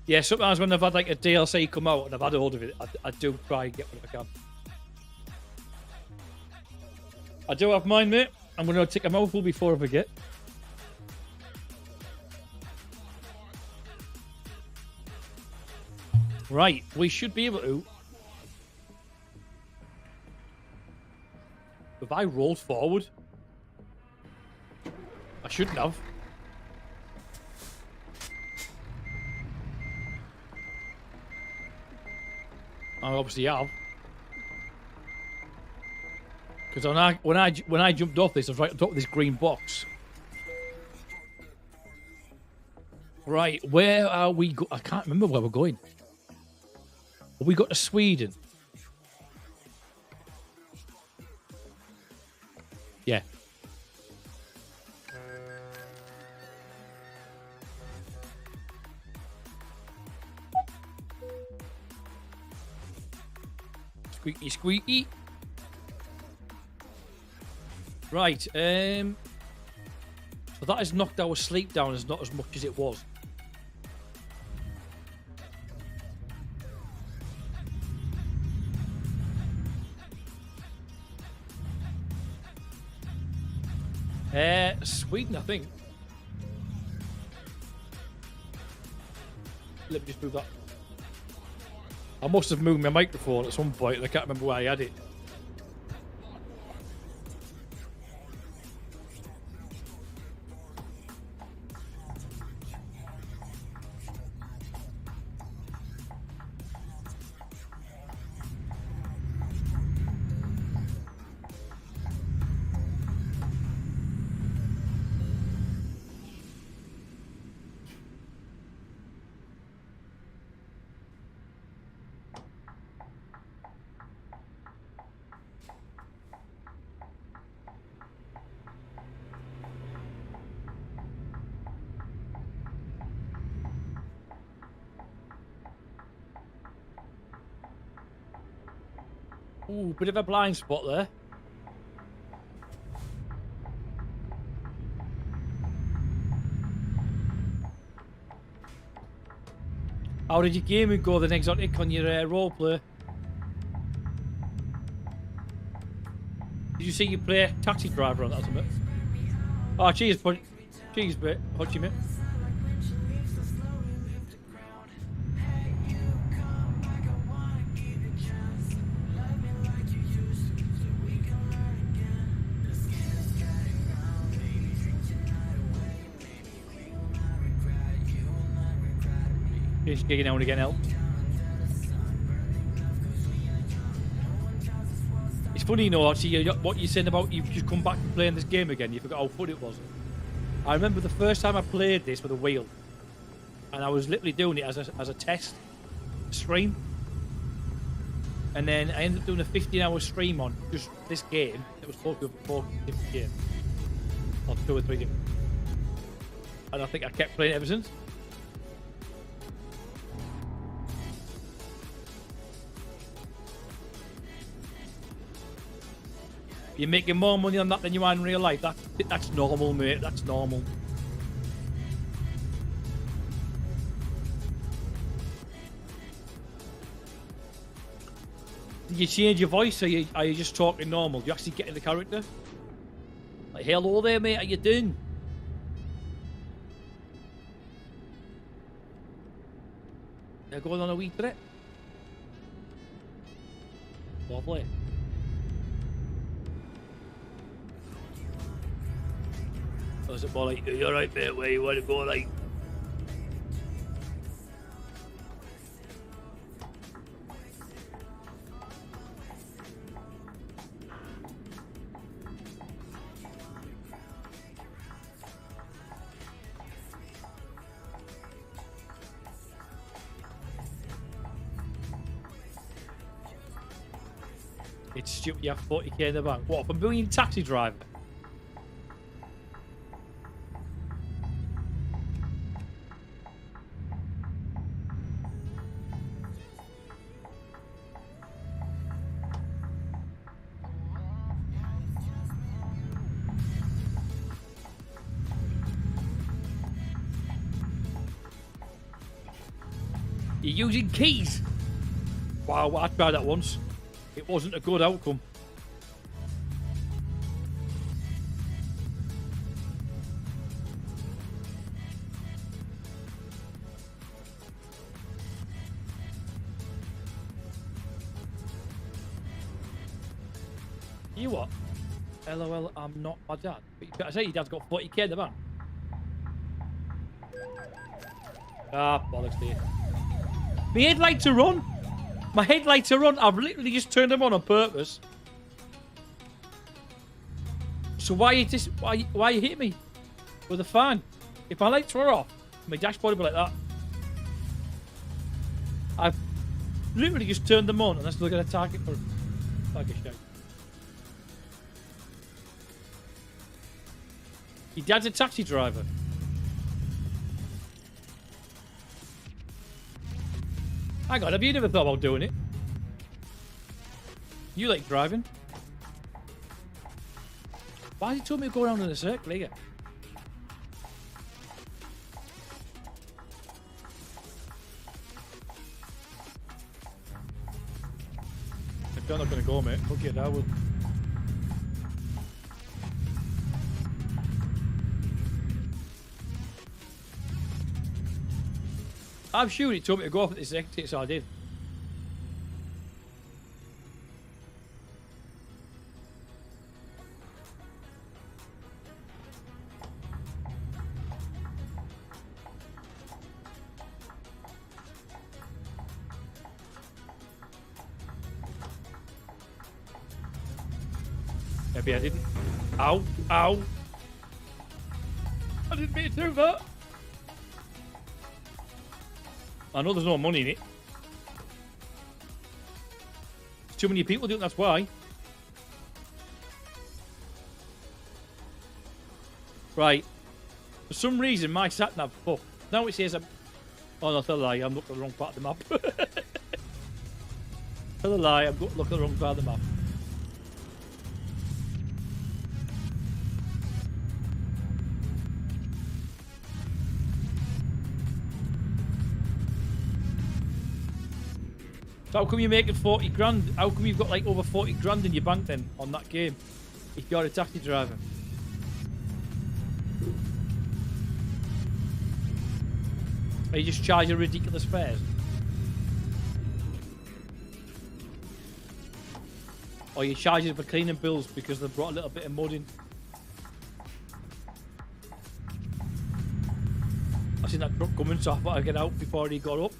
Yeah, sometimes when I've had like a DLC come out and I've had hold of it, I do try and get what I can. I do have mine, mate. I'm going to take a mouthful before I forget. Right, we should be able to. Have I rolled forward? I shouldn't have. I obviously have. Because when I jumped off this, I was right on top of this green box. Right, where are we? I can't remember where we're going. Have we got to Sweden? Yeah. Squeaky, squeaky. Right, so that has knocked our sleep down as not as much as it was. Sweden, I think. Let me just move that. I must have moved my microphone at some point and I can't remember where I had it. Ooh, bit of a blind spot there. How did your gaming go then, Exotic, on your roleplay? Did you see you play Taxi Driver on that, mate? Oh, cheers, cheers, mate. How'd you, mate? Just gigging out and again help. It's funny, you know, actually, what you're saying about you've just come back to playing this game again. You forgot how fun it was. I remember the first time I played this with a wheel, and I was literally doing it as a test stream, and then I ended up doing a 15-hour stream on just this game. It was supposed to be 4 different games, or 2 or 3 different, and I think I kept playing it ever since. You're making more money on that than you are in real life. That's normal, mate. That's normal. Did you change your voice, or are you just talking normal? Do you actually get in the character? Like, hello there, mate. How you doing? They're going on a wee trip. Lovely. Or is it more like, you're right, mate, where you want to go, like? It's stupid you have 40k in the bank. What, for being a taxi driver? You're using keys? Wow, I tried that once. It wasn't a good outcome. You what? LOL, I'm not my dad. But I say your dad's got 40k in the bank. Ah, bollocks to you. My headlights are on. My headlights are on. I've literally just turned them on purpose. So why you just why you hit me with a fan? If my lights were off, my dashboard would be like that. I've literally just turned them on, and I'm still going to target for like a shit. Your dad's a taxi driver. Hang on, have you never thought about doing it? You like driving? Why did you tell me to go around in a circle here? If you're not going to go, mate, fuck it, I will. I'm sure it told me to go off at this exit, so I did. Maybe I didn't. Ow, ow. I didn't mean to do that. I know there's no money in it. There's too many people doing it, that's why. Right. For some reason, my sat-nav fucked. Now it says I'm... Oh, no, tell a lie. I'm looking at the wrong part of the map. Tell a lie. I'm looking at the wrong part of the map. So how come you're making 40 grand? How come you've got like over 40 grand in your bank then on that game? If you're a taxi driver. Are you just charging ridiculous fares? Or are you charging for cleaning bills because they've brought a little bit of mud in? I seen that truck coming, so I thought I'd get out before he got up.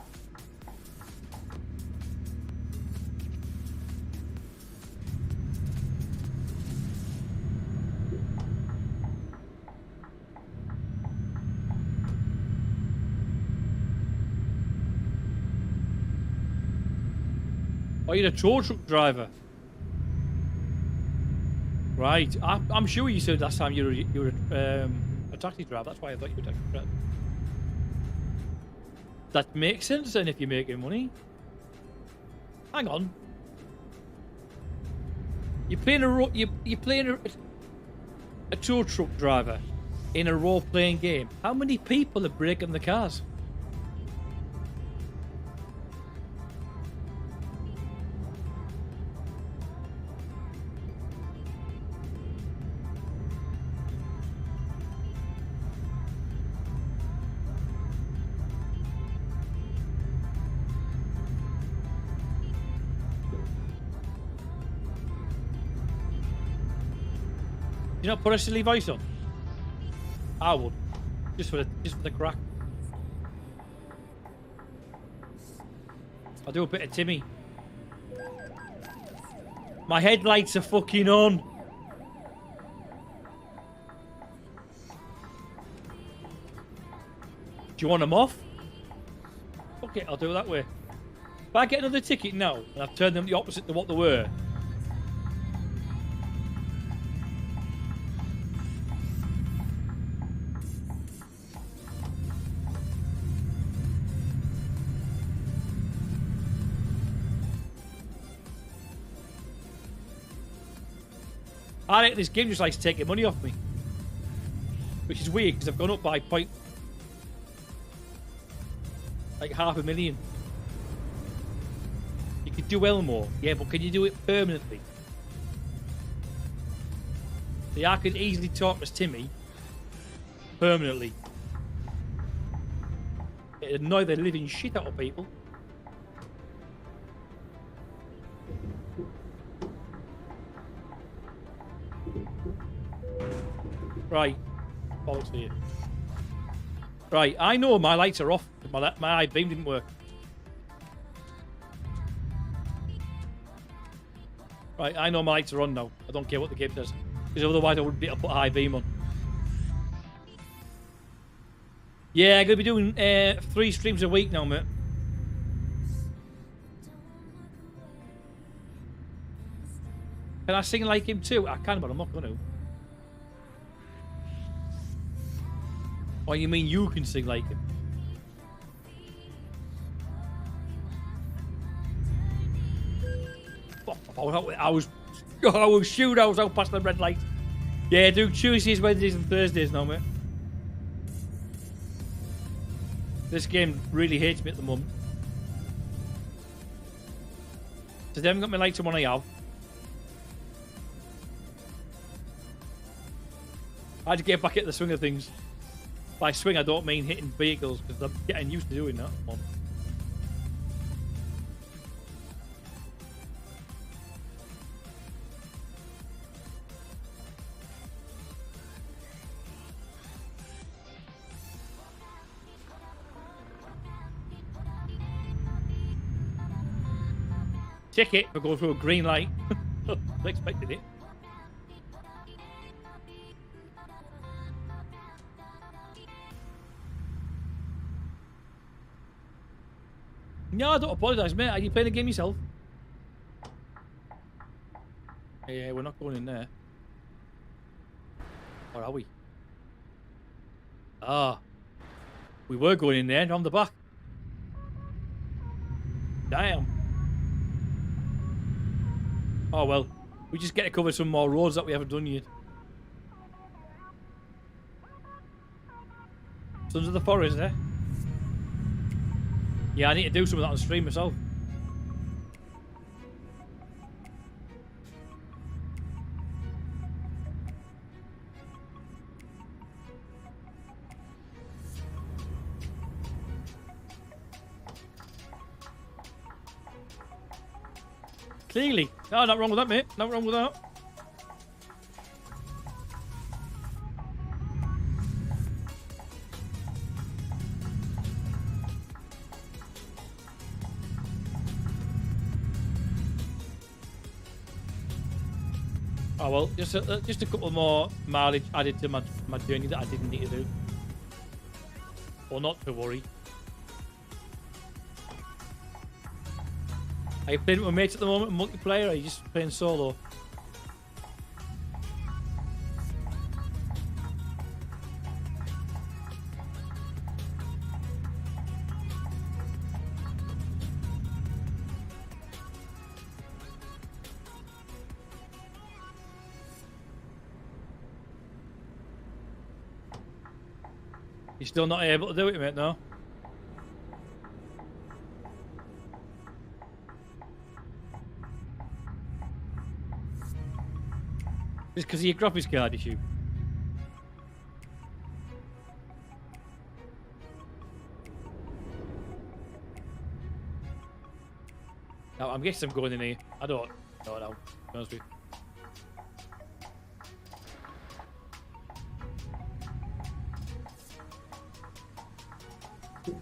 Oh, you're a tow truck driver. Right. I'm sure you said last time you were a taxi driver. That's why I thought you were a taxi driver. That makes sense then if you're making money. Hang on. You're playing a tow truck driver in a role-playing game. How many people are breaking the cars? You not put a silly voice on? I would. Just for the crack. I'll do a bit of Timmy. My headlights are fucking on. Do you want them off? Okay, I'll do it that way. If I get another ticket now, and I've turned them the opposite to what they were. I think this game just likes taking money off me. Which is weird, because I've gone up by like $500,000. You could do well more. Yeah, but can you do it permanently? See, I could easily talk as Timmy permanently. It'd annoy the living shit out of people. Right. Bollocks to you. Right, I know my lights are off. My beam didn't work. Right, I know my lights are on now. I don't care what the game does. Because otherwise I wouldn't be able to put a high beam on. Yeah, I'm going to be doing 3 streams a week now, mate. Can I sing like him too? I can, but I'm not going to. Oh, you mean you can sing like him? I was shoot. I was out past the red light. Yeah, do Tuesdays, Wednesdays, and Thursdays now, mate. This game really hates me at the moment. So they haven't got my lights on when I have. I had to get back at the swing of things. By swing, I don't mean hitting vehicles, because I'm getting used to doing that. Ticket for going through a green light. I expected it. No, I don't apologise, mate. Are you playing the game yourself? Yeah, we're not going in there. Or are we? Ah. We were going in there, on the back. Damn. Oh, well. We just get to cover some more roads that we haven't done yet. Sons of the Forest, eh? Yeah, I need to do some of that on stream myself. Clearly. Oh, not wrong with that, mate. Not wrong with that. Oh well, just a couple more mileage added to my journey that I didn't need to do. Or not to worry. Are you playing with mates at the moment, multiplayer, or are you just playing solo? You're still not able to do it, mate, no? Just because of your graphics card issue. No, I'm guessing I'm going in here. I don't know. To be honest with you. He's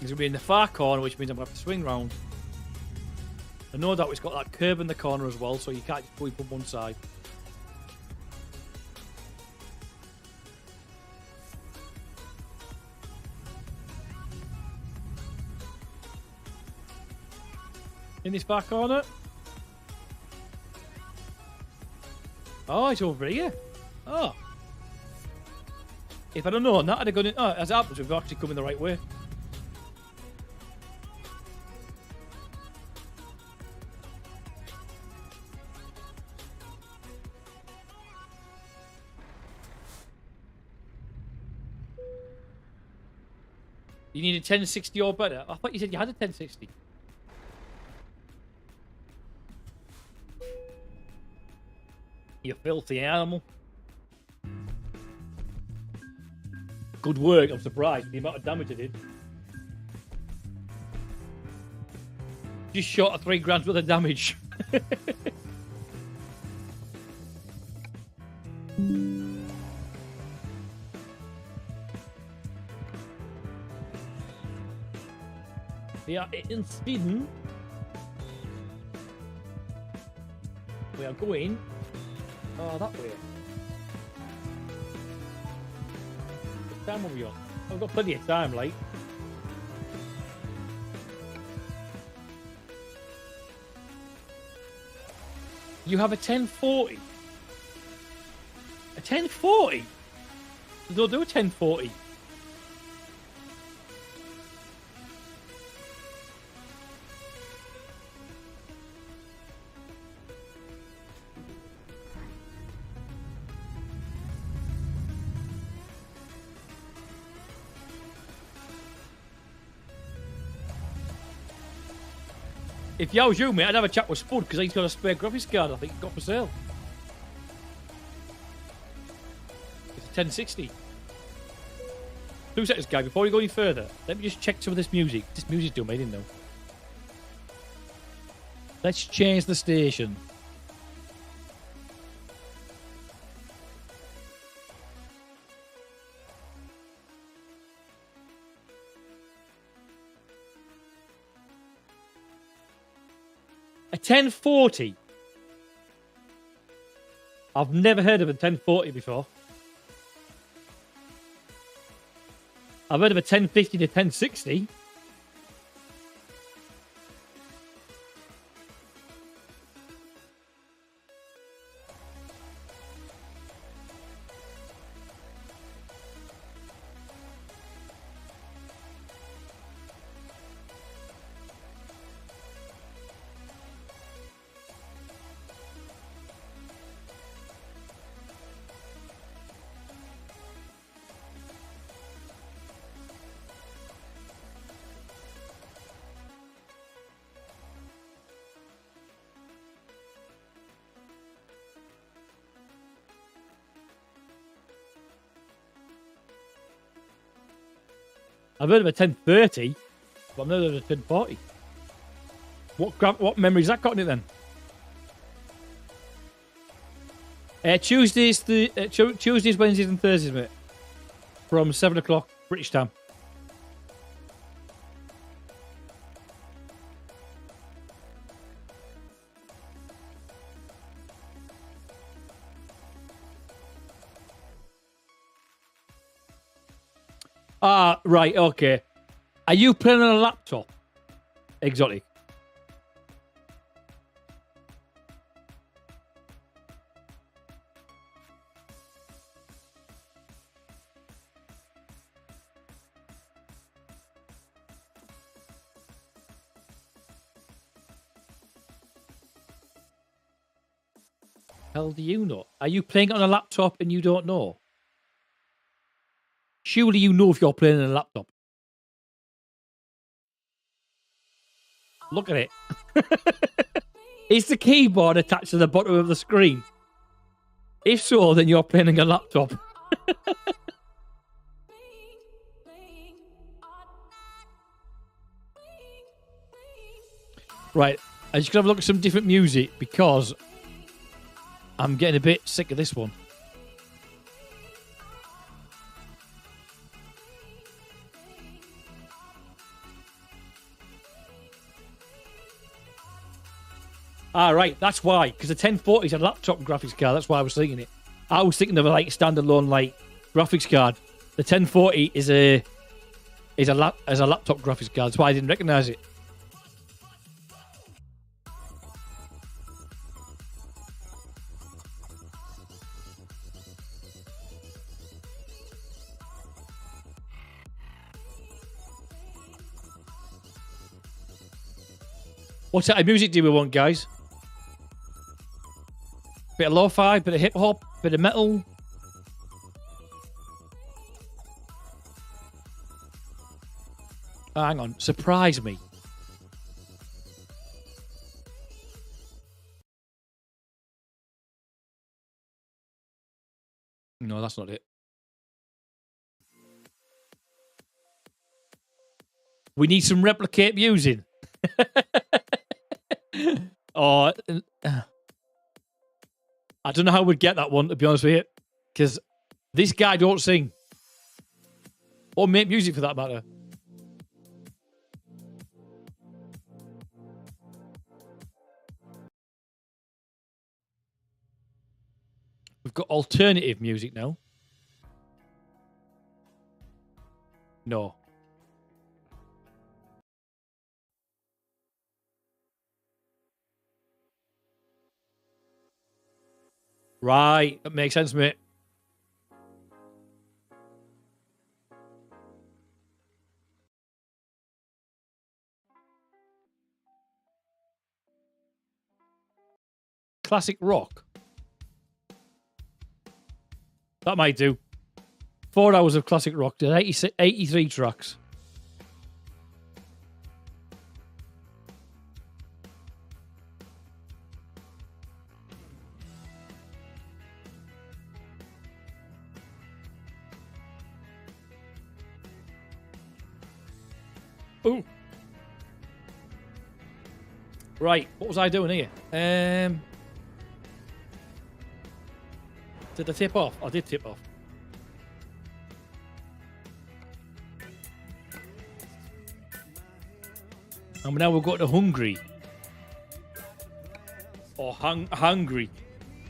going to be in the far corner, which means I'm going to have to swing round. I know that it's got that curve in the corner as well, so you can't just pull it from one side. In this far corner. Oh, it's over here. Oh. If I'd have known that, I'd have gone in. Oh, as it happens, we've actually come in the right way. You need a 1060 or better? I thought you said you had a 1060. You filthy animal. Good work. I'm surprised with the amount of damage I did. Just short of 3 grand's worth of damage. We are in Sweden. We are going that way. What time are we on? I've got plenty of time, like. You have a 1040. A 1040? They'll do a 1040. If I was you, mate, I'd have a chat with Spud because he's got a spare graphics card I think he got for sale. It's a 1060. 2 seconds, guy, before we go any further, let me just check some of this music. This music's doing me, I didn't know. Let's change the station. A 1040. I've never heard of a 1040 before. I've heard of a 1050 to 1060. I've heard of a 1030, but I've never heard of a 1040. What memory's that got in it then? Tuesdays, Wednesdays, and Thursdays, mate. From 7 o'clock British time. Ah, right, okay. Are you playing on a laptop? Exotic. Hell do you know? Are you playing on a laptop and you don't know? Surely you know if you're playing on a laptop. Look at it. Is the keyboard attached to the bottom of the screen? If so, then you're playing on a laptop. Right. I'm just going to have a look at some different music because I'm getting a bit sick of this one. Ah, right, that's why. Because the 1040 is a laptop graphics card. That's why I was thinking it. I was thinking of a like standalone like graphics card. The 1040 is a laptop graphics card. That's why I didn't recognize it. What type of music do we want, guys? Bit of lo-fi, bit of hip-hop, bit of metal. Oh, hang on. Surprise me. No, that's not it. We need some replicate music. Oh, I don't know how we'd get that one, to be honest with you, because this guy don't sing or make music for that matter. We've got alternative music now. No. Right, that makes sense, mate. Classic rock. That might do. 4 hours of classic rock. 83 tracks. Ooh. Right, what was I doing here? Did I tip off? I did tip off. And now we'll go to Hungary. Or Hungary.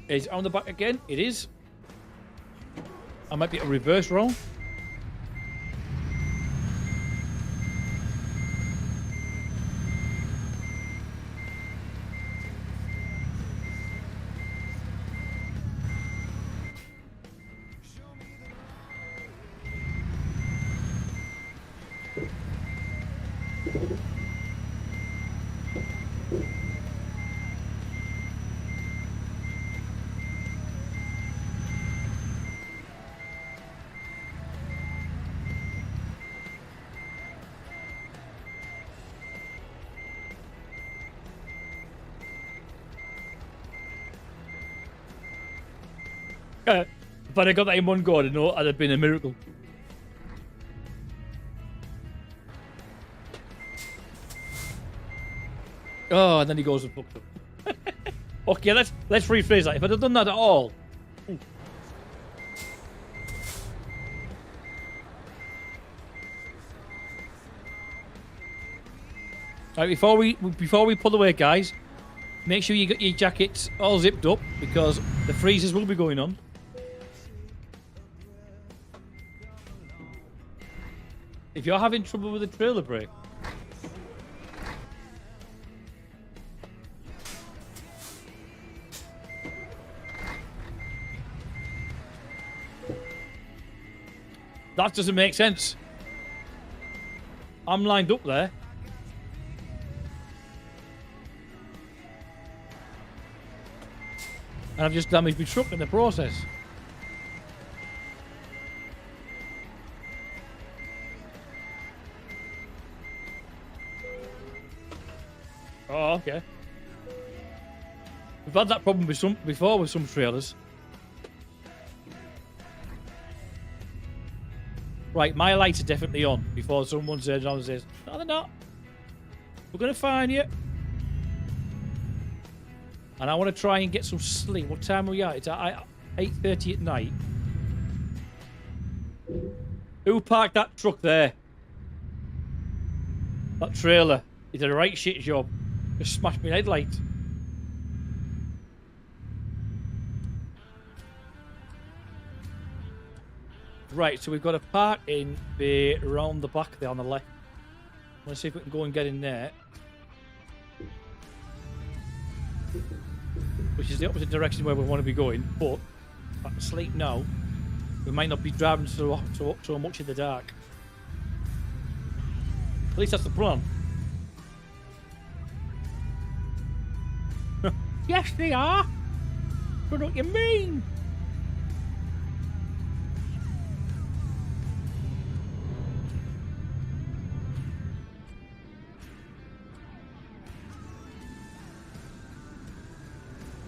Is it on the back again? It is. I might be a reverse roll. But I got that in one go, I know that'd have been a miracle. Oh, and then he goes and fucks up. Okay, let's rephrase that. If I'd have done that at all. Right, before we pull away, guys, make sure you got your jackets all zipped up because the freezers will be going on. If you're having trouble with the trailer brake, that doesn't make sense. I'm lined up there. And I've just damaged my truck in the process. Oh, okay. We've had that problem with before with some trailers. Right, my lights are definitely on before someone turns around and says, "No, they're not. We're gonna find you." And I want to try and get some sleep. What time are we at? It's at 8:30 at night. Who parked that truck there? That trailer. He did a right shit job. Just smashed my headlights. Right, so we've got a parking bay around the back there on the left. I want to see if we can go and get in there. Which is the opposite direction where we want to be going. But, back to sleep now. We might not be driving so much in the dark. At least that's the plan. Yes, they are. But what you mean?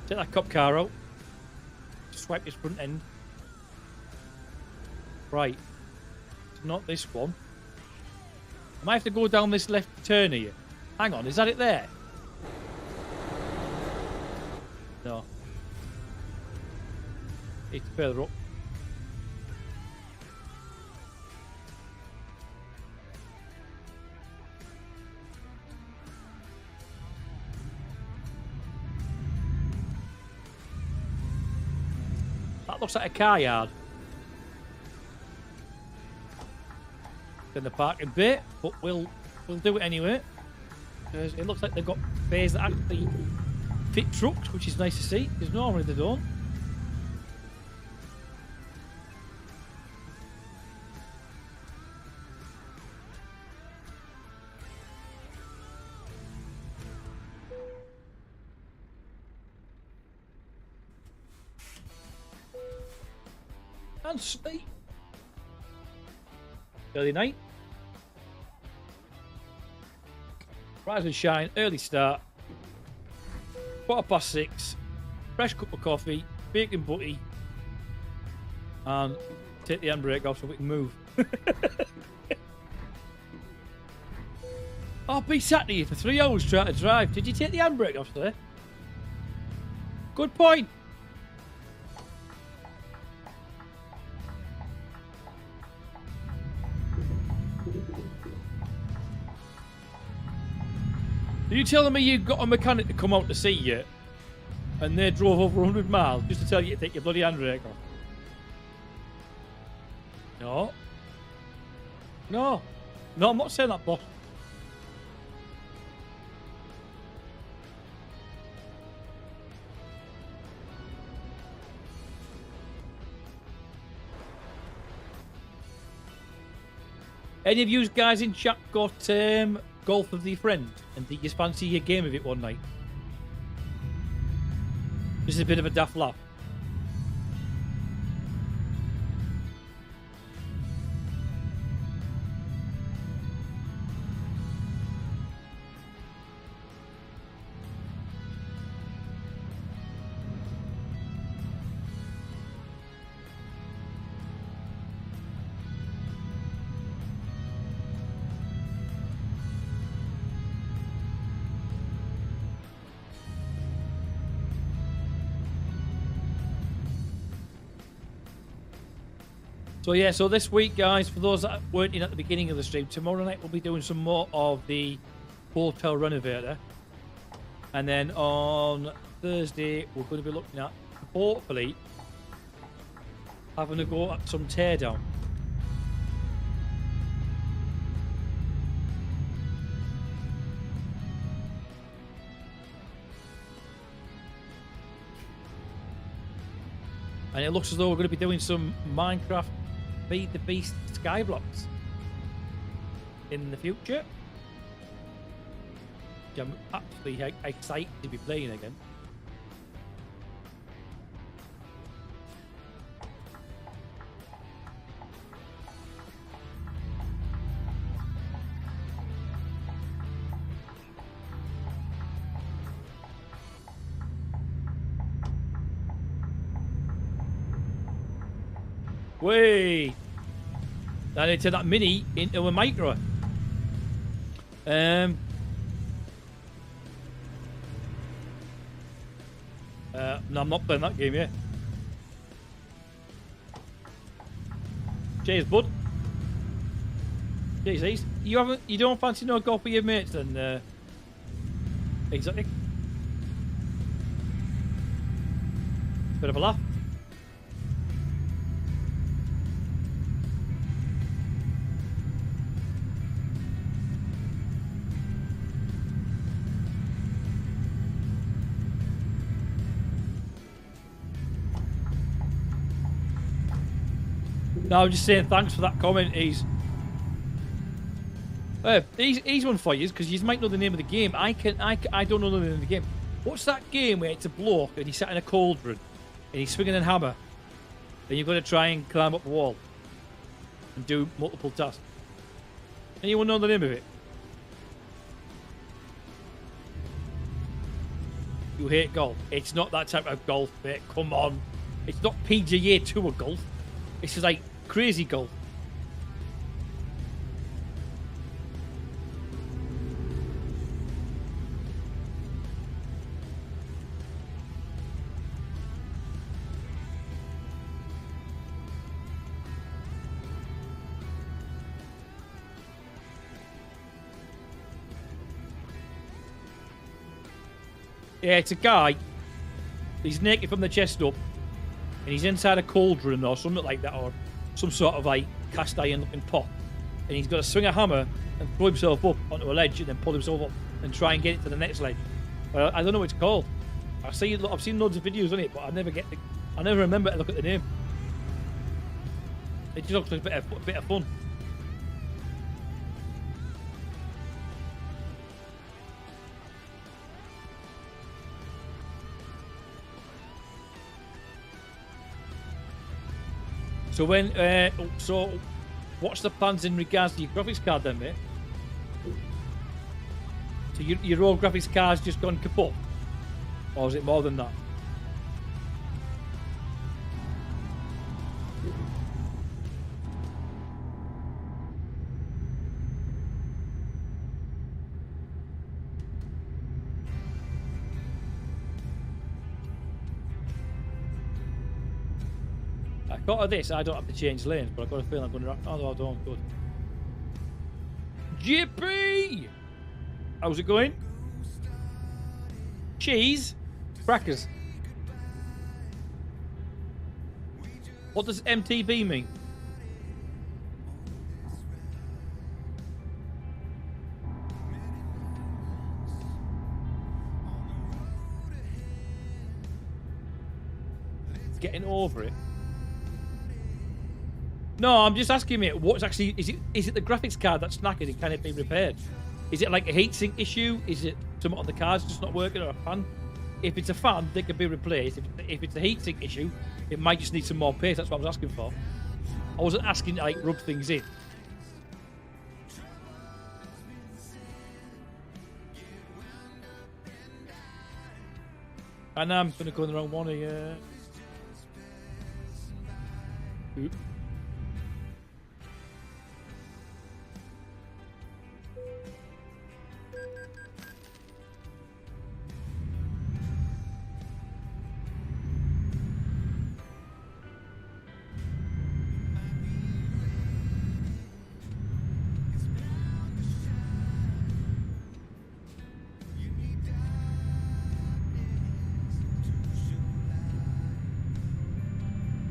Take that cop car out. Swipe this front end. Right. It's not this one. I might have to go down this left turn here. Hang on, is that it there? No. It's further up. That looks like a car yard. In the parking bit, but we'll do it anyway. Because it looks like they've got bays that actually fit trucks, which is nice to see, because normally they don't. And sleep. Early night. Rise and shine, early start. 6:15. Fresh cup of coffee, bacon butty, and take the handbrake off so we can move. I'll be sat here for 3 hours trying to drive. Did you take the handbrake off, sir? Good point. Are you telling me you got a mechanic to come out to see you and they drove over 100 miles just to tell you to take your bloody handbrake off? No. No. No, I'm not saying that, boss. Any of you guys in chat got golf with your friend and think you fancy a game of it one night? This is a bit of a daft laugh. So yeah, so this week, guys, for those that weren't in at the beginning of the stream, tomorrow night we'll be doing some more of the hotel renovator. And then on Thursday, we're going to be looking at, hopefully, having a go at some teardown. And it looks as though we're going to be doing some Minecraft Feed the Beast Skyblocks in the future. Which I'm absolutely excited to be playing again. Way. I need to turn that mini into a micro. No, I'm not playing that game yet. Cheers, bud. Cheers, Ace. You don't fancy no golf with your mates then? Exactly. Bit of a laugh. No, I'm just saying thanks for that comment. He's one for you because you might know the name of the game. I don't know the name of the game. What's that game where it's a bloke and he's sat in a cauldron and he's swinging a hammer and you've got to try and climb up a wall and do multiple tasks? Anyone know the name of it? You hate golf. It's not that type of golf, mate. Come on. It's not PGA Tour golf. It's just like crazy golf. Yeah, it's a guy. He's naked from the chest up, and he's inside a cauldron or something like that, or some sort of like cast iron looking pot. And he's got to swing a hammer and throw himself up onto a ledge and then pull himself up and try and get it to the next ledge. I don't know what it's called. I've seen loads of videos on it, but I never remember to look at the name. It just looks like a bit of fun. So what's the plans in regards to your graphics card then, mate? So your old graphics card's just gone kaput? Or is it more than that? Out of this, I don't have to change lanes, but I've got a feeling I'm going to... Oh, no, I don't. Good. JP! How's it going? Cheese? Crackers. What does MTB mean? Getting over it. No, I'm just asking, mate, what's actually... Is it the graphics card that's knackered and can it be repaired? Is it like a heatsink issue? Is it something on the card's just not working, or a fan? If it's a fan, they can be replaced. If it's a heatsink issue, it might just need some more paste. That's what I was asking for. I wasn't asking to, like, rub things in. And I'm going to go in the wrong one here. Oop.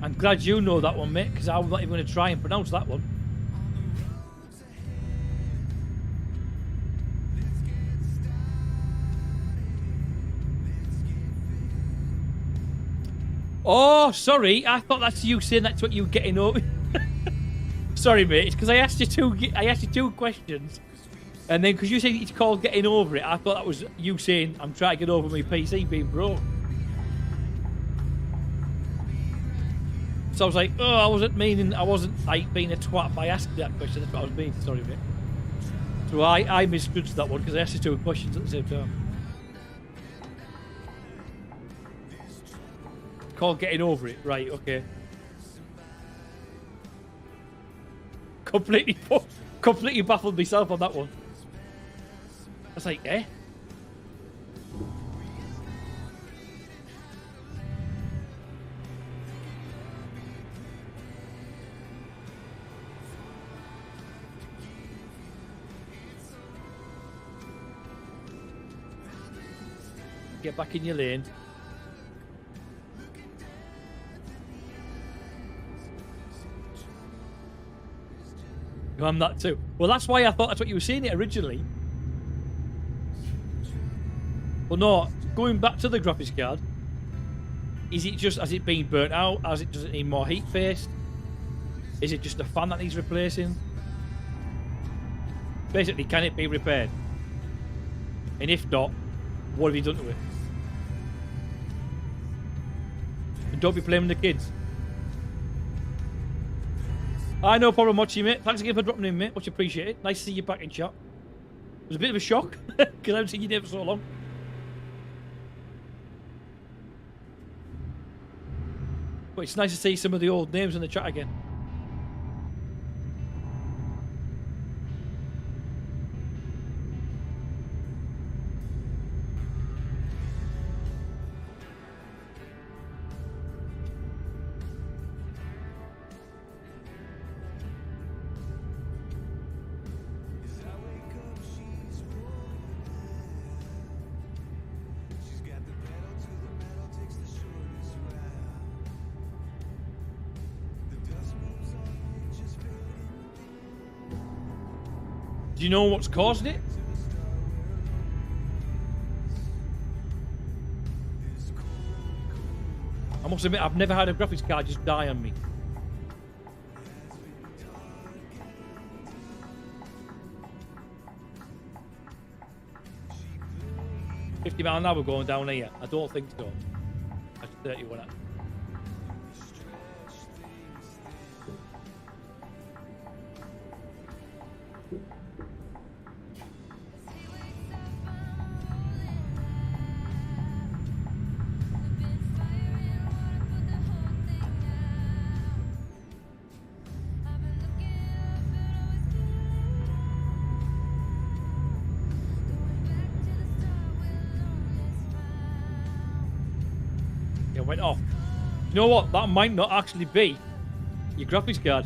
I'm glad you know that one, mate, because I'm not even going to try and pronounce that one. Oh, sorry. I thought that's you saying that's what you were getting over. Sorry, mate. It's because I asked you two questions, and then because you said it's called getting over it, I thought that was you saying I'm trying to get over my PC being broke. So I was like, oh, I wasn't like being a twat by asking that question. That's what I was being. Sorry, mate. So I misjudged that one because I asked you two questions at the same time. Called getting over it, right? Okay. Completely baffled myself on that one. I was like, eh? Get back in your lane. I'm that too. Well, that's why I thought that's what you were saying it originally. Well, no, going back to the graphics card, is it just, has it been burnt out? Does it need more heat faced? Is it just a fan that needs replacing? Basically, can it be repaired? And if not, what have you done to it? And don't be blaming the kids. No problem watching, mate. Thanks again for dropping in, mate. Much appreciated. Nice to see you back in chat. It was a bit of a shock, because I haven't seen you there for so long. But it's nice to see some of the old names in the chat again. Do you know what's caused it? I must admit, I've never had a graphics card just die on me. $50 an hour going down here. I don't think so. That's 31. Went off. You know what? That might not actually be your graphics card.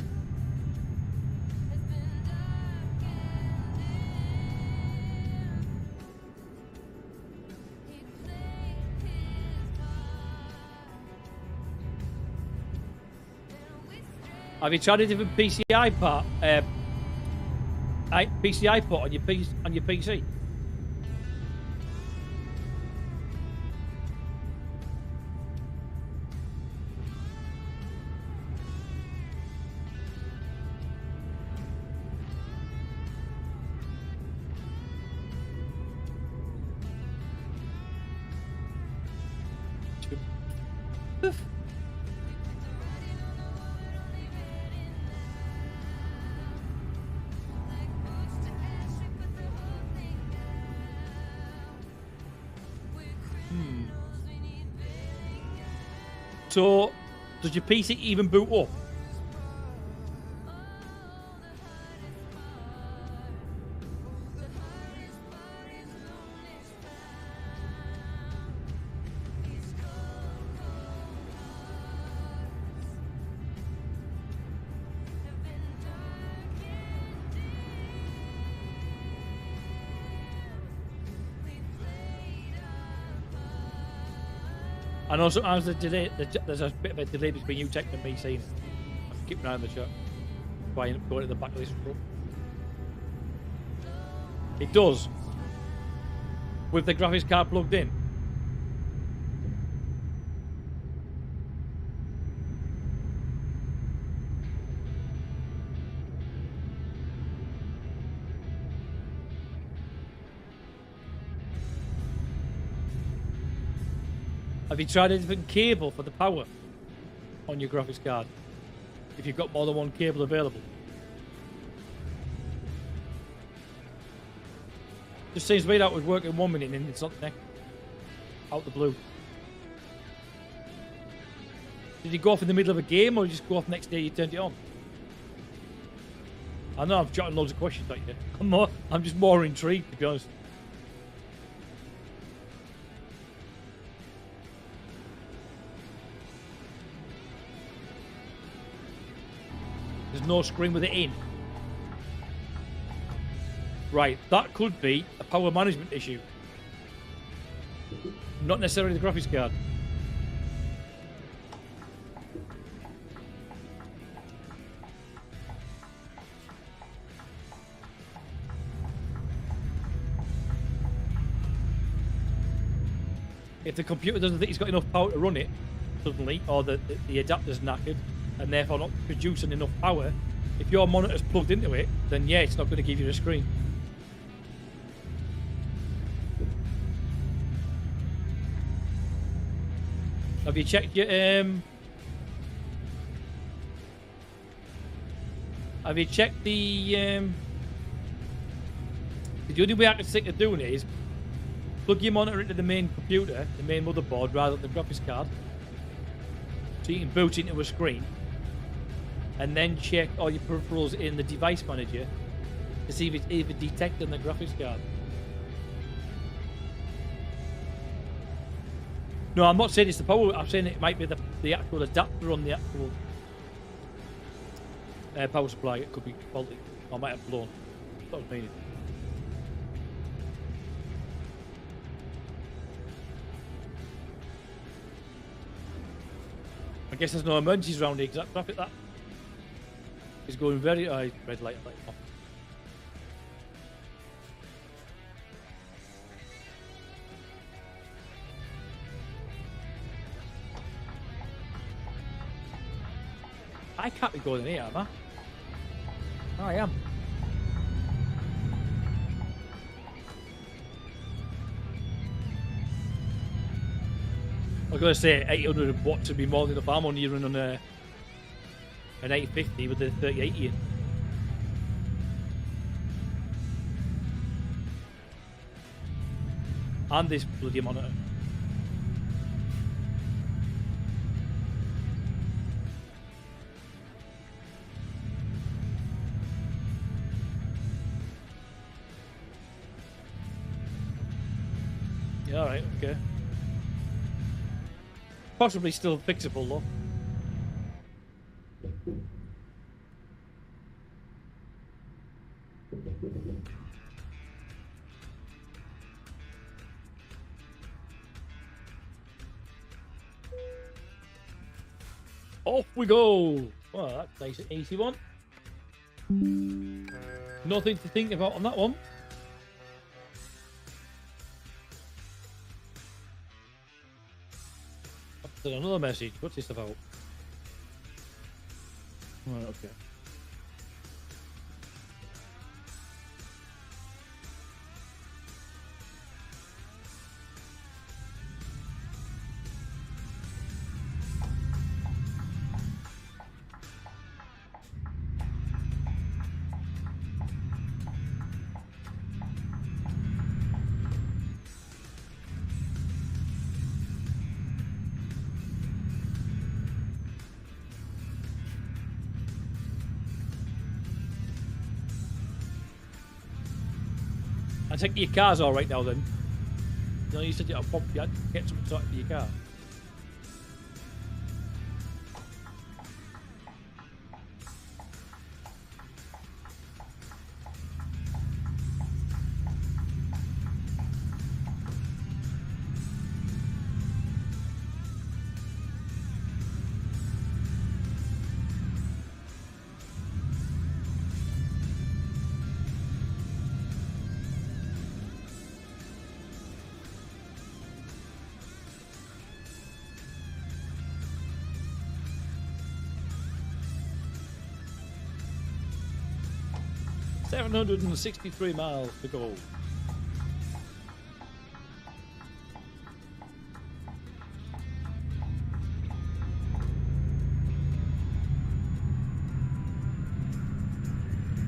Have you tried a different PCI part? PCI port on your PC? So, does your PC even boot up? I know sometimes there's a bit of a delay between you texting and me seeing it. I have to keep an eye on the chat. Why end up going to the back of this room. It does. With the graphics card plugged in. Have you tried a different cable for the power on your graphics card? If you've got more than one cable available. Just seems weird how it was working 1 minute and it's not the next. Out the blue. Did you go off in the middle of a game or did you just go off next day you turned it on? I know I've jotted loads of questions at you. I'm just more intrigued, to be honest. There's no screen with it in. Right, that could be a power management issue. Not necessarily the graphics card. If the computer doesn't think it's got enough power to run it suddenly, or the adapter's knackered and therefore not producing enough power, if your monitor's plugged into it, then yeah, it's not going to give you the screen. Have you checked your have you checked the only way I can think of doing it is plug your monitor into the main computer, the main motherboard, rather than the graphics card. So you can boot into a screen. And then check all your peripherals in the device manager to see if it's even detecting the graphics card. No, I'm not saying it's the power. I'm saying it might be the actual adapter on the actual power supply. It could be faulty. Or might have blown. That's what I was meaning. I guess there's no emergencies around here because that traffic that is going very. Oh, red light off. I can't be going in here, am I? Oh, I am. I was going to say 800 watts would be more than enough. I'm only running on an 850 with the 3080 in. And this bloody monitor. Yeah, alright, okay. Possibly still fixable though. Off we go! Well, that's nice and easy one. Nothing to think about on that one. There's another message. What's this about? Right, okay. I think your car's all right now then. You know, you said you had to get something sorted for your car. $763 miles to go.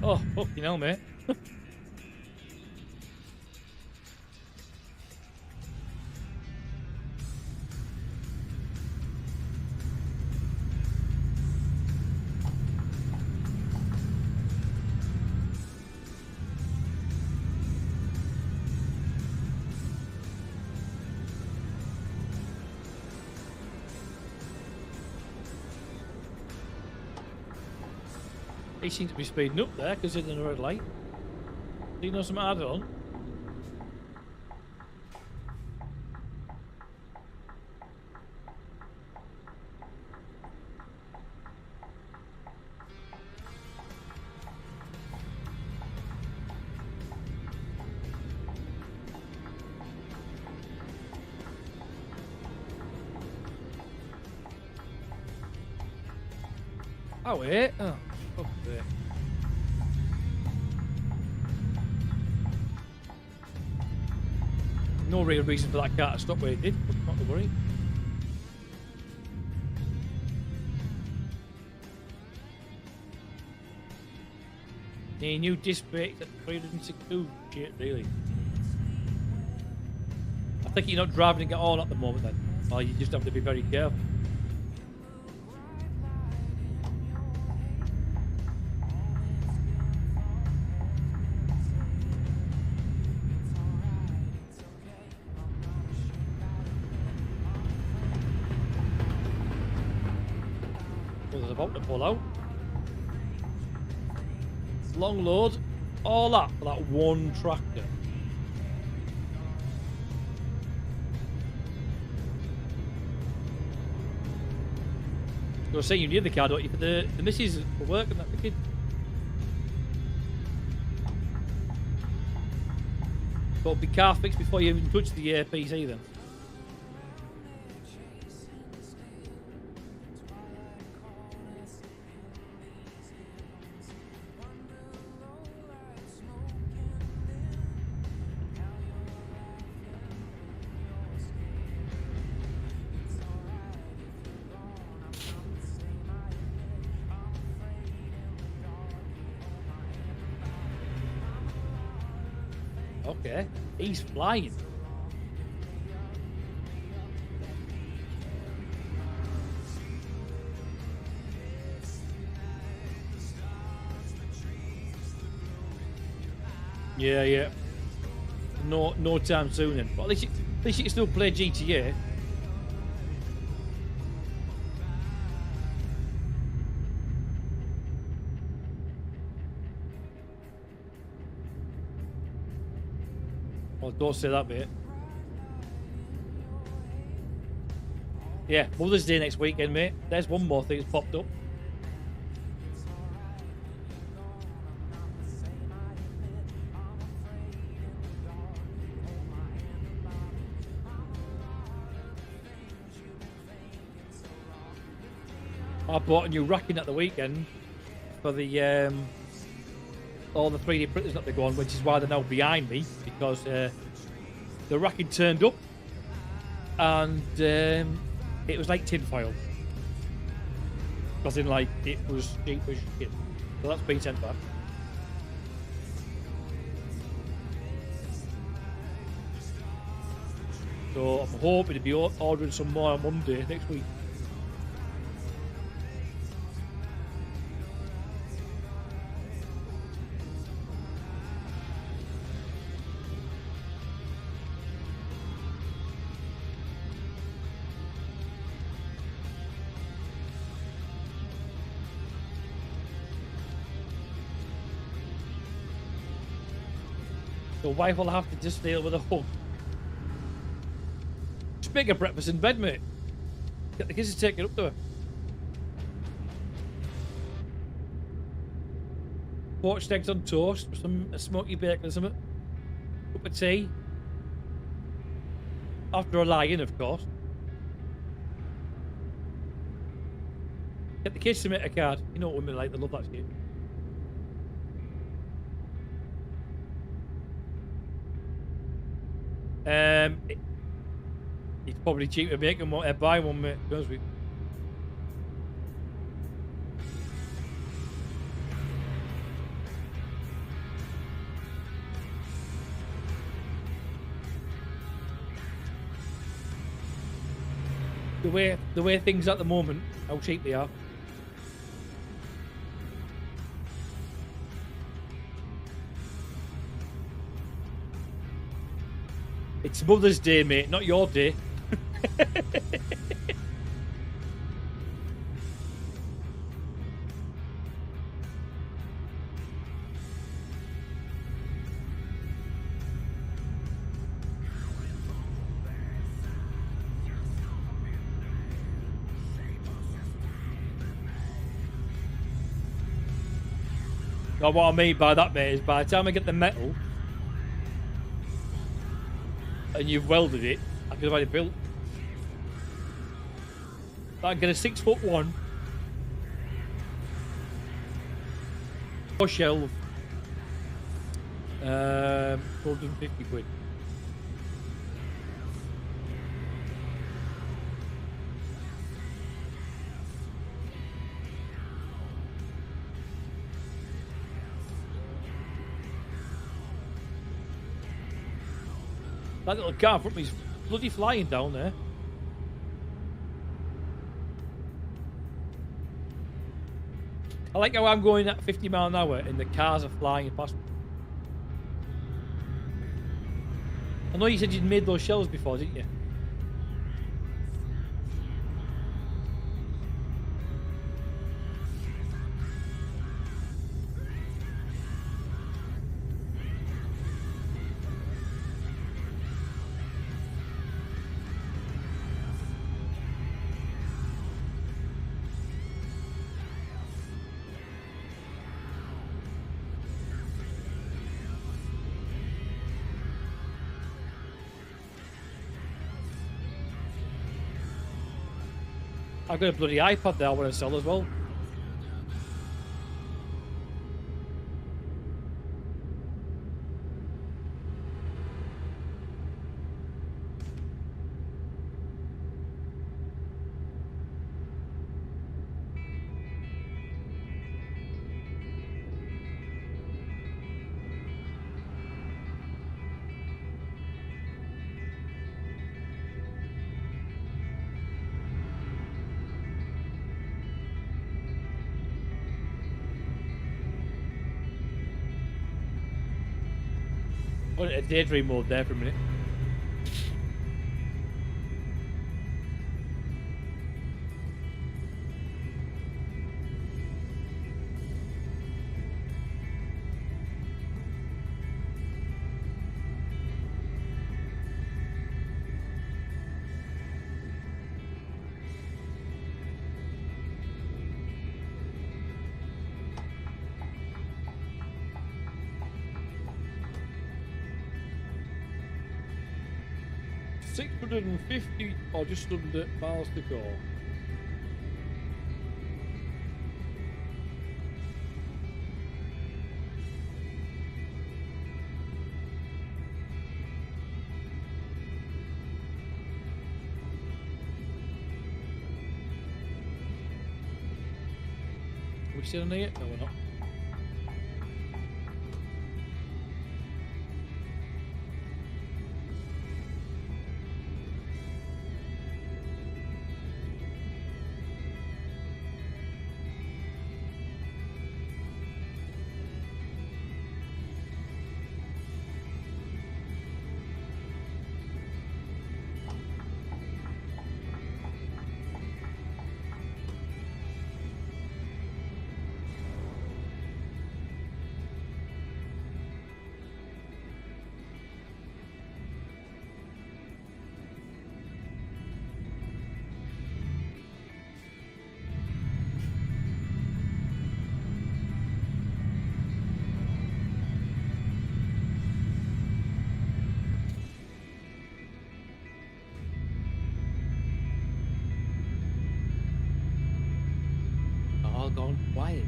Oh, fucking hell, mate. He seems to be speeding up there because he's in the red light. Do you know some add on? Oh, wait. Oh, fuck it. No real reason for that car to stop where it did, but not to worry. The new disc brakes at 362 shit, really. I think you're not driving it all at the moment then. Or you just have to be very careful. Well, there's about to pull out. Long load. All that for that one tractor. I was saying you need the car, don't you? For the missus for work and that the kid. Got to be car fixed before you even touch the PC then. Okay, he's flying. Yeah. No time soon then. But at least you can still play GTA. Oh, don't say that bit. Yeah, Mother's Day next weekend, mate. There's one more thing that's popped up. I bought a new racking at the weekend for the all the 3D printers that they're going, which is why they're now behind me, because the racking turned up and it was like tinfoil. Because in like it was cheap as shit. So that's been sent back. So I'm hoping to be ordering some more on Monday next week. The wife will have to just deal with a hug. Just make her breakfast in bed, mate. Get the kids to take it up to her. Poached eggs on toast with a smoky bacon or something. Cup of tea. After a lie-in, of course. Get the kids to make a card. You know what women like, they love that shit. It's probably cheaper to make them what buy one, mate. To be honest with you. The way things at the moment, how cheap they are. It's Mother's Day, mate, not your day. Now, what I mean by that, mate, is by the time I get the metal and you've welded it, I could have had it built. I can get a 6'1" shelf. 250 quid. That little car in front of me's bloody flying down there. I like how I'm going at 50 mile an hour and the cars are flying past me. I know you said you'd made those shells before, didn't you? I've got a bloody iPad there I want to sell as well. I went into daydream mode there for a minute. $650 or just under miles to go. Are we still in there? No, we're not. All gone quiet.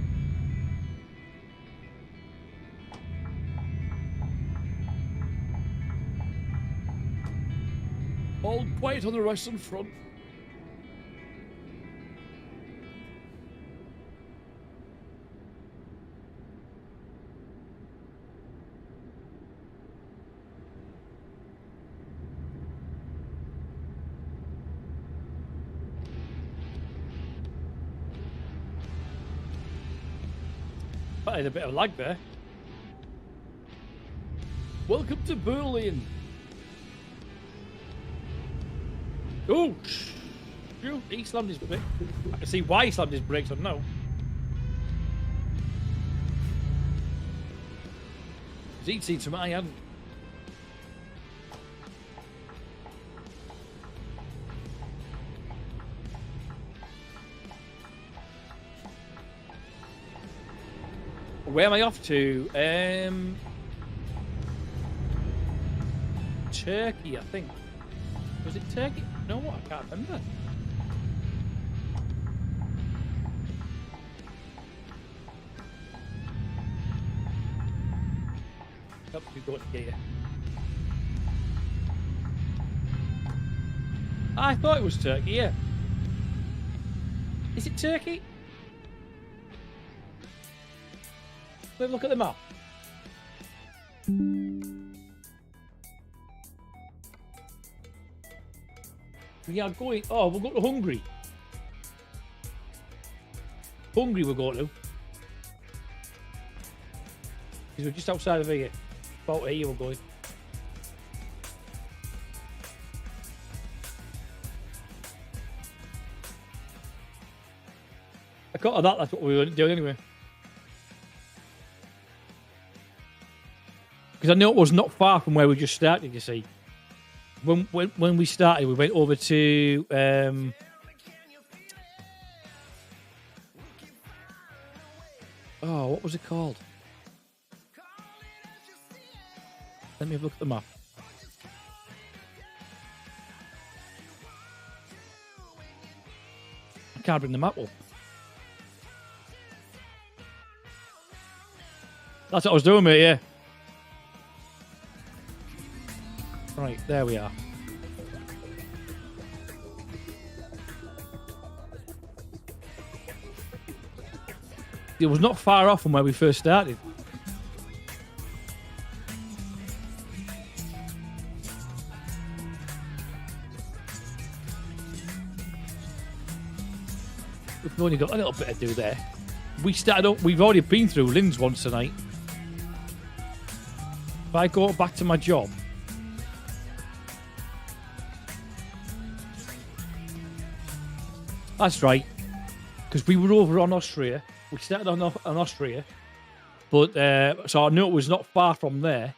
All quiet on the western front. I had a bit of lag there. Welcome to Berlin. Oh, shoot. He slammed his brake. I can see why he slammed his brakes on now. Because he'd seen something I hadn't. Where am I off to? Turkey, I think. Was it Turkey? No, what? I can't remember. Up to go to here. I thought it was Turkey, yeah. Is it Turkey? Let's look at the map. We are going... Oh, we'll go to Hungary. Hungary we'll go to. Because we're just outside of here. About here we're going. I got that's what we were doing anyway. Because I know it was not far from where we just started, you see. When we started, we went over to oh, what was it called? Let me have a look at the map. I can't bring the map up. That's what I was doing, mate, yeah. Right, there we are. It was not far off from where we first started. We've only got a little bit to do there. We started up, we've already been through Linz once tonight. If I go back to my job, that's right, because we were over on Austria. We started on Austria, but so I knew it was not far from there.